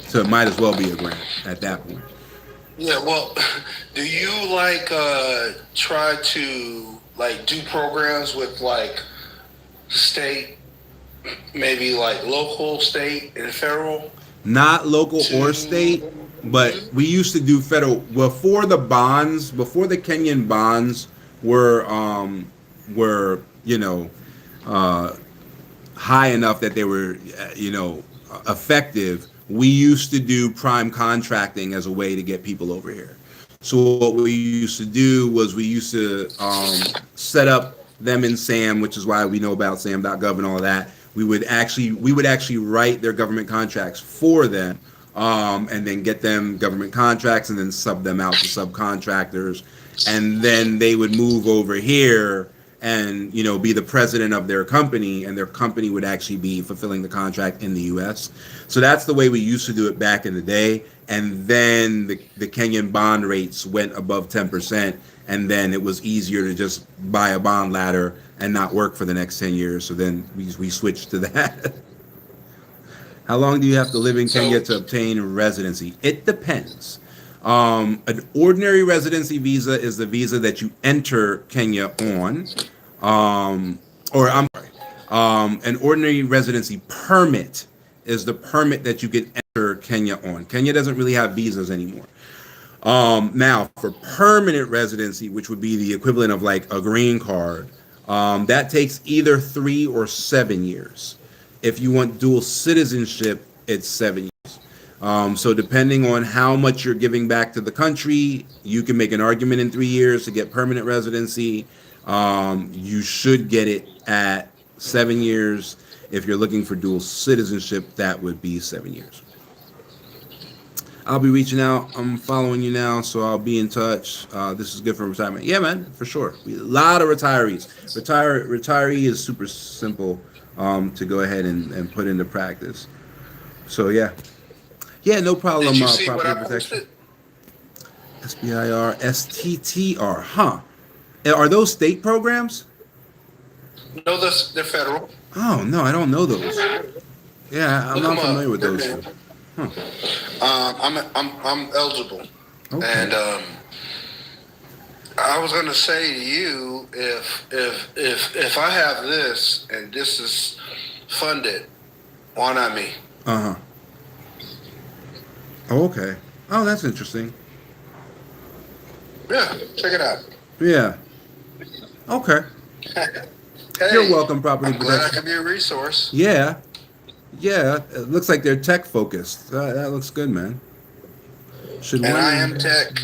Speaker 1: So it might as well be a grant at that point.
Speaker 2: Yeah. Well, do you try to do programs with state, maybe local, state, and federal?
Speaker 1: Not local or state, but we used to do federal before the Kenyan bonds were high enough that they were effective. We used to do prime contracting as a way to get people over here. So what we used to do was we used to set up them in SAM, which is why we know about SAM.gov and all of that. We would actually write their government contracts for them, and then get them government contracts and then sub them out to subcontractors, and then they would move over here and be the president of their company, and their company would actually be fulfilling the contract in the U.S. So that's the way we used to do it back in the day. And then the Kenyan bond rates went above 10%, and then it was easier to just buy a bond ladder and not work for the next 10 years. So then we switched to that. How long do you have to live in Kenya to obtain residency? It depends. An ordinary residency visa is the visa that you enter Kenya on. An ordinary residency permit is the permit that you can enter Kenya on. Kenya doesn't really have visas anymore. Now, for permanent residency, which would be the equivalent of like a green card, that takes either 3 or 7 years. If you want dual citizenship, it's 7 years. So depending on how much you're giving back to the country, you can make an argument in 3 years to get permanent residency. You should get it at 7 years. If you're looking for dual citizenship, that would be 7 years. I'll be reaching out. I'm following you now, so I'll be in touch. This is good for retirement. Yeah, man, for sure. A lot of retirees. Retiree is super simple to go ahead and put into practice. So, yeah. Yeah, no problem.
Speaker 2: Did you see what
Speaker 1: Property
Speaker 2: I
Speaker 1: protection.
Speaker 2: posted?
Speaker 1: SBIR, STTR, huh? Are those state programs?
Speaker 2: No, they're federal.
Speaker 1: Oh, no, I don't know those. Yeah, I'm
Speaker 2: Look
Speaker 1: not
Speaker 2: 'em
Speaker 1: familiar
Speaker 2: up.
Speaker 1: with those. Huh.
Speaker 2: I'm eligible,
Speaker 1: Okay.
Speaker 2: and I was gonna say to you, if I have this and this is funded, why not me?
Speaker 1: Uh-huh. Oh, okay. Oh, that's interesting.
Speaker 2: Yeah, check it out.
Speaker 1: Yeah. Okay.
Speaker 2: Hey,
Speaker 1: You're welcome, property
Speaker 2: I'm glad I
Speaker 1: protection.
Speaker 2: could be a resource.
Speaker 1: Yeah. Yeah. It looks like they're tech focused. That looks good, man. Should
Speaker 2: And
Speaker 1: one-
Speaker 2: I am tech.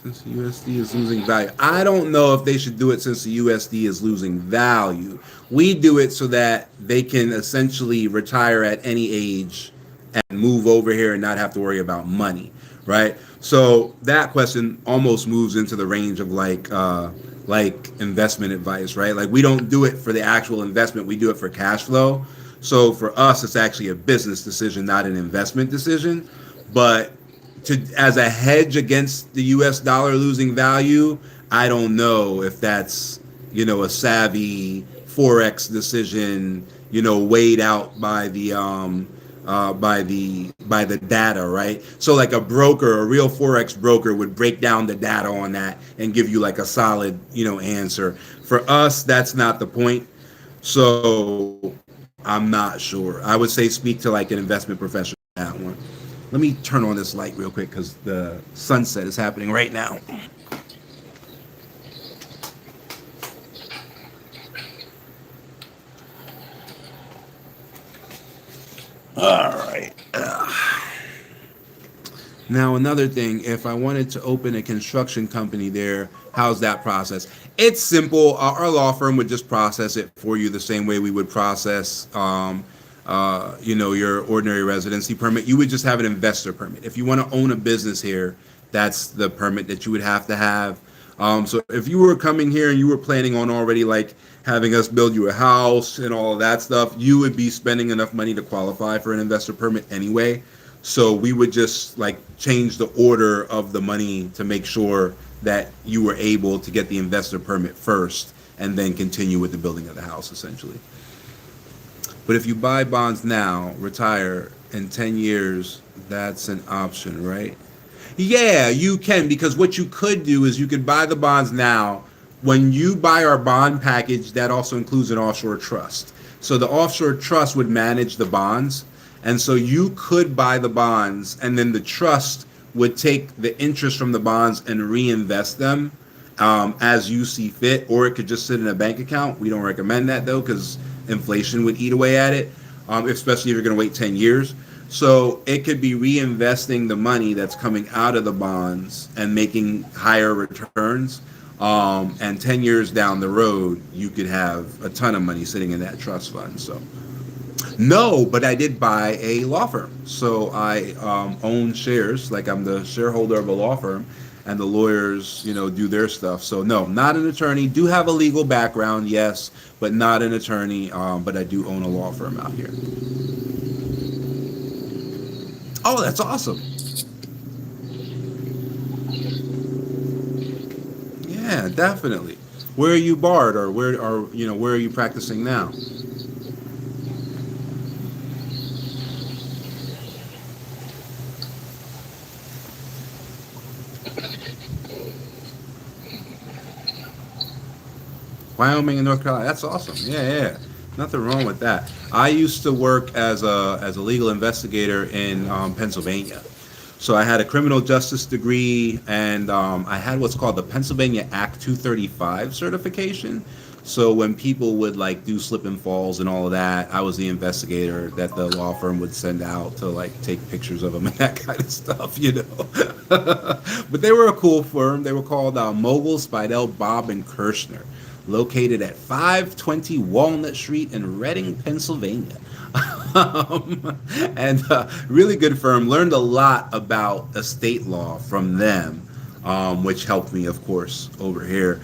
Speaker 1: Since the USD is losing value. I don't know if they should do it since the USD is losing value. We do it so that they can essentially retire at any age and move over here and not have to worry about money, right? So that question almost moves into the range of like investment advice, right? Like we don't do it for the actual investment, we do it for cash flow. So for us, it's actually a business decision, not an investment decision. But as a hedge against the US dollar losing value, I don't know if that's, a savvy Forex decision, weighed out by the data, right? So like a real Forex broker would break down the data on that and give you like a solid, answer. For us, that's not the point. So I'm not sure. I would say speak to like an investment professional on that one. Let me turn on this light real quick because the sunset is happening right now. All right. Now, another thing, if I wanted to open a construction company there, how's that process? It's simple. Our law firm would just process it for you the same way we would process, your ordinary residency permit. You would just have an investor permit. If you want to own a business here, that's the permit that you would have to have. So if you were coming here and you were planning on already like having us build you a house and all of that stuff, you would be spending enough money to qualify for an investor permit anyway. So we would just like change the order of the money to make sure that you were able to get the investor permit first and then continue with the building of the house essentially. But if you buy bonds now, retire in 10 years, that's an option, right? Yeah, you can, because what you could do is you could buy the bonds now. When you buy our bond package, that also includes an offshore trust. So the offshore trust would manage the bonds. And so you could buy the bonds and then the trust would take the interest from the bonds and reinvest them as you see fit, or it could just sit in a bank account. We don't recommend that though, because inflation would eat away at it, especially if you're going to wait 10 years. So it could be reinvesting the money that's coming out of the bonds and making higher returns. And 10 years down the road, you could have a ton of money sitting in that trust fund. So no, but I did buy a law firm. So I own shares, like I'm the shareholder of a law firm, and the lawyers, do their stuff. So no, not an attorney. Do have a legal background, yes, but not an attorney. But I do own a law firm out here. Oh, that's awesome. Yeah, definitely. Where are you barred, or where are you practicing now? Wyoming and North Carolina. That's awesome. Yeah. Nothing wrong with that. I used to work as a legal investigator in Pennsylvania. So I had a criminal justice degree, and I had what's called the Pennsylvania Act 235 certification. So when people would like do slip and falls and all of that, I was the investigator that the law firm would send out to like take pictures of them and that kind of stuff, But they were a cool firm. They were called Mogul, Spidell, Bob, and Kirshner, located at 520 Walnut Street in Reading, Pennsylvania. And really good firm. Learned a lot about estate law from them, which helped me, of course, over here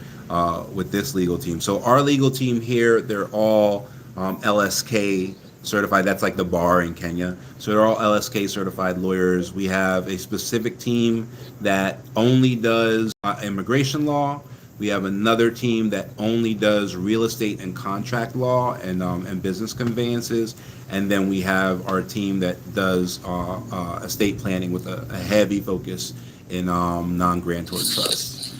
Speaker 1: with this legal team. So our legal team here, they're all LSK certified. That's like the bar in Kenya. So they're all LSK certified lawyers. We have a specific team that only does immigration law. We have another team that only does real estate and contract law and business conveyances. And then we have our team that does estate planning with a heavy focus in non-grantor trusts.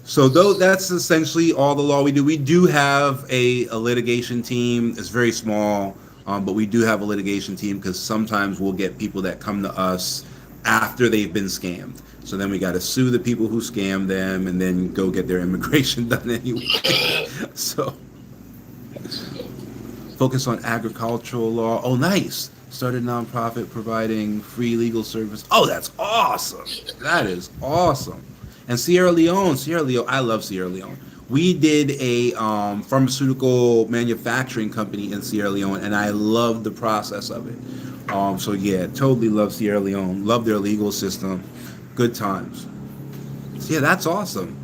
Speaker 1: So that's essentially all the law we do. We do have a litigation team. It's very small, but we do have a litigation team because sometimes we'll get people that come to us after they've been scammed. So then we got to sue the people who scammed them and then go get their immigration done anyway. So focus on agricultural law. Oh, nice. Started nonprofit providing free legal service. Oh, that's awesome. That is awesome. And Sierra Leone, I love Sierra Leone. We did a pharmaceutical manufacturing company in Sierra Leone, and I loved the process of it. So yeah, totally love Sierra Leone. Love their legal system. Good times. So yeah, that's awesome.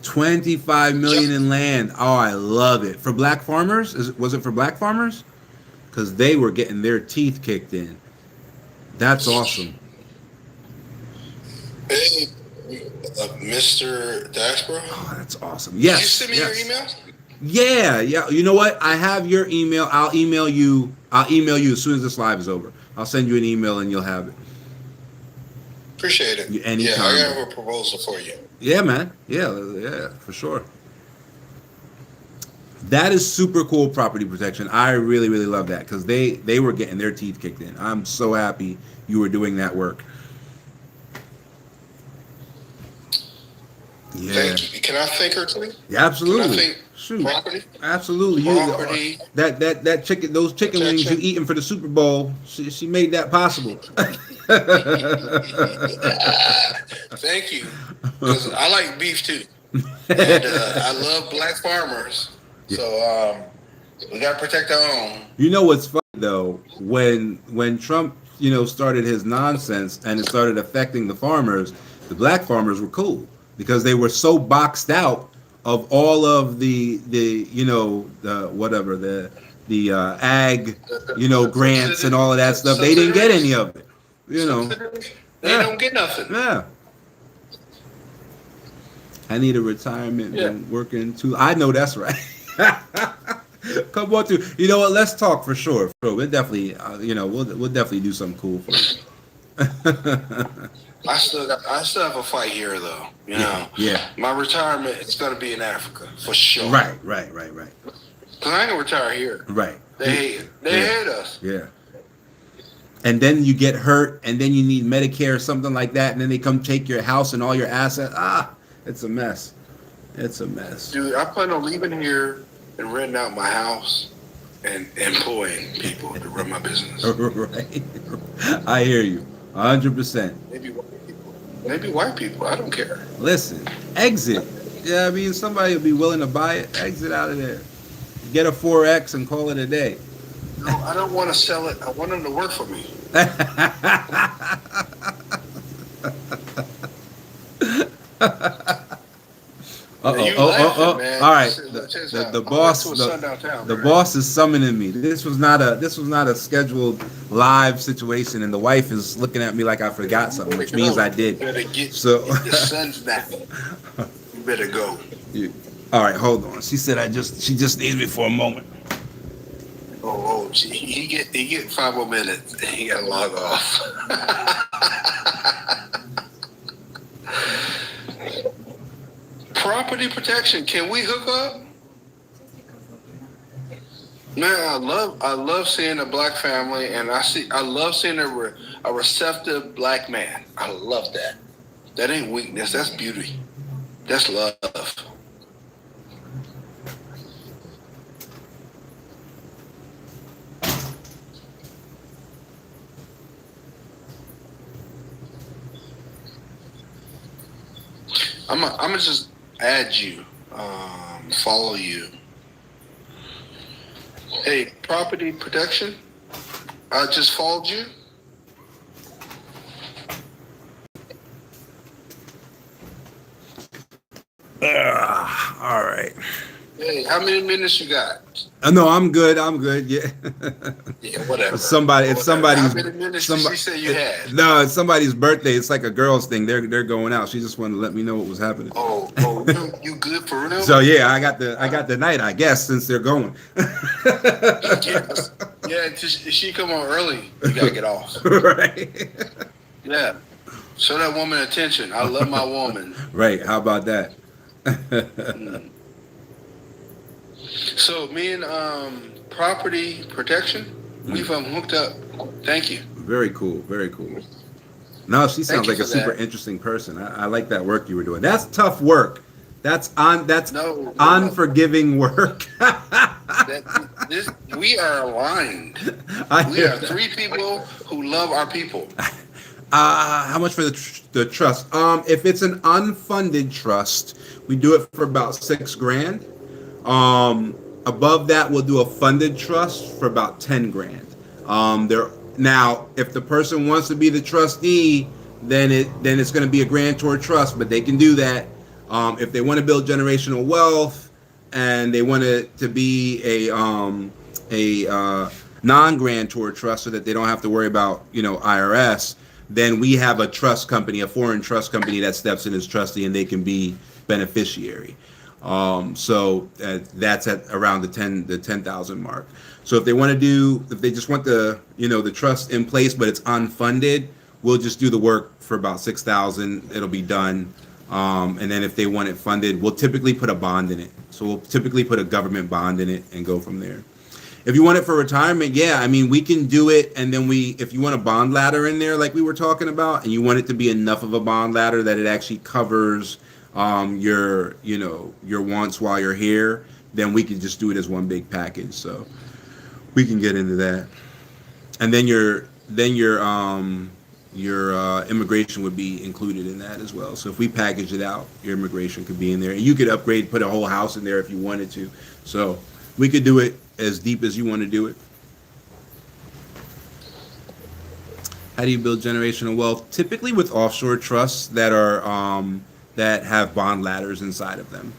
Speaker 1: 25 million in land. Oh, I love it. For black farmers? Was it for black farmers? Because they were getting their teeth kicked in. That's awesome.
Speaker 2: Hey, Mr. Diaspora?
Speaker 1: Oh, that's awesome. Yes.
Speaker 2: Did you send me your email?
Speaker 1: Yeah. You know what? I have your email. I'll email you as soon as this live is over. I'll send you an email and you'll have it.
Speaker 2: Appreciate it.
Speaker 1: Anytime.
Speaker 2: Yeah, I have a proposal for you.
Speaker 1: Yeah, man. Yeah, for sure. That is super cool property protection. I really, really love that because they were getting their teeth kicked in. I'm so happy you were doing that work. Yeah,
Speaker 2: Thank you. Can I thank her too?
Speaker 1: yeah,
Speaker 2: Can I
Speaker 1: absolutely.
Speaker 2: thank
Speaker 1: Shoot,
Speaker 2: property?
Speaker 1: absolutely.
Speaker 2: Property.
Speaker 1: That chicken, those chicken wings you
Speaker 2: Protection.
Speaker 1: eating for the Super Bowl, she made that possible.
Speaker 2: Thank you. Because I like beef too. And I love black farmers. So we got to protect our own.
Speaker 1: You know what's funny though? When Trump, started his nonsense and it started affecting the farmers, the black farmers were cool because they were so boxed out of all of the the whatever the ag grants and all of that stuff. They didn't get any of it.
Speaker 2: They
Speaker 1: Yeah.
Speaker 2: don't get nothing.
Speaker 1: Yeah. I need a retirement and working too. I know that's right. Come on to you know what? Let's talk for sure. We'll definitely we'll definitely do something cool for you.
Speaker 2: I still have a fight here though. You know.
Speaker 1: Yeah.
Speaker 2: My retirement is gonna be in Africa for sure.
Speaker 1: Right.
Speaker 2: Cause I ain't gonna retire here.
Speaker 1: Right.
Speaker 2: They hate us.
Speaker 1: Yeah. And then you get hurt, and then you need Medicare or something like that, and then they come take your house and all your assets. It's a mess. It's a mess.
Speaker 2: Dude, I plan on leaving here and renting out my house and employing people to run my business.
Speaker 1: Right. I hear you. 100%.
Speaker 2: Maybe white people. I don't care.
Speaker 1: Listen, exit. Yeah, I mean, somebody will be willing to buy it. Exit out of there. Get a 4X and call it a day.
Speaker 2: No, I don't want to sell it. I want them to work for me. Man.
Speaker 1: All right.
Speaker 2: Check
Speaker 1: The
Speaker 2: out.
Speaker 1: boss,
Speaker 2: I went to a sundown town,
Speaker 1: the
Speaker 2: right?
Speaker 1: boss is summoning me. This was not a scheduled live situation, and the wife is looking at me like I forgot something, which means I did.
Speaker 2: You better get
Speaker 1: So
Speaker 2: the sun's back. You better go.
Speaker 1: all right, hold on. She said she just needs me for a moment.
Speaker 2: He get 5 more minutes and he got to log off. Property protection. Can we hook up? Man, I love seeing a black family, and I love seeing a receptive black man. I love that. That ain't weakness. That's beauty. That's love. I'm gonna just add you, follow you. Hey, property protection. I just followed you.
Speaker 1: All right.
Speaker 2: Hey, how many minutes you got?
Speaker 1: No, I'm good. Yeah.
Speaker 2: Yeah, whatever.
Speaker 1: If somebody's
Speaker 2: How many minutes did she say you had?
Speaker 1: No, it's somebody's birthday. It's like a girl's thing. They're going out. She just wanted to let me know what was happening.
Speaker 2: Oh, you good for real?
Speaker 1: So yeah, I got the night, I guess, since they're going.
Speaker 2: Yeah, if she come on early, you gotta get off.
Speaker 1: Right.
Speaker 2: Yeah, show that woman attention. I love my woman.
Speaker 1: Right. How about that?
Speaker 2: So me and property protection, we've hooked up. Thank you.
Speaker 1: Very cool. Very cool. No, she sounds
Speaker 2: you
Speaker 1: like a
Speaker 2: for
Speaker 1: super
Speaker 2: that.
Speaker 1: interesting person. I like that work you were doing. That's tough work. That's
Speaker 2: No.
Speaker 1: unforgiving work.
Speaker 2: We are aligned. We are 3 people who love our people.
Speaker 1: How much for the trust? If it's an unfunded trust, we do it for about $6,000. Above that, we'll do a funded trust for about $10,000. Now, if the person wants to be the trustee, then it's going to be a grantor trust, but they can do that. If they want to build generational wealth and they want it to be a non-grantor trust so that they don't have to worry about IRS, then we have a trust company, a foreign trust company that steps in as trustee and they can be beneficiary. So that's at around the 10,000 mark. So if they just want the trust in place, but it's unfunded, we'll just do the work for about 6,000. It'll be done. And then if they want it funded, we'll typically put a bond in it. So we'll typically put a government bond in it and go from there. If you want it for retirement, yeah, I mean, we can do it. And then if you want a bond ladder in there, like we were talking about, and you want it to be enough of a bond ladder that it actually covers your wants while you're here, then we can just do it as one big package. So we can get into that. And then your immigration would be included in that as well. So if we package it out, your immigration could be in there. And you could upgrade, put a whole house in there if you wanted to. So we could do it as deep as you want to do it. How do you build generational wealth? Typically with offshore trusts that have bond ladders inside of them.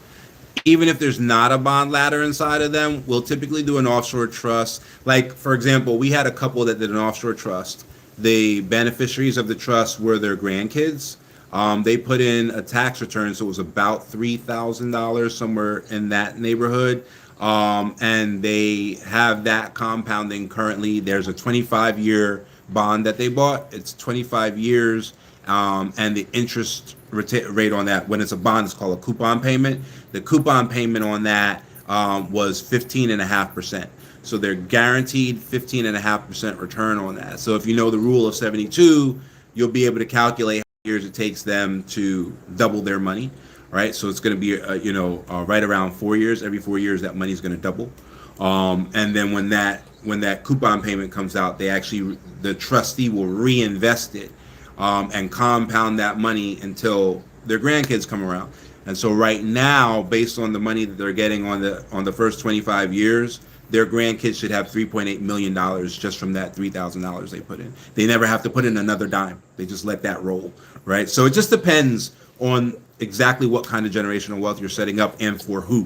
Speaker 1: Even if there's not a bond ladder inside of them, we'll typically do an offshore trust. Like, for example, we had a couple that did an offshore trust. The beneficiaries of the trust were their grandkids. They put in a tax return, so it was about $3,000, somewhere in that neighborhood. And they have that compounding currently. There's a 25-year bond that they bought. It's 25 years, and the interest rate on that, when it's a bond, it's called a coupon payment. The coupon payment on that was 15.5%. So they're guaranteed 15.5% return on that. So if you know the rule of 72, you'll be able to calculate how many years it takes them to double their money, right? So it's going to be, right around 4 years. Every 4 years, that money is going to double. And then when that coupon payment comes out, the trustee will reinvest it and compound that money until their grandkids come around. And so right now, based on the money that they're getting on the first 25 years, their grandkids should have $3.8 million just from that $3,000 they put in. They never have to put in another dime. They just let that roll, right? So it just depends on exactly what kind of generational wealth you're setting up and for who,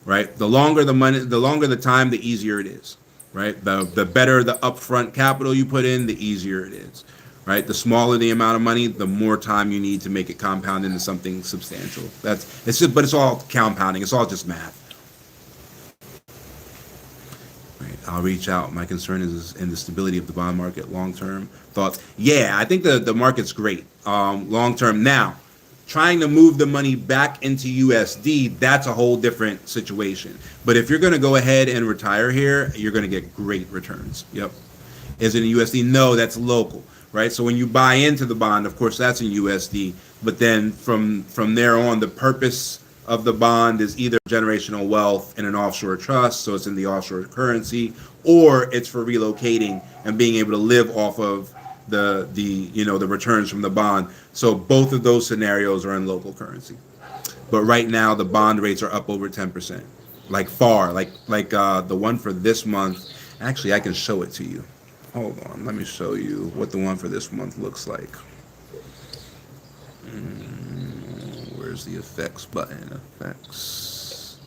Speaker 1: right? The longer the time, the easier it is, right? The better the upfront capital you put in, the easier it is, right? The smaller the amount of money, the more time you need to make it compound into something substantial. But it's all compounding. It's all just math. I'll reach out. My concern is in the stability of the bond market long term. Thoughts? Yeah, I think the market's great long term. Now, trying to move the money back into USD, that's a whole different situation. But if you're going to go ahead and retire here, you're going to get great returns. Yep. Is it in USD? No, that's local, right? So when you buy into the bond, of course, that's in USD. But then from there on, the purpose of the bond is either generational wealth in an offshore trust, so it's in the offshore currency, or it's for relocating and being able to live off of the returns from the bond. So both of those scenarios are in local currency. But right now the bond rates are up over 10%. Like the one for this month. Actually, I can show it to you. Hold on, let me show you what the one for this month looks like. Where's the effects button? Effects.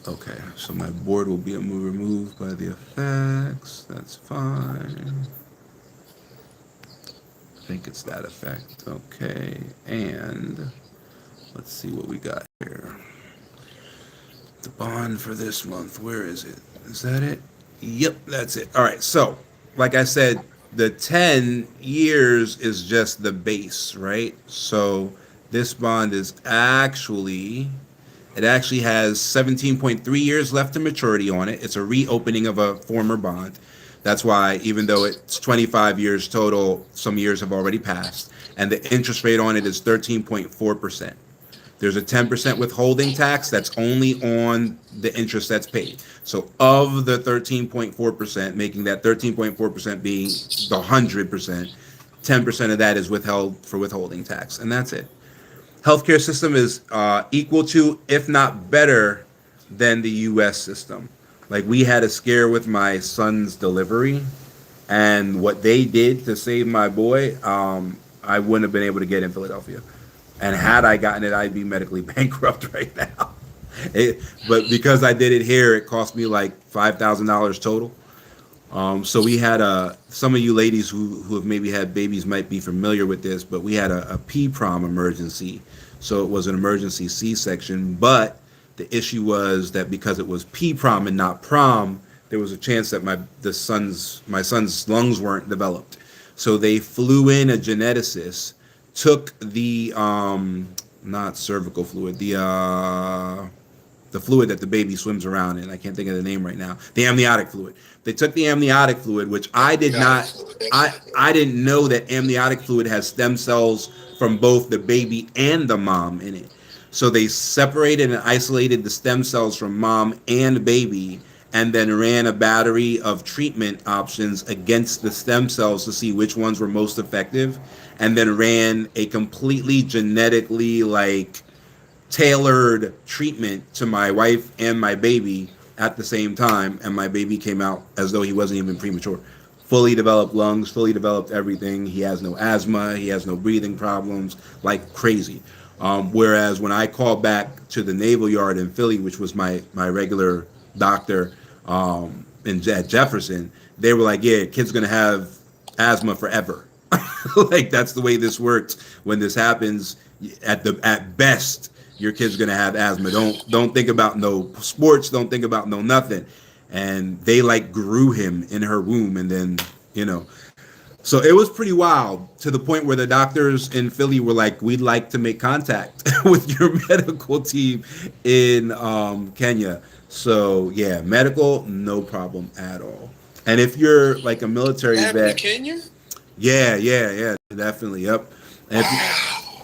Speaker 1: Okay, so my board will be removed by the effects. That's fine. I think it's that effect. Okay, and let's see what we got here. The bond for this month. Where is it? Is that it? Yep, that's it. All right, so like I said, the 10 years is just the base, right? So this bond has 17.3 years left to maturity on it. It's a reopening of a former bond. That's why, even though it's 25 years total, some years have already passed. And the interest rate on it is 13.4%. There's a 10% withholding tax that's only on the interest that's paid. So of the 13.4%, making that 13.4% being the 100%, 10% of that is withheld for withholding tax, and that's it. Healthcare system is equal to, if not better than, the U.S. system. Like, we had a scare with my son's delivery, and what they did to save my boy, I wouldn't have been able to get in Philadelphia. And had I gotten it, I'd be medically bankrupt right now. But because I did it here, it cost me like $5,000 total. So we had some of you ladies who have maybe had babies might be familiar with this, but we had a P-prom emergency. So it was an emergency C-section, but the issue was that because it was P-prom and not prom, there was a chance that my son's lungs weren't developed. So they flew in a geneticist took the not cervical fluid, the fluid that the baby swims around in. I can't think of the name right now. The amniotic fluid. They took the amniotic fluid, which I did not. I didn't know that amniotic fluid has stem cells from both the baby and the mom in it. So they separated and isolated the stem cells from mom and baby, and then ran a battery of treatment options against the stem cells to see which ones were most effective, and then ran a completely genetically like tailored treatment to my wife and my baby at the same time, and my baby came out as though he wasn't even premature. Fully developed lungs, fully developed everything. He has no asthma, he has no breathing problems, like crazy. Whereas when I called back to the Naval Yard in Philly, which was my regular doctor at Jefferson, they were like, "Yeah, kid's gonna have asthma forever." Like that's the way this works. When this happens, at best, your kid's gonna have asthma. Don't think about no sports. Don't think about no nothing. And they like grew him in her womb, and then so it was pretty wild to the point where the doctors in Philly were like, "We'd like to make contact with your medical team in Kenya." So yeah, medical, no problem at all. And if you're like a military vet,
Speaker 2: Kenya?
Speaker 1: yeah, definitely, yep. And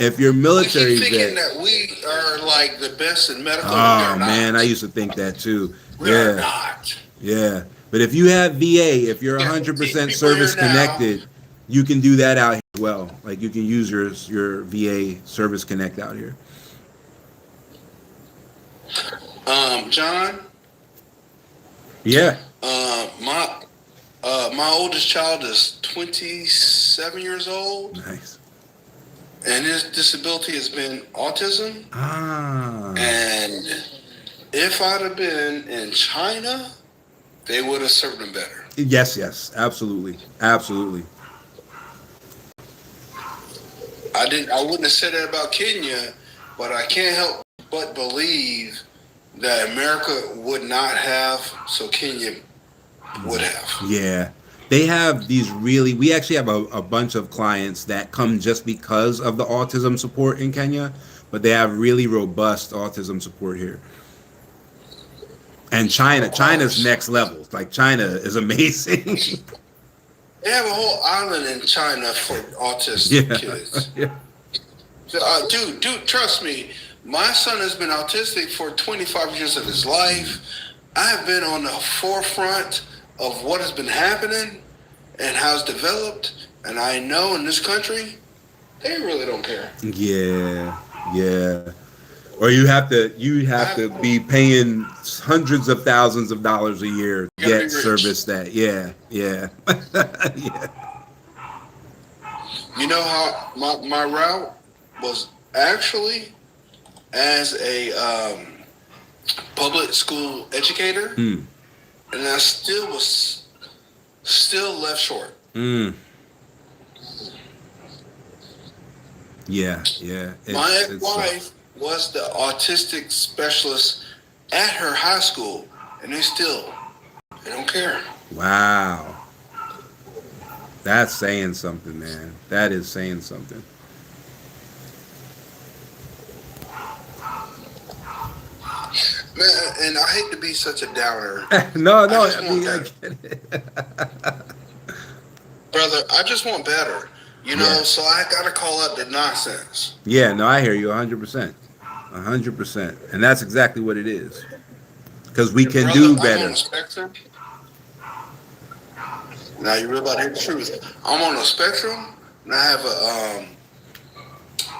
Speaker 1: if you're military
Speaker 2: We keep thinking
Speaker 1: vet,
Speaker 2: that we are like the best in medical.
Speaker 1: oh man, I used to think that too.
Speaker 2: We are not.
Speaker 1: Yeah. But if you have VA, if you're
Speaker 2: Yeah,
Speaker 1: 100%
Speaker 2: people
Speaker 1: service
Speaker 2: here now.
Speaker 1: connected, you can do that out here as well. Like you can use your VA service connect out here.
Speaker 2: John,
Speaker 1: Yeah.
Speaker 2: my oldest child is 27 years old,
Speaker 1: Nice.
Speaker 2: and his disability has been autism.
Speaker 1: Ah.
Speaker 2: And if I'd have been in China, they would have served him better.
Speaker 1: Yes, absolutely. Absolutely.
Speaker 2: I wouldn't have said that about Kenya, but I can't help but believe that America would not have, so Kenya would have.
Speaker 1: Yeah. They have these we actually have a bunch of clients that come just because of the autism support in Kenya, but they have really robust autism support here. And China's next level. Like China is amazing.
Speaker 2: They have a whole island in China for autistic kids.
Speaker 1: Yeah.
Speaker 2: So, dude, trust me. My son has been autistic for 25 years of his life. I have been on the forefront of what has been happening and how it's developed. And I know in this country, they really don't care.
Speaker 1: Yeah. Or you have to be paying hundreds of thousands of dollars a year to get service that. Yeah. Yeah.
Speaker 2: You know how my route was actually as a public school educator, and I still left short.
Speaker 1: Yeah.
Speaker 2: My ex-wife was the autistic specialist at her high school, and they don't care.
Speaker 1: Wow. That's saying something, man. That is saying something.
Speaker 2: Man, and I hate to be such a downer.
Speaker 1: No,
Speaker 2: I
Speaker 1: get it.
Speaker 2: Brother, I just want better. So I got to call out the nonsense.
Speaker 1: Yeah, no, I hear you 100%. 100%. And that's exactly what it is. Because we can do better.
Speaker 2: I'm on the spectrum. Now you really about to hear the truth. I'm on a spectrum, and I have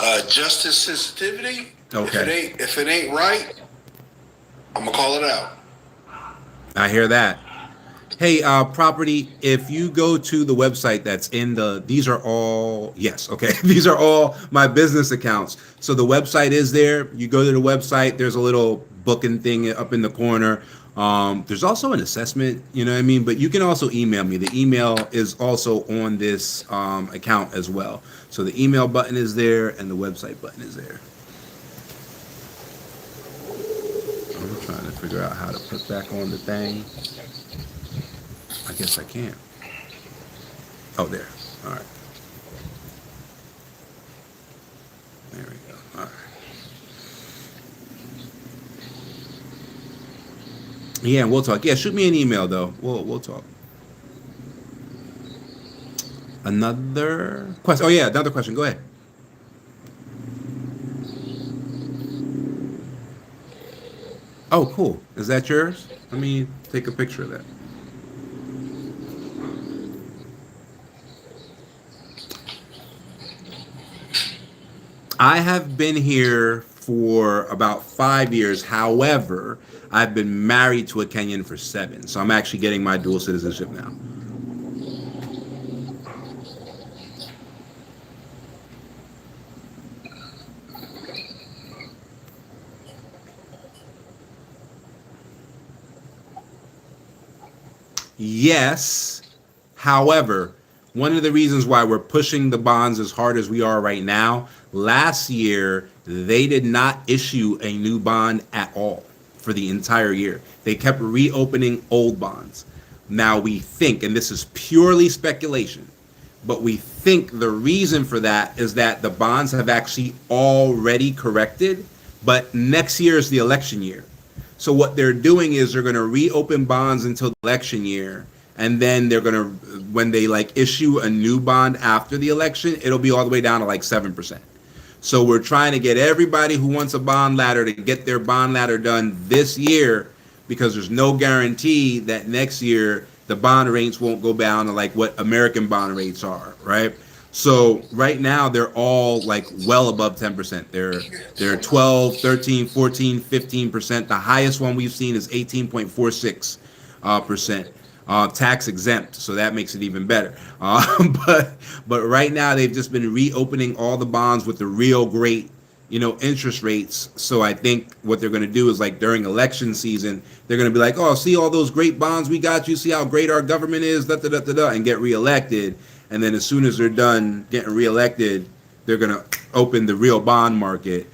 Speaker 2: a justice sensitivity.
Speaker 1: Okay.
Speaker 2: If it ain't right, I'm gonna call it out.
Speaker 1: I hear that. Hey, property, if you go to the website that's these are all my business accounts. So the website is there. You go to the website, there's a little booking thing up in the corner. There's also an assessment, you know what I mean? But you can also email me. The email is also on this account as well. So the email button is there and the website button is there. I'm trying to figure out how to put back on the thing. I guess I can't. Oh, there. All right. Yeah, we'll talk. Yeah, shoot me an email though. We'll talk. Another question. Oh yeah, another question. Go ahead. Oh, cool. Is that yours? Let me take a picture of that. I have been here for about 5 years. However, I've been married to a Kenyan for 7. So I'm actually getting my dual citizenship now. Yes. However, one of the reasons why we're pushing the bonds as hard as we are right now, last year, they did not issue a new bond at all for the entire year. They kept reopening old bonds. Now we think, and this is purely speculation, but we think the reason for that is that the bonds have actually already corrected, but next year is the election year. So what they're doing is they're going to reopen bonds until the election year, and then they're going to, when they like issue a new bond after the election, it'll be all the way down to like 7%. So we're trying to get everybody who wants a bond ladder to get their bond ladder done this year, because there's no guarantee that next year the bond rates won't go down to like what American bond rates are, right? So right now they're all like well above 10%. They're 12, 13, 14, 15%. The highest one we've seen is 18.46%. Tax exempt, so that makes it even better. But right now they've just been reopening all the bonds with the real great, interest rates. So I think what they're going to do is like during election season, they're going to be like, oh, see all those great bonds we got you, see how great our government is, da da da da da, and get reelected. And then as soon as they're done getting reelected, they're going to open the real bond market,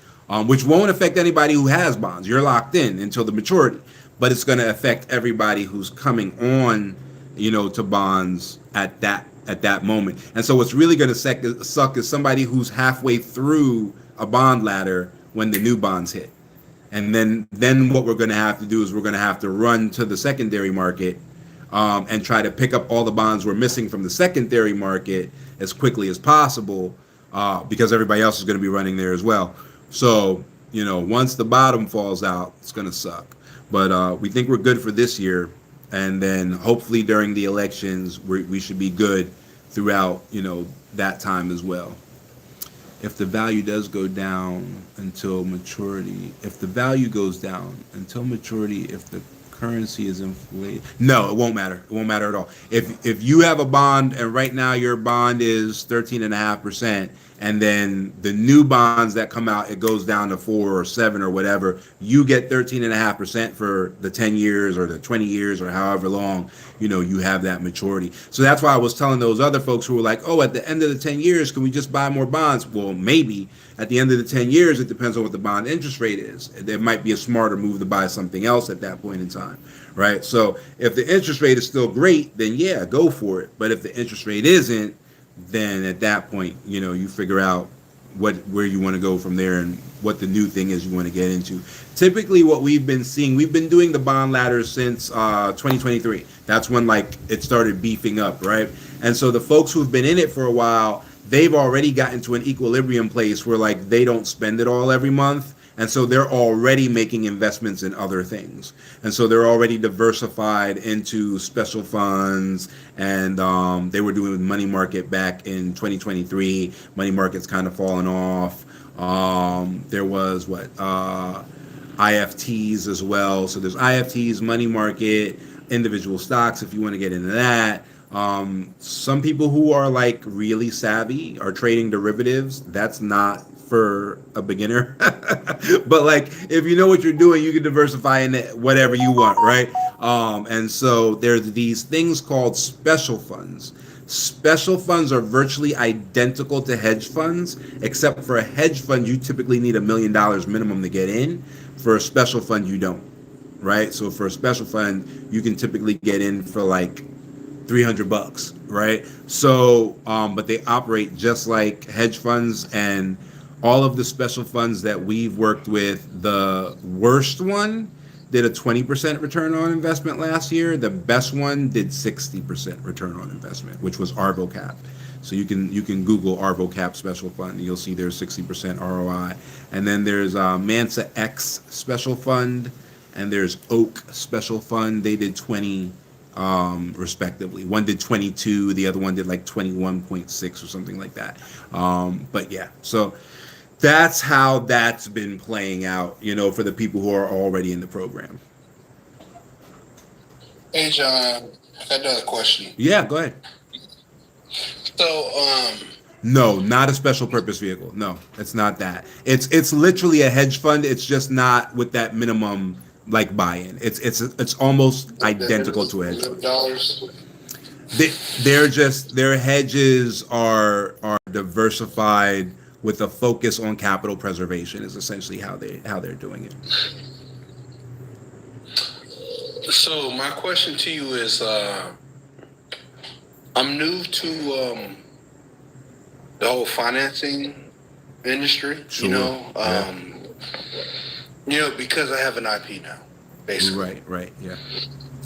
Speaker 1: which won't affect anybody who has bonds. You're locked in until the maturity, but it's going to affect everybody who's coming on, to bonds at that moment. And so what's really going to suck is somebody who's halfway through a bond ladder when the new bonds hit. And then what we're going to have to do is we're going to have to run to the secondary market, and try to pick up all the bonds we're missing from the secondary market as quickly as possible, because everybody else is going to be running there as well. So, once the bottom falls out, it's going to suck. But we think we're good for this year. And then hopefully during the elections, we should be good throughout, that time as well. If the value does go down until maturity, if the value goes down until maturity, if the currency is inflated, no, it won't matter. It won't matter at all. If you have a bond and right now your bond is 13.5%, and then the new bonds that come out, it goes down to 4 or 7 or whatever, you get 13.5% for the 10 years or the 20 years or however long, you have that maturity. So that's why I was telling those other folks who were like, oh, at the end of the 10 years, can we just buy more bonds? Well, maybe. At the end of the 10 years, it depends on what the bond interest rate is. There might be a smarter move to buy something else at that point in time, right? So if the interest rate is still great, then yeah, go for it. But if the interest rate isn't, then at that point, you figure out where you want to go from there and what the new thing is you want to get into. Typically what we've been seeing, we've been doing the bond ladder since 2023. That's when it started beefing up, right? And so the folks who've been in it for a while, they've already gotten to an equilibrium place where they don't spend it all every month. And so they're already making investments in other things. And so they're already diversified into special funds. And they were doing money market back in 2023. Money market's kind of fallen off. There was IFTs as well. So there's IFTs, money market, individual stocks if you want to get into that. Some people who are really savvy are trading derivatives. That's not for a beginner. But if you know what you're doing, you can diversify in whatever you want, right? And so there's these things called special funds. Special funds are virtually identical to hedge funds, except for a hedge fund, you typically need $1 million minimum to get in. For a special fund, you don't, right? So for a special fund, you can typically get in for $300, right? So, but they operate just like hedge funds, and all of the special funds that we've worked with, the worst one did a 20% return on investment last year. The best one did 60% return on investment, which was ArboCap. So you can Google ArboCap special fund, and you'll see there's 60% ROI. And then there's Mansa X special fund, and there's Oak special fund. They did 20 respectively. One did 22, the other one did like 21.6 or something like that. But yeah, so that's how that's been playing out, for the people who are already in the program.
Speaker 2: Hey, John, I got another question.
Speaker 1: Yeah, go ahead.
Speaker 2: So,
Speaker 1: No, not a special purpose vehicle. No, it's not that. It's literally a hedge fund. It's just not with that minimum like buy-in. It's almost identical to a hedge fund.
Speaker 2: Dollars.
Speaker 1: Their hedges are diversified with a focus on capital preservation is essentially how they're doing it.
Speaker 2: So my question to you is, I'm new to the whole financing industry.
Speaker 1: Sure.
Speaker 2: Because I have an IP now, basically.
Speaker 1: Right, yeah.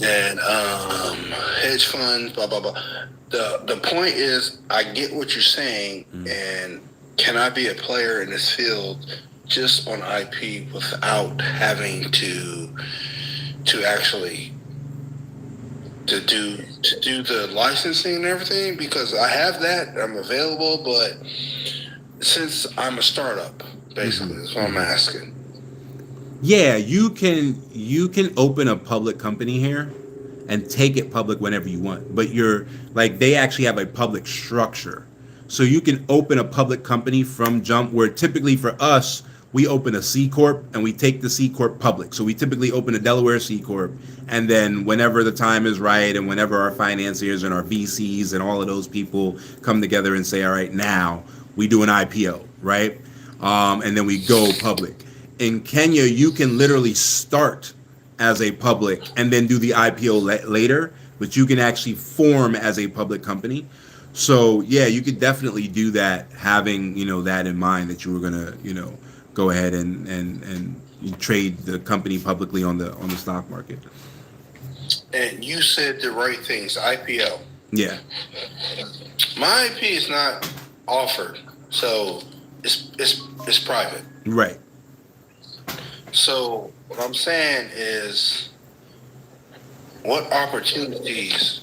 Speaker 2: And hedge funds, blah blah blah. The point is, I get what you're saying, and can I be a player in this field just on IP without having to actually to do the licensing and everything? Because I have that, I'm available, but since I'm a startup, basically, that's what I'm asking.
Speaker 1: Yeah, you can open a public company here and take it public whenever you want. But they actually have a public structure. So you can open a public company from jump, where typically for us, we open a C Corp and we take the C Corp public. So we typically open a Delaware C Corp, and then whenever the time is right and whenever our financiers and our VCs and all of those people come together and say, all right, now we do an IPO, right? And then we go public. In Kenya, you can literally start as a public and then do the IPO later, but you can actually form as a public company. So yeah, you could definitely do that, having that in mind, that you were gonna go ahead and you trade the company publicly on the stock market.
Speaker 2: And you said the right things, IPO.
Speaker 1: Yeah.
Speaker 2: My IP is not offered, so it's private.
Speaker 1: Right.
Speaker 2: So what I'm saying is, what opportunities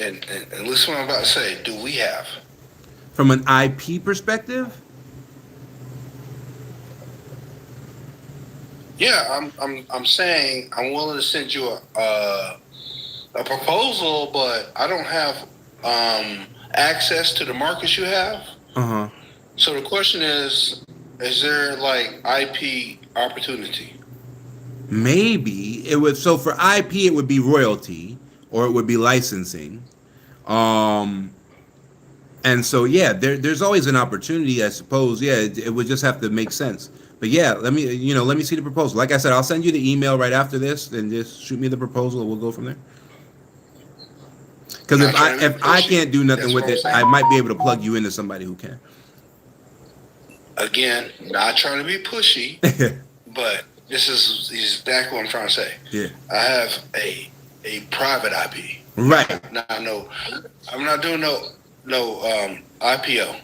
Speaker 2: and listen what I'm about to say, do we have?
Speaker 1: From an IP perspective?
Speaker 2: Yeah, I'm saying I'm willing to send you a proposal, but I don't have access to the markets you have.
Speaker 1: Uh-huh.
Speaker 2: So the question is there like IP opportunity?
Speaker 1: Maybe it would. So for IP, it would be royalty or it would be licensing. And so yeah, there's always an opportunity, I suppose. Yeah, it would just have to make sense. But yeah, let me see the proposal. Like I said, I'll send you the email right after this, and just shoot me the proposal, and we'll go from there. Because if I can't do nothing with it, I might be able to plug you into somebody who can.
Speaker 2: Again, not trying to be pushy, but this is exactly what I'm trying to say.
Speaker 1: Yeah.
Speaker 2: I have a private IP.
Speaker 1: Right.
Speaker 2: Now, I'm not doing no IPO.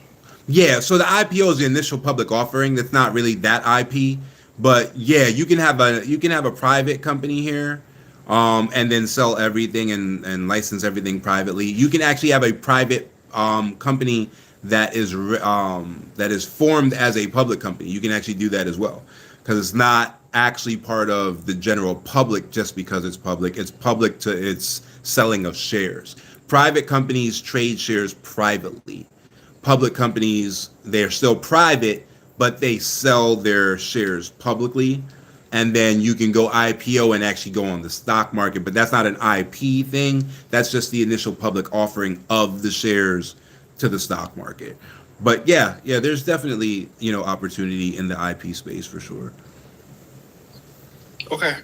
Speaker 1: Yeah, so the IPO is the initial public offering. That's not really that IP, but yeah, you can have a private company here, and then sell everything and license everything privately. You can actually have a private company that is formed as a public company. You can actually do that as well, because it's not actually part of the general public just because it's public. It's public to its selling of shares. Private companies trade shares privately. Public companies, they're still private, but they sell their shares publicly, and then you can go IPO and actually go on the stock market. But that's not an IP thing. That's just the initial public offering of the shares to the stock market. But yeah, there's definitely opportunity in the IP space for sure.
Speaker 2: Okay.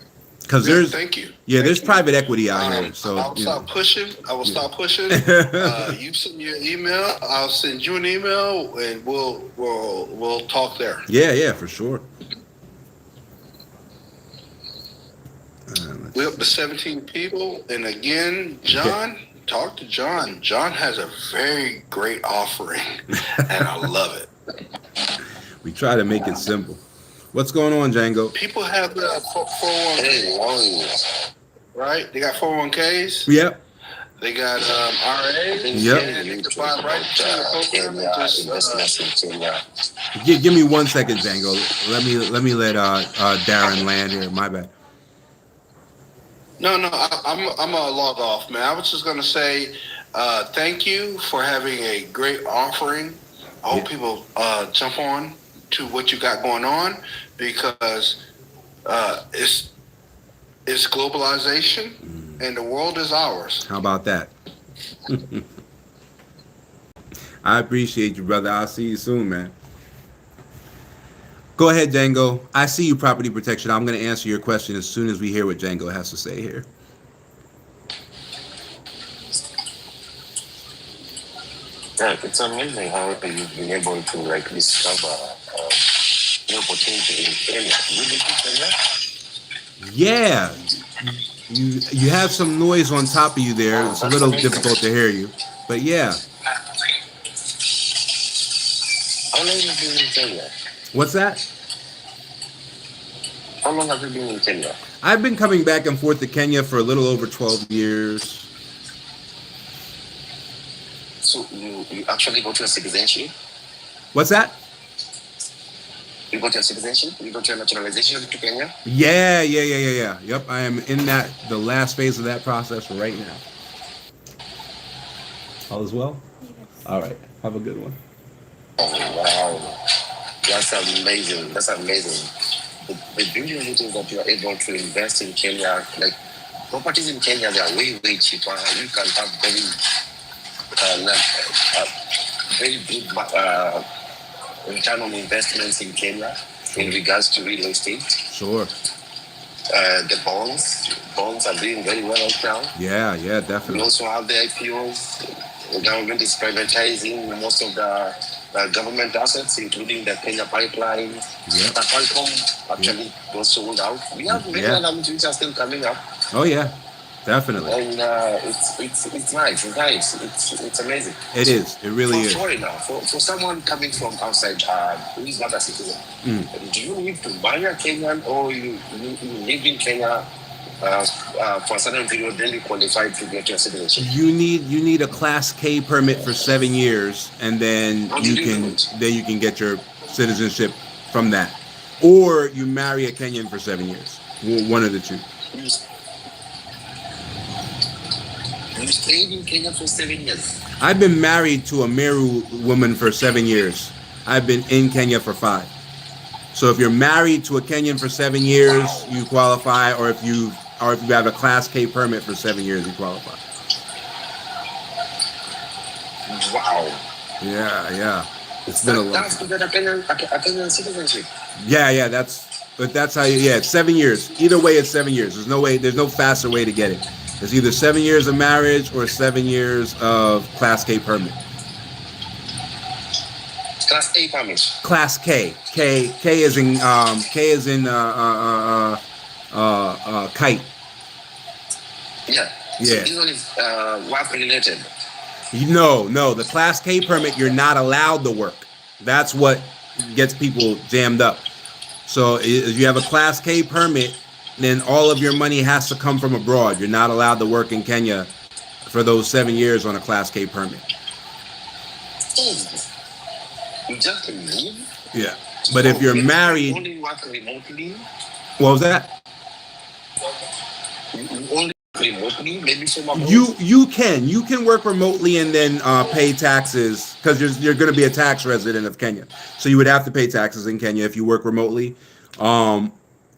Speaker 1: Because
Speaker 2: thank you.
Speaker 1: Yeah, there's private equity out here. So
Speaker 2: I'll stop pushing. I will stop pushing. You send me an email. I'll send you an email, and we'll talk there.
Speaker 1: Yeah, for sure.
Speaker 2: We're up to 17 people. And again, John, talk to John. John has a very great offering, and I love it.
Speaker 1: We try to make it simple. What's going on, Django?
Speaker 2: People have the 401ks, right? They got 401ks.
Speaker 1: Yep.
Speaker 2: They got RAs.
Speaker 1: Yep.
Speaker 2: And they can buy right to the program.
Speaker 1: Give me 1 second, Django. Let me let Darren land here. My bad.
Speaker 2: No, I'm gonna log off, man. I was just gonna say thank you for having a great offering. I hope people jump on to what you got going on, because it's globalization and the world is ours.
Speaker 1: How about that? I appreciate you, brother. I'll see you soon, man. Go ahead, Django. I see you, property protection. I'm going to answer your question as soon as we hear what Django has to say here.
Speaker 6: Yeah, it's amazing how you've been able to like discover new opportunity in Kenya. You live in Kenya?
Speaker 1: Yeah. You have some noise on top of you there. It's a little difficult to hear you. But yeah.
Speaker 6: How long have you been in Kenya?
Speaker 1: What's that?
Speaker 6: How long have you been in Kenya?
Speaker 1: I've been coming back and forth to Kenya for a little over 12 years.
Speaker 6: So you actually got your citizenship?
Speaker 1: What's that?
Speaker 6: You got your citizenship? You got your naturalization to Kenya?
Speaker 1: Yeah. Yep, I am in the last phase of that process right now. All is well? All right. Have a good one.
Speaker 6: Oh, wow. That's amazing. That's amazing. The beauty of it is that you are able to invest in Kenya. Like, properties in Kenya, they are way, way cheaper. You can have very good return on investments in Kenya in regards to real estate.
Speaker 1: Sure.
Speaker 6: The bonds are doing very well right now.
Speaker 1: Yeah,
Speaker 6: We
Speaker 1: definitely.
Speaker 6: also have the IPOs. The government is privatizing most of the government assets, including the Kenya pipeline.
Speaker 1: Yeah.
Speaker 6: The Qualcomm actually was sold out. We have many
Speaker 1: Yeah.
Speaker 6: other which are still coming up,
Speaker 1: Oh yeah, definitely.
Speaker 6: and it's nice. It's nice. It's amazing.
Speaker 1: It is. It really
Speaker 6: For
Speaker 1: is.
Speaker 6: foreigner, for someone coming from outside, who is not a citizen, do you need to marry a Kenyan, or you live in Kenya for a certain period, then you qualify to get your citizenship?
Speaker 1: You need a Class K permit for 7 years, and then
Speaker 6: How do
Speaker 1: you
Speaker 6: you do
Speaker 1: can get your citizenship from that, or you marry a Kenyan for 7 years. One of the two.
Speaker 6: You stayed in Kenya for 7 years.
Speaker 1: I've been married to a Meru woman for 7 years. I've been in Kenya for 5. So if you're married to a Kenyan for 7 years, you qualify, or if you have a Class K permit for 7 years, you qualify.
Speaker 6: Wow.
Speaker 1: Yeah. It's been a long
Speaker 6: That's
Speaker 1: time.
Speaker 6: to get a Kenyan citizenship.
Speaker 1: Yeah, that's how it's 7 years. Either way, it's 7 years. There's no faster way to get it. It's either 7 years of marriage or 7 years of Class K permit.
Speaker 6: Class A permit.
Speaker 1: Class K. K is in kite.
Speaker 6: Yeah.
Speaker 1: Yeah.
Speaker 6: So this one is work related.
Speaker 1: No. The Class K permit, you're not allowed to work. That's what gets people jammed up. So if you have a Class K permit, then all of your money has to come from abroad. You're not allowed to work in Kenya for those 7 years on a Class K permit.
Speaker 6: You just live.
Speaker 1: Yeah. But if you're married,
Speaker 6: only work remotely.
Speaker 1: what was that?
Speaker 6: You only work remotely, maybe from abroad.
Speaker 1: You can work remotely and then pay taxes, because you're going to be a tax resident of Kenya. So you would have to pay taxes in Kenya if you work remotely.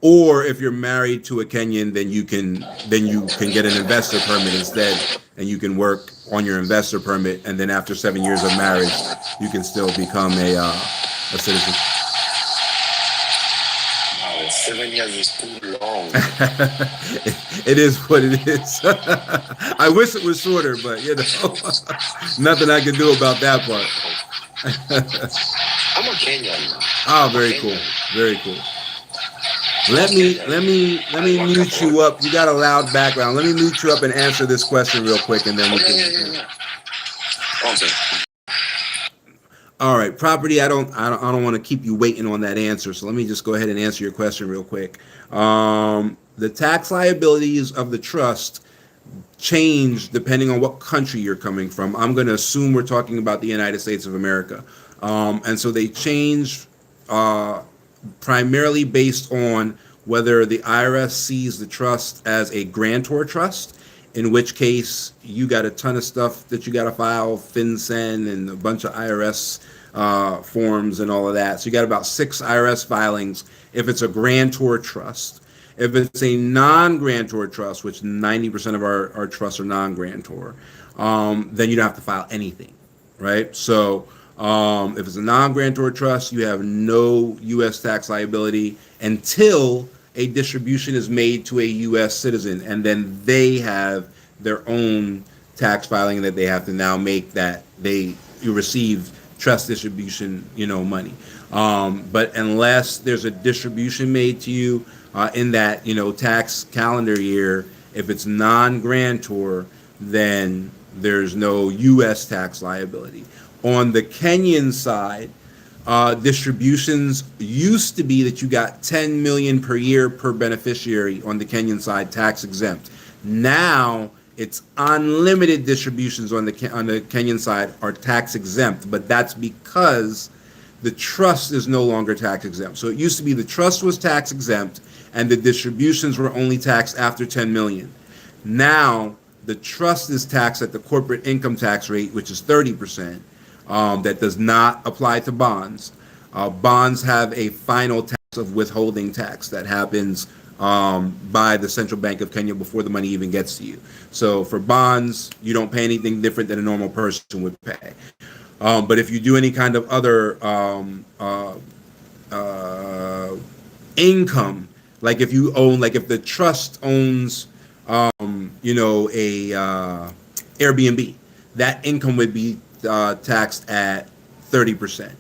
Speaker 1: Or if you're married to a Kenyan, then you can get an investor permit instead, and you can work on your investor permit, and then after 7 years of marriage, you can still become a citizen.
Speaker 6: Wow, 7 years is too long.
Speaker 1: It is what it is. I wish it was shorter, but nothing I can do about that part.
Speaker 6: I'm a Kenyan.
Speaker 1: Oh, very cool. Very cool. Let me mute you up. You got a loud background. Let me mute you up and answer this question real quick, and then we can.
Speaker 6: Okay.
Speaker 1: All right, property. I don't want to keep you waiting on that answer. So let me just go ahead and answer your question real quick. The tax liabilities of the trust change depending on what country you're coming from. I'm going to assume we're talking about the United States of America, and so they change primarily based on whether the IRS sees the trust as a grantor trust, in which case you got a ton of stuff that you got to file, FinCEN and a bunch of IRS forms and all of that. So you got about 6 IRS filings if it's a grantor trust. If it's a non-grantor trust, which 90% of our trusts are non-grantor, then you don't have to file anything, right? So if it's a non-grantor trust, you have no U.S. tax liability until a distribution is made to a U.S. citizen, and then they have their own tax filing that they have to now make that you receive trust distribution, money. But unless there's a distribution made to you in that, tax calendar year, if it's non-grantor, then there's no U.S. tax liability. On the Kenyan side, distributions used to be that you got 10 million per year per beneficiary on the Kenyan side, tax exempt. Now it's unlimited distributions on the Kenyan side are tax exempt, but that's because the trust is no longer tax exempt. So it used to be the trust was tax exempt and the distributions were only taxed after 10 million. Now the trust is taxed at the corporate income tax rate, which is 30%. That does not apply to bonds. Bonds have a final tax of withholding tax that happens by the Central Bank of Kenya before the money even gets to you. So for bonds, you don't pay anything different than a normal person would pay. But if you do any kind of other income, like if you own, like if the trust owns, a Airbnb, that income would be taxed at 30%.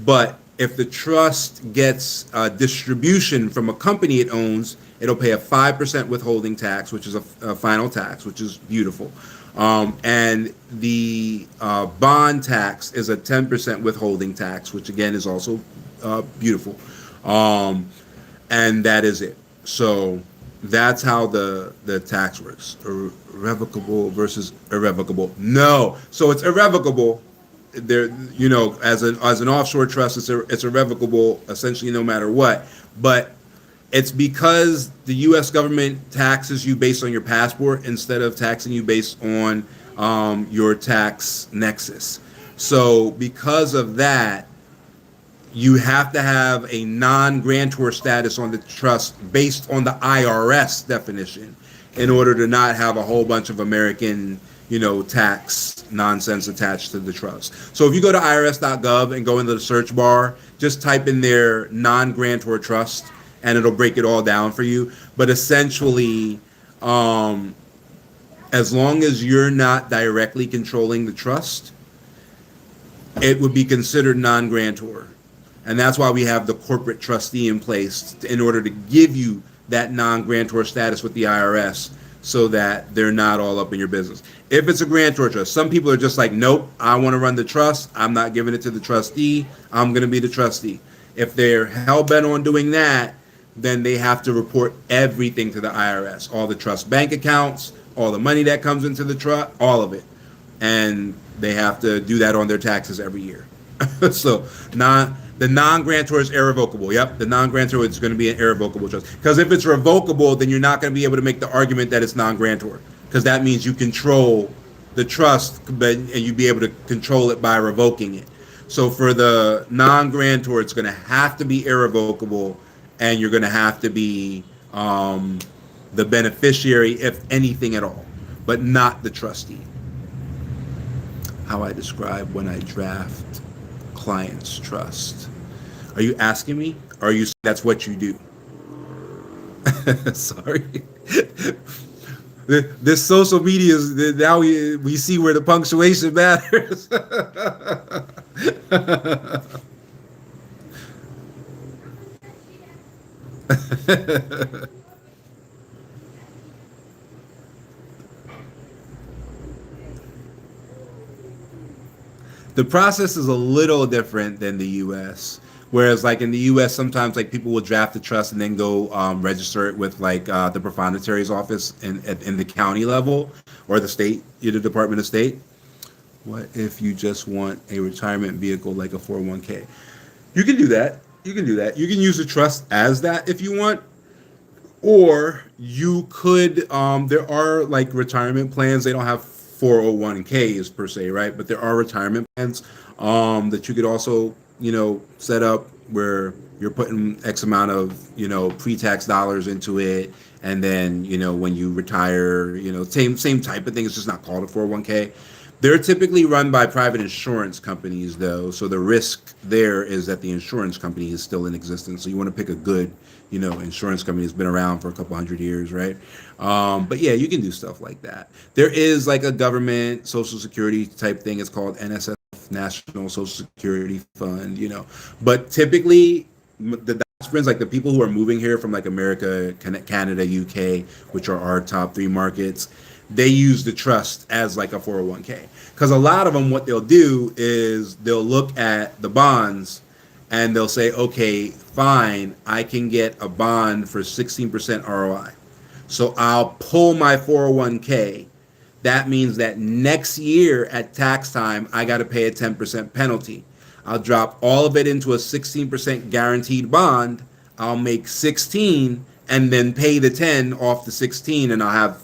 Speaker 1: But if the trust gets a distribution from a company it owns, it'll pay a 5% withholding tax, which is a final tax, which is beautiful. And the bond tax is a 10% withholding tax, which again is also beautiful. And that is it. So that's how the tax works. Irrevocable versus irrevocable. No. So it's irrevocable. There, as an offshore trust, it's irrevocable essentially no matter what. But it's because the U.S. government taxes you based on your passport instead of taxing you based on your tax nexus. So because of that, you have to have a non-grantor status on the trust based on the IRS definition in order to not have a whole bunch of American, tax nonsense attached to the trust. So if you go to irs.gov and go into the search bar, just type in their non-grantor trust and it'll break it all down for you. But essentially, as long as you're not directly controlling the trust, it would be considered non-grantor. And that's why we have the corporate trustee in place in order to give you that non-grantor status with the IRS so that they're not all up in your business. If it's a grantor trust, some people are just like, nope, I want to run the trust. I'm not giving it to the trustee. I'm going to be the trustee. If they're hell-bent on doing that, then they have to report everything to the IRS, all the trust bank accounts, all the money that comes into the trust, all of it. And they have to do that on their taxes every year. So the non-grantor is irrevocable. Yep, the non-grantor is going to be an irrevocable trust. Because if it's revocable, then you're not going to be able to make the argument that it's non-grantor. Because that means you control the trust, and you'd be able to control it by revoking it. So for the non-grantor, it's going to have to be irrevocable, and you're going to have to be the beneficiary, if anything at all, but not the trustee. How I describe when I draft client's trust. Are you asking me? Or are you saying that's what you do? Sorry. This social media is now we see where the punctuation matters. The process is a little different than the U.S. Whereas, like in the U.S., sometimes like people will draft the trust and then go register it with like the Proprietary's office in the county level or the state, either Department of State. What if you just want a retirement vehicle like a 401k? You can do that. You can do that. You can use the trust as that if you want, or you could. There are like retirement plans. They don't have 401ks per se, right? But there are retirement plans that you could also, set up where you're putting X amount of, pre-tax dollars into it, and then, when you retire, same type of thing. It's just not called a 401k. They're typically run by private insurance companies, though, so the risk there is that the insurance company is still in existence. So you want to pick a good, insurance company that's been around for a couple hundred years, right? But yeah, you can do stuff like that. There is like a government Social Security type thing. It's called NSF, National Social Security Fund, But typically, the diasporans, like the people who are moving here from like America, Canada, UK, which are our top 3 markets, they use the trust as like a 401k. Because a lot of them, what they'll do is they'll look at the bonds and they'll say, okay, fine, I can get a bond for 16% ROI. So I'll pull my 401k. That means that next year at tax time, I got to pay a 10% penalty. I'll drop all of it into a 16% guaranteed bond. I'll make 16 and then pay the 10 off the 16, and I'll have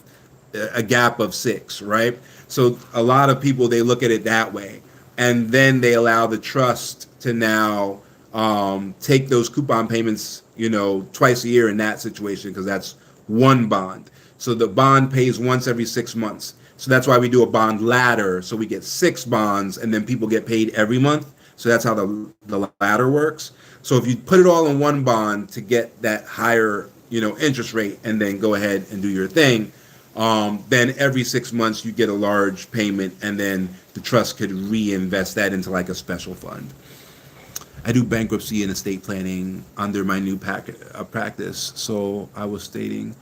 Speaker 1: a gap of 6, right? So a lot of people, they look at it that way, and then they allow the trust to now take those coupon payments, twice a year in that situation, because that's one bond. So the bond pays once every 6 months. So that's why we do a bond ladder, so we get 6 bonds, and then people get paid every month. So that's how the ladder works. So if you put it all in one bond to get that higher, interest rate, and then go ahead and do your thing, then every 6 months you get a large payment, and then the trust could reinvest that into like a special fund. I do bankruptcy and estate planning under my new practice. So I was stating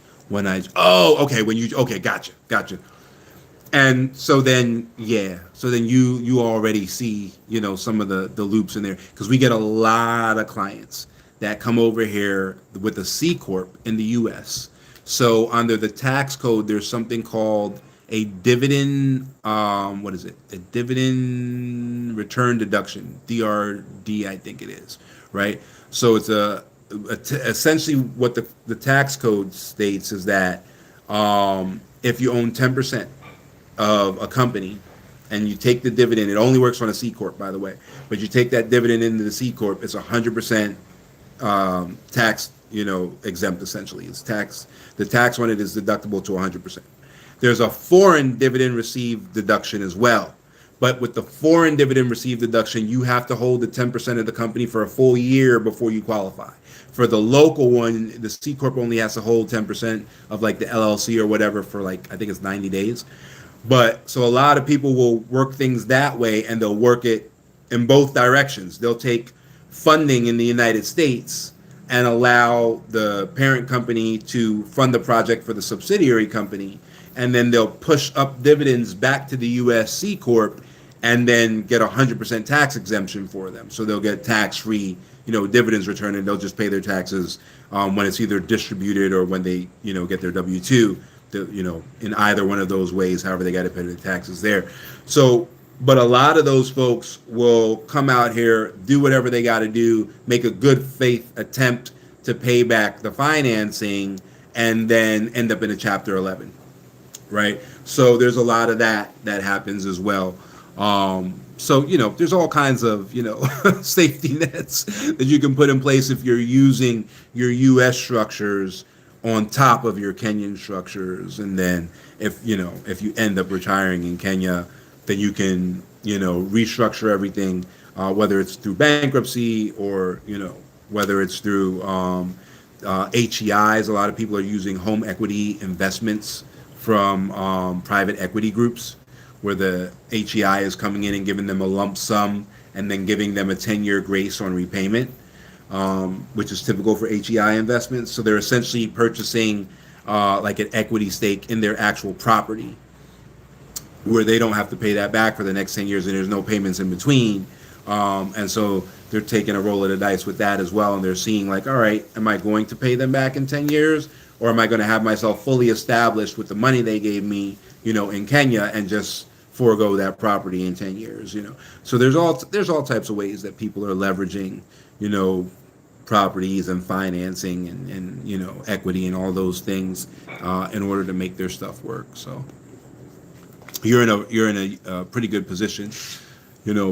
Speaker 1: gotcha. And so then, you already see, some of the loops in there, because we get a lot of clients that come over here with a C Corp in the U.S. So under the tax code, there's something called a dividend, a dividend return deduction, DRD, I think it is, right? So it's essentially what the tax code states is that if you own 10% of a company and you take the dividend, it only works on a C Corp, by the way, but you take that dividend into the C Corp, it's 100% tax, exempt essentially. The tax on it is deductible to 100%. There's a foreign dividend received deduction as well. But with the foreign dividend received deduction, you have to hold the 10% of the company for a full year before you qualify. For the local one, the C Corp only has to hold 10% of like the LLC or whatever for like, I think it's 90 days. But so a lot of people will work things that way, and they'll work it in both directions. They'll take funding in the United States and allow the parent company to fund the project for the subsidiary company, and then they'll push up dividends back to the U.S. C Corp and then get 100% tax exemption for them. So they'll get tax-free, dividends returned, and they'll just pay their taxes when it's either distributed or when they, get their W-2, in either one of those ways, however they got to pay their taxes there. So, but a lot of those folks will come out here, do whatever they got to do, make a good faith attempt to pay back the financing, and then end up in a Chapter 11. Right, so there's a lot of that happens as well. So there's all kinds of safety nets that you can put in place if you're using your U.S. structures on top of your Kenyan structures, and then if you end up retiring in Kenya, then you can restructure everything, whether it's through bankruptcy or whether it's through HEIs. A lot of people are using home equity investments from private equity groups, where the HEI is coming in and giving them a lump sum and then giving them a 10-year grace on repayment. which is typical for HEI investments. So they're essentially purchasing like an equity stake in their actual property, where they don't have to pay that back for the next 10 years and there's no payments in between. And so they're taking a roll of the dice with that as well. And they're seeing like, all right, am I going to pay them back in 10 years? Or am I going to have myself fully established with the money they gave me, in Kenya, and just forego that property in 10 years, So there's all types of ways that people are leveraging, properties and financing and equity and all those things in order to make their stuff work. So you're in a pretty good position,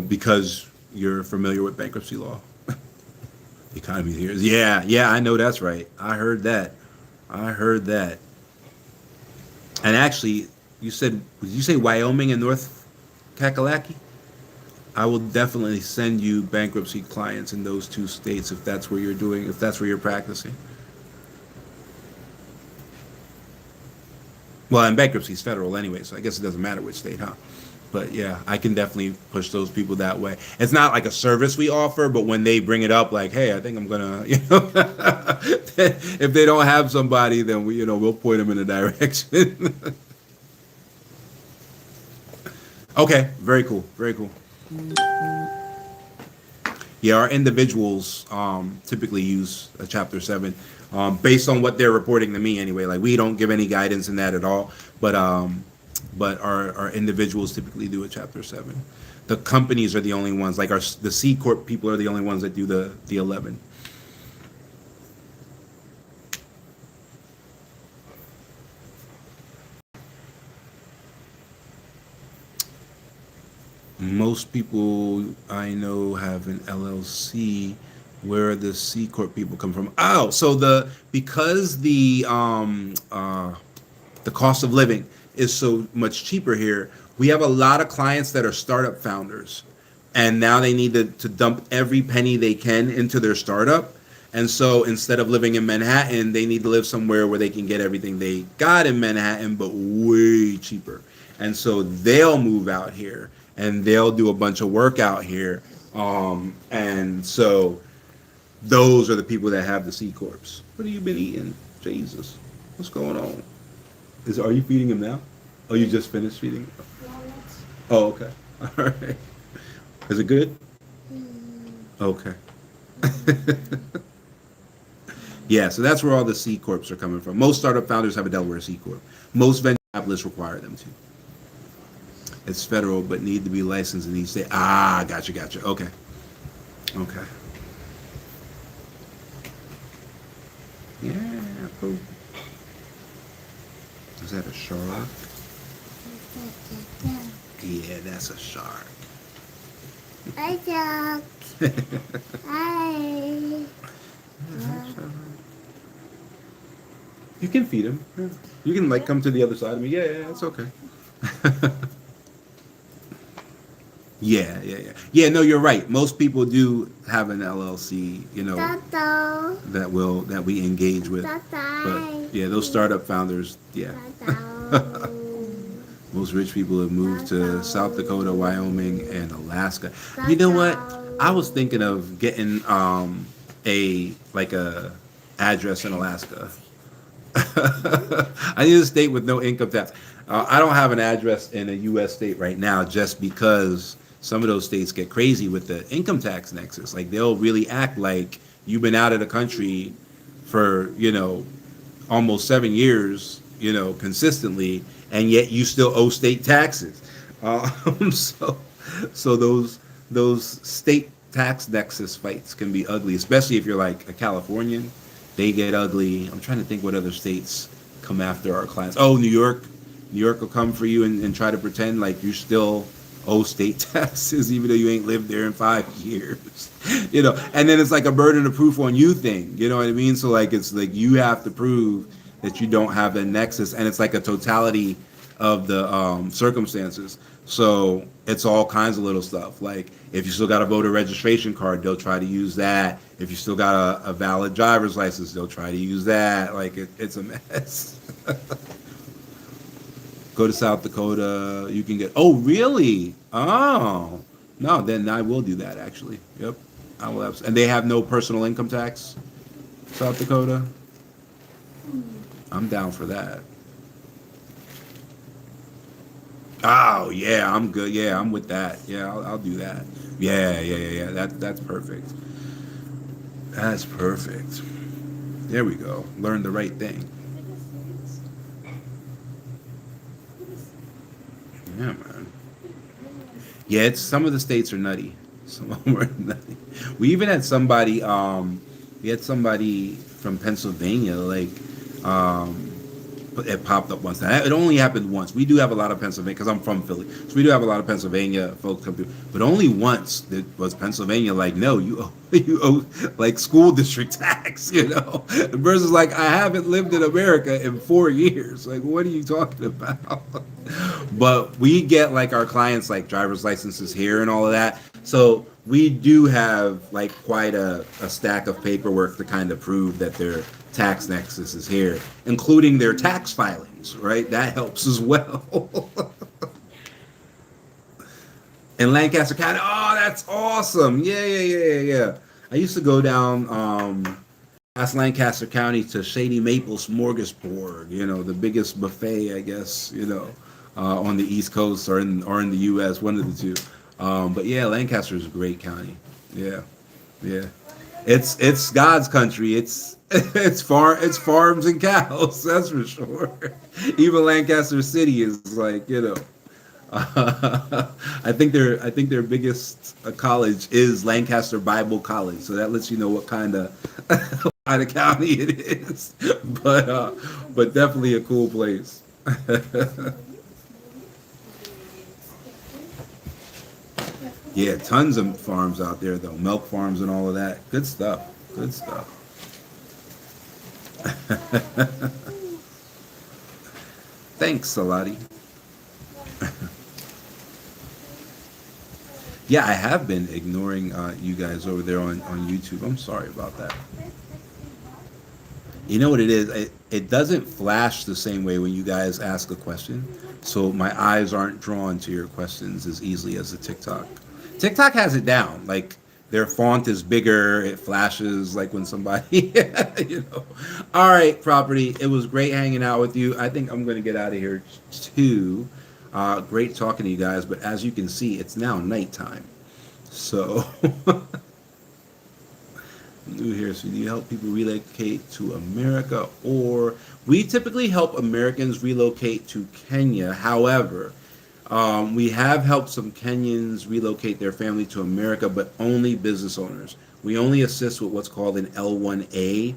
Speaker 1: because you're familiar with bankruptcy law. The economy here is, yeah, I know that's right. I heard that. And actually, did you say Wyoming and North Kakalaki? I will definitely send you bankruptcy clients in those two states if that's where you're practicing. Well, and bankruptcy is federal anyway, so I guess it doesn't matter which state, huh? But yeah, I can definitely push those people that way. It's not like a service we offer, but when they bring it up, like, hey, I think I'm gonna, if they don't have somebody, then we'll point them in a direction. Okay, very cool, very cool. Yeah, our individuals typically use a Chapter 7 based on what they're reporting to me anyway. Like, we don't give any guidance in that at all, but our individuals typically do a Chapter 7. The companies are the only ones, like the C Corp people are the only ones that do the 11. Most people I know have an LLC. Where the C Corp people come from? Oh, so because the cost of living is so much cheaper here, we have a lot of clients that are startup founders, and now they need to dump every penny they can into their startup. And so instead of living in Manhattan, they need to live somewhere where they can get everything they got in Manhattan, but way cheaper. And so they'll move out here and they'll do a bunch of work out here. And so those are the people that have the C Corps. What have you been eating? Jesus. What's going on? Are you feeding him now? Oh, you just finished feeding him? Oh, okay. All right. Is it good? Okay. Yeah, so that's where all the C Corps are coming from. Most startup founders have a Delaware C Corp. Most venture capitalists require them to. It's federal, but need to be licensed in each state. Ah, gotcha. Okay. Yeah, cool. Is that a shark? Yeah, that's a shark.
Speaker 3: Hi, Jack. Hi.
Speaker 1: You can feed him. Yeah. You can come to the other side of me. Yeah, it's okay. Yeah. Yeah, no, you're right. Most people do have an LLC,
Speaker 3: Tato.
Speaker 1: that we engage with. But yeah, those startup founders, yeah.
Speaker 3: Tato.
Speaker 1: Most rich people have moved to South Dakota, Wyoming, and Alaska. You know what? I was thinking of getting a address in Alaska. I need a state with no income tax. I don't have an address in a U.S. state right now just because some of those states get crazy with the income tax nexus. Like, they'll really act like you've been out of the country for, almost 7 years, consistently, and yet you still owe state taxes. So those state tax nexus fights can be ugly, especially if you're like a Californian. They get ugly. I'm trying to think what other states come after our clients. Oh, New York. New York will come for you and try to pretend like you still owe state taxes even though you ain't lived there in 5 years. And then it's like a burden of proof on you thing. You know what I mean? So it's like you have to prove that you don't have the nexus, and it's like a totality of the circumstances. So it's all kinds of little stuff. Like, if you still got a voter registration card, they'll try to use that. If you still got a valid driver's license, they'll try to use that. Like, it's a mess. Go to South Dakota, you can get, oh, really? Oh, no, then I will do that, actually. Yep. I will and they have no personal income tax, South Dakota. I'm down for that. Oh yeah, I'm good. Yeah, I'm with that. Yeah, I'll do that. Yeah. That's perfect. That's perfect. There we go. Learn the right thing. Yeah, man. Yeah, it's some of the states are nutty. Some of them are nutty. We even had somebody. We had somebody from Pennsylvania. Like, it popped up once. It only happened once. We do have a lot of Pennsylvania because I'm from Philly, so we do have a lot of Pennsylvania folks come through. But only once was Pennsylvania like, no, you owe, you owe like school district tax. You know, the person's like, I haven't lived in America in 4 years. Like, what are you talking about? But we get like our clients like driver's licenses here and all of that. So we do have like quite a stack of paperwork to kind of prove that their tax nexus is here, including their tax filings, right? That helps as well. In Lancaster County, oh, that's awesome. Yeah. I used to go down past Lancaster County to Shady Maples Smorgasbord, you know, the biggest buffet, I guess, you know, on the East Coast or in the U.S., one of the two. But yeah, Lancaster is a great county. Yeah. It's God's country. It's farms and cows. That's for sure. Even Lancaster City is like, you know. I think their biggest college is Lancaster Bible College, so that lets you know what kind of kind of county it is. But definitely a cool place. Yeah, tons of farms out there though, milk farms and all of that. Good stuff. Thanks, Salati. Yeah, I have been ignoring you guys over there on YouTube. I'm sorry about that. You know what it is? It doesn't flash the same way when you guys ask a question. So my eyes aren't drawn to your questions as easily as the TikTok. TikTok has it down. Like their font is bigger. It flashes like when somebody, you know. All right, property. It was great hanging out with you. I think I'm going to get out of here too. Great talking to you guys. But as you can see, it's now nighttime. So, new here. So, do you help people relocate to America, or we typically help Americans relocate to Kenya? However, we have helped some Kenyans relocate their family to America, but only business owners. We only assist with what's called an L1A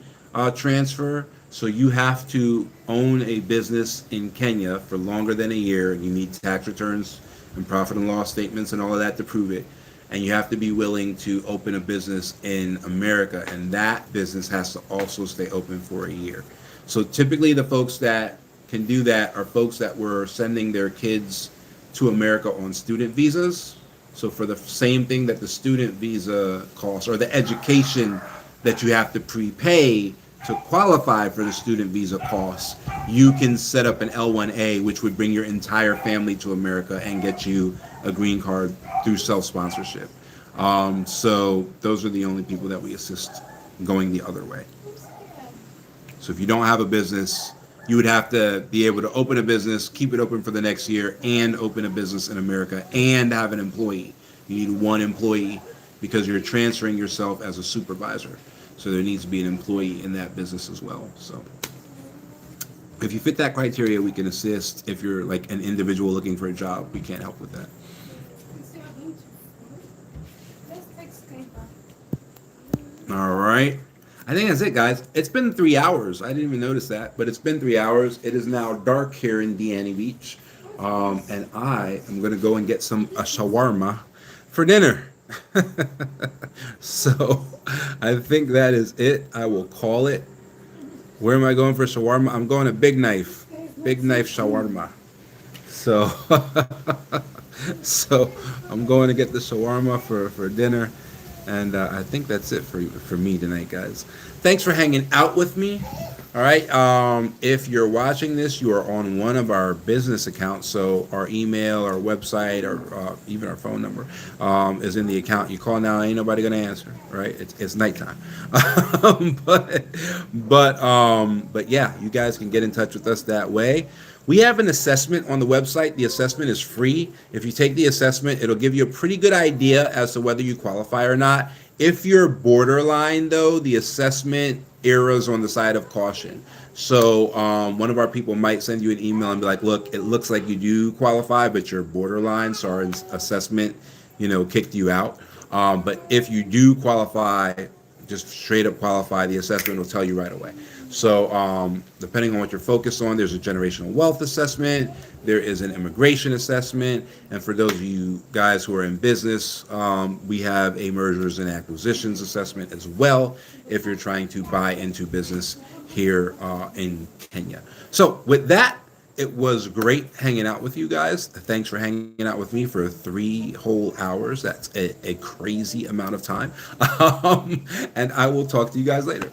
Speaker 1: transfer. So you have to own a business in Kenya for longer than a year. You need tax returns and profit and loss statements and all of that to prove it. And you have to be willing to open a business in America, and that business has to also stay open for a year. So typically the folks that can do that are folks that were sending their kids to America on student visas. So for the same thing that the student visa costs, or the education that you have to prepay to qualify for the student visa costs, you can set up an L1A, which would bring your entire family to America and get you a green card through self-sponsorship. So those are the only people that we assist going the other way. So if you don't have a business, you would have to be able to open a business, keep it open for the next year, and open a business in America and have an employee. You need one employee because you're transferring yourself as a supervisor. So there needs to be an employee in that business as well. So if you fit that criteria, we can assist. If you're like an individual looking for a job, we can't help with that. All right. I think that's it, guys. It's been 3 hours. I didn't even notice that, but it's been 3 hours. It is now dark here in Deanna Beach. And I am going to go and get a shawarma for dinner. So I think that is it. I will call it. Where am I going for shawarma? I'm going to Big Knife shawarma. So so I'm going to get the shawarma for dinner, And I think that's it for me tonight, guys. Thanks for hanging out with me. All right. If you're watching this, you are on one of our business accounts. So our email, our website, or even our phone number is in the account. You call now, ain't nobody gonna answer. Right? It's nighttime. But yeah, you guys can get in touch with us that way. We have an assessment on the website. The assessment is free. If you take the assessment, it'll give you a pretty good idea as to whether you qualify or not. If you're borderline, though, the assessment errs on the side of caution. So one of our people might send you an email and be like, look, it looks like you do qualify, but you're borderline, so our assessment, kicked you out. But if you do qualify, just straight up qualify, the assessment will tell you right away. So depending on what you're focused on, there's a generational wealth assessment, there is an immigration assessment, and for those of you guys who are in business, we have a mergers and acquisitions assessment as well if you're trying to buy into business here in Kenya. So with that, it was great hanging out with you guys. Thanks for hanging out with me for 3 whole hours. That's a crazy amount of time. And I will talk to you guys later.